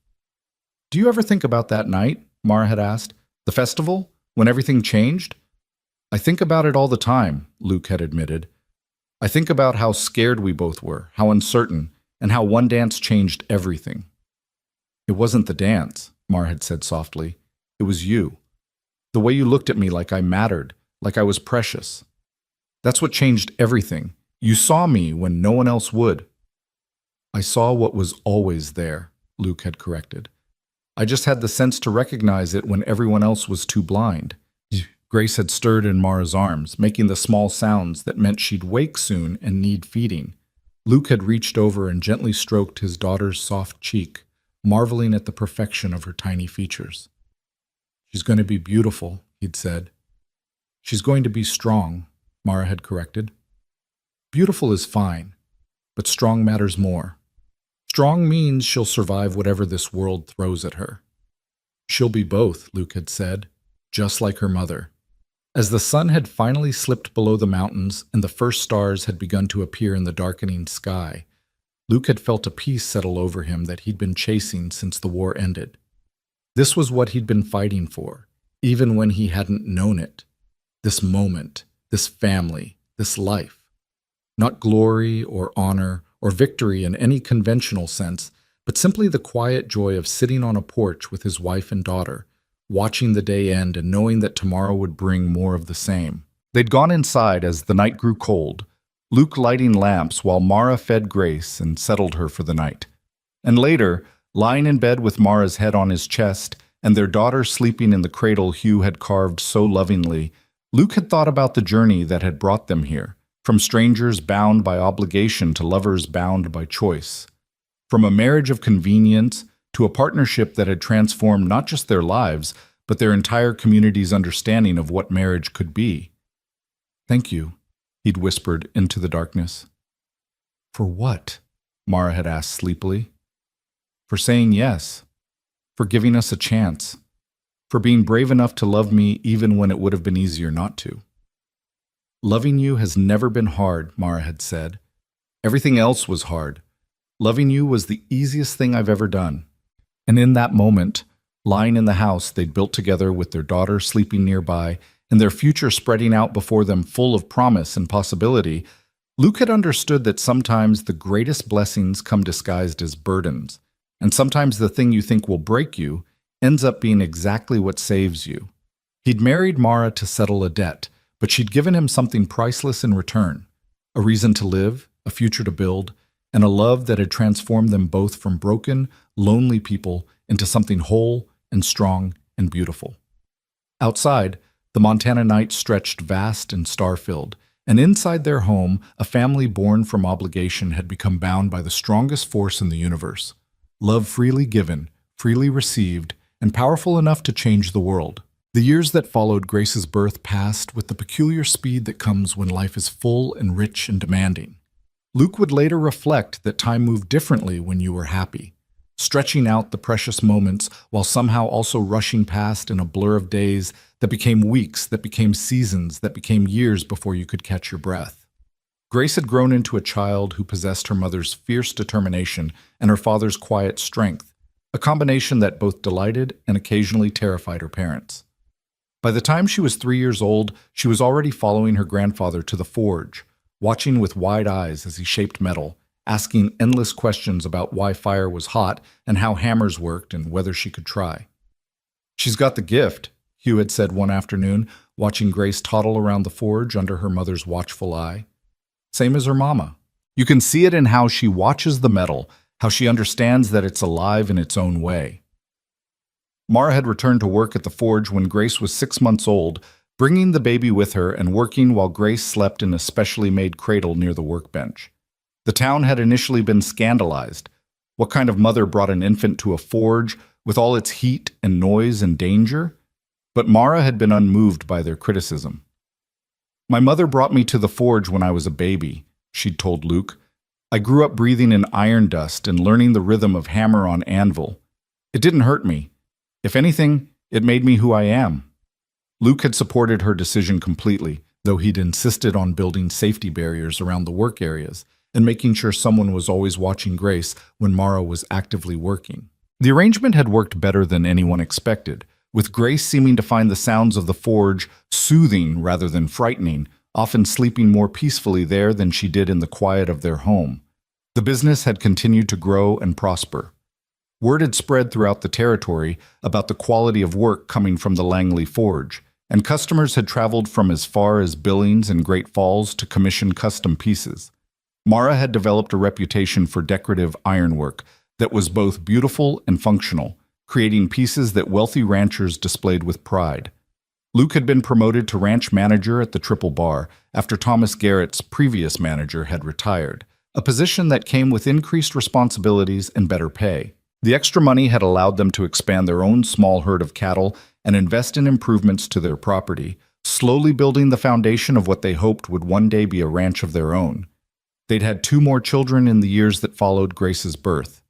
"Do you ever think about that night?" Mara had asked. "The festival? When everything changed?" "I think about it all the time," Luke had admitted. "I think about how scared we both were, how uncertain, and how one dance changed everything." "It wasn't the dance," Mara had said softly. "It was you. The way you looked at me like I mattered, like I was precious. That's what changed everything. You saw me when no one else would." "I saw what was always there," Luke had corrected. "I just had the sense to recognize it when everyone else was too blind." Grace had stirred in Mara's arms, making the small sounds that meant she'd wake soon and need feeding. Luke had reached over and gently stroked his daughter's soft cheek, marveling at the perfection of her tiny features. "She's going to be beautiful," he'd said. "She's going to be strong," Mara had corrected. "Beautiful is fine, but strong matters more. Strong means she'll survive whatever this world throws at her." "She'll be both," Luke had said, "just like her mother." As the sun had finally slipped below the mountains and the first stars had begun to appear in the darkening sky, Luke had felt a peace settle over him that he'd been chasing since the war ended. This was what he'd been fighting for, even when he hadn't known it. This moment, this family, this life. Not glory or honor or victory in any conventional sense, but simply the quiet joy of sitting on a porch with his wife and daughter, watching the day end and knowing that tomorrow would bring more of the same. They'd gone inside as the night grew cold, Luke lighting lamps while Mara fed Grace and settled her for the night. And later, lying in bed with Mara's head on his chest and their daughter sleeping in the cradle Hugh had carved so lovingly, Luke had thought about the journey that had brought them here, from strangers bound by obligation to lovers bound by choice. From a marriage of convenience to a partnership that had transformed not just their lives, but their entire community's understanding of what marriage could be. "Thank you," he'd whispered into the darkness. "For what?" Mara had asked sleepily. "For saying yes. For giving us a chance. for being brave enough to love me even when it would have been easier not to. Loving you has never been hard, Mara had said. Everything else was hard. Loving you was the easiest thing I've ever done. And in that moment, lying in the house they'd built together with their daughter sleeping nearby and their future spreading out before them full of promise and possibility, Luke had understood that sometimes the greatest blessings come disguised as burdens, and sometimes the thing you think will break you ends up being exactly what saves you. He'd married Mara to settle a debt, but she'd given him something priceless in return, a reason to live, a future to build, and a love that had transformed them both from broken, lonely people into something whole and strong and beautiful. Outside, the Montana night stretched vast and star-filled, and inside their home, a family born from obligation had become bound by the strongest force in the universe. Love freely given, freely received, and powerful enough to change the world. The years that followed Grace's birth passed with the peculiar speed that comes when life is full and rich and demanding. Luke would later reflect that time moved differently when you were happy, stretching out the precious moments while somehow also rushing past in a blur of days that became weeks, that became seasons, that became years before you could catch your breath. Grace had grown into a child who possessed her mother's fierce determination and her father's quiet strength, a combination that both delighted and occasionally terrified her parents. By the time she was 3 years old, she was already following her grandfather to the forge, watching with wide eyes as he shaped metal, asking endless questions about why fire was hot and how hammers worked and whether she could try. "She's got the gift," Hugh had said one afternoon, watching Grace toddle around the forge under her mother's watchful eye. Same as her mama. You can see it in how she watches the metal, how she understands that it's alive in its own way. Mara had returned to work at the forge when Grace was 6 months old, bringing the baby with her and working while Grace slept in a specially made cradle near the workbench. The town had initially been scandalized. What kind of mother brought an infant to a forge with all its heat and noise and danger? But Mara had been unmoved by their criticism. "My mother brought me to the forge when I was a baby," she'd told Luke. "I grew up breathing in iron dust and learning the rhythm of hammer on anvil. It didn't hurt me. If anything, it made me who I am." Luke had supported her decision completely, though he'd insisted on building safety barriers around the work areas and making sure someone was always watching Grace when Mara was actively working. The arrangement had worked better than anyone expected, with Grace seeming to find the sounds of the forge soothing rather than frightening, often sleeping more peacefully there than she did in the quiet of their home. The business had continued to grow and prosper. Word had spread throughout the territory about the quality of work coming from the Langley Forge, and customers had traveled from as far as Billings and Great Falls to commission custom pieces. Mara had developed a reputation for decorative ironwork that was both beautiful and functional, creating pieces that wealthy ranchers displayed with pride. Luke had been promoted to ranch manager at the Triple Bar after Thomas Garrett's previous manager had retired, a position that came with increased responsibilities and better pay. The extra money had allowed them to expand their own small herd of cattle and invest in improvements to their property, slowly building the foundation of what they hoped would one day be a ranch of their own. They'd had 2 more children in the years that followed Grace's birth.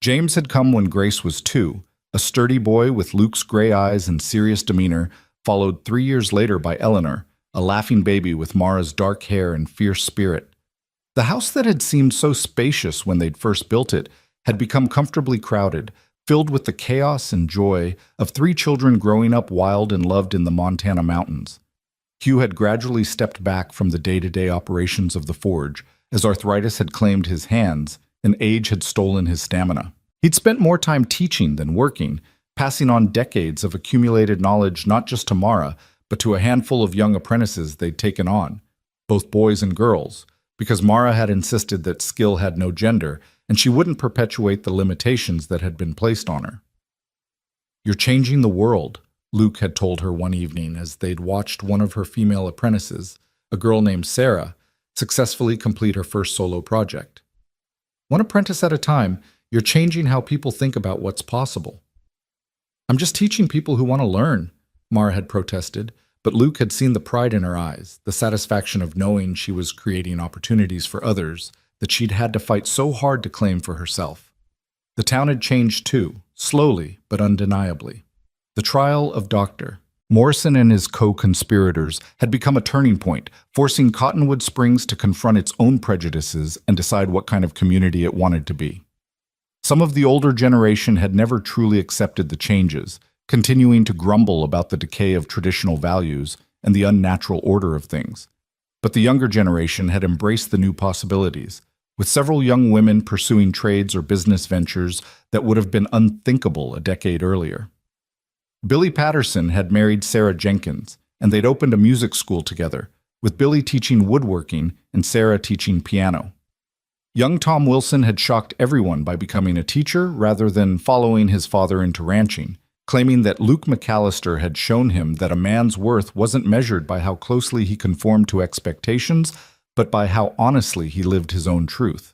James had come when Grace was 2, a sturdy boy with Luke's gray eyes and serious demeanor, followed 3 years later by Eleanor, a laughing baby with Mara's dark hair and fierce spirit. The house that had seemed so spacious when they'd first built it had become comfortably crowded, filled with the chaos and joy of 3 children growing up wild and loved in the Montana mountains. Hugh had gradually stepped back from the day-to-day operations of the forge, as arthritis had claimed his hands and age had stolen his stamina. He'd spent more time teaching than working, passing on decades of accumulated knowledge not just to Mara, but to a handful of young apprentices they'd taken on, both boys and girls, because Mara had insisted that skill had no gender, and she wouldn't perpetuate the limitations that had been placed on her. "You're changing the world," Luke had told her one evening as they'd watched one of her female apprentices, a girl named Sarah, successfully complete her first solo project. "One apprentice at a time, you're changing how people think about what's possible." "I'm just teaching people who want to learn," Mara had protested, but Luke had seen the pride in her eyes, the satisfaction of knowing she was creating opportunities for others that she'd had to fight so hard to claim for herself. The town had changed too, slowly but undeniably. The trial of Dr. Morrison and his co-conspirators had become a turning point, forcing Cottonwood Springs to confront its own prejudices and decide what kind of community it wanted to be. Some of the older generation had never truly accepted the changes, continuing to grumble about the decay of traditional values and the unnatural order of things. But the younger generation had embraced the new possibilities, with several young women pursuing trades or business ventures that would have been unthinkable a decade earlier. Billy Patterson had married Sarah Jenkins, and they'd opened a music school together, with Billy teaching woodworking and Sarah teaching piano. Young Tom Wilson had shocked everyone by becoming a teacher rather than following his father into ranching, claiming that Luke McAllister had shown him that a man's worth wasn't measured by how closely he conformed to expectations, but by how honestly he lived his own truth.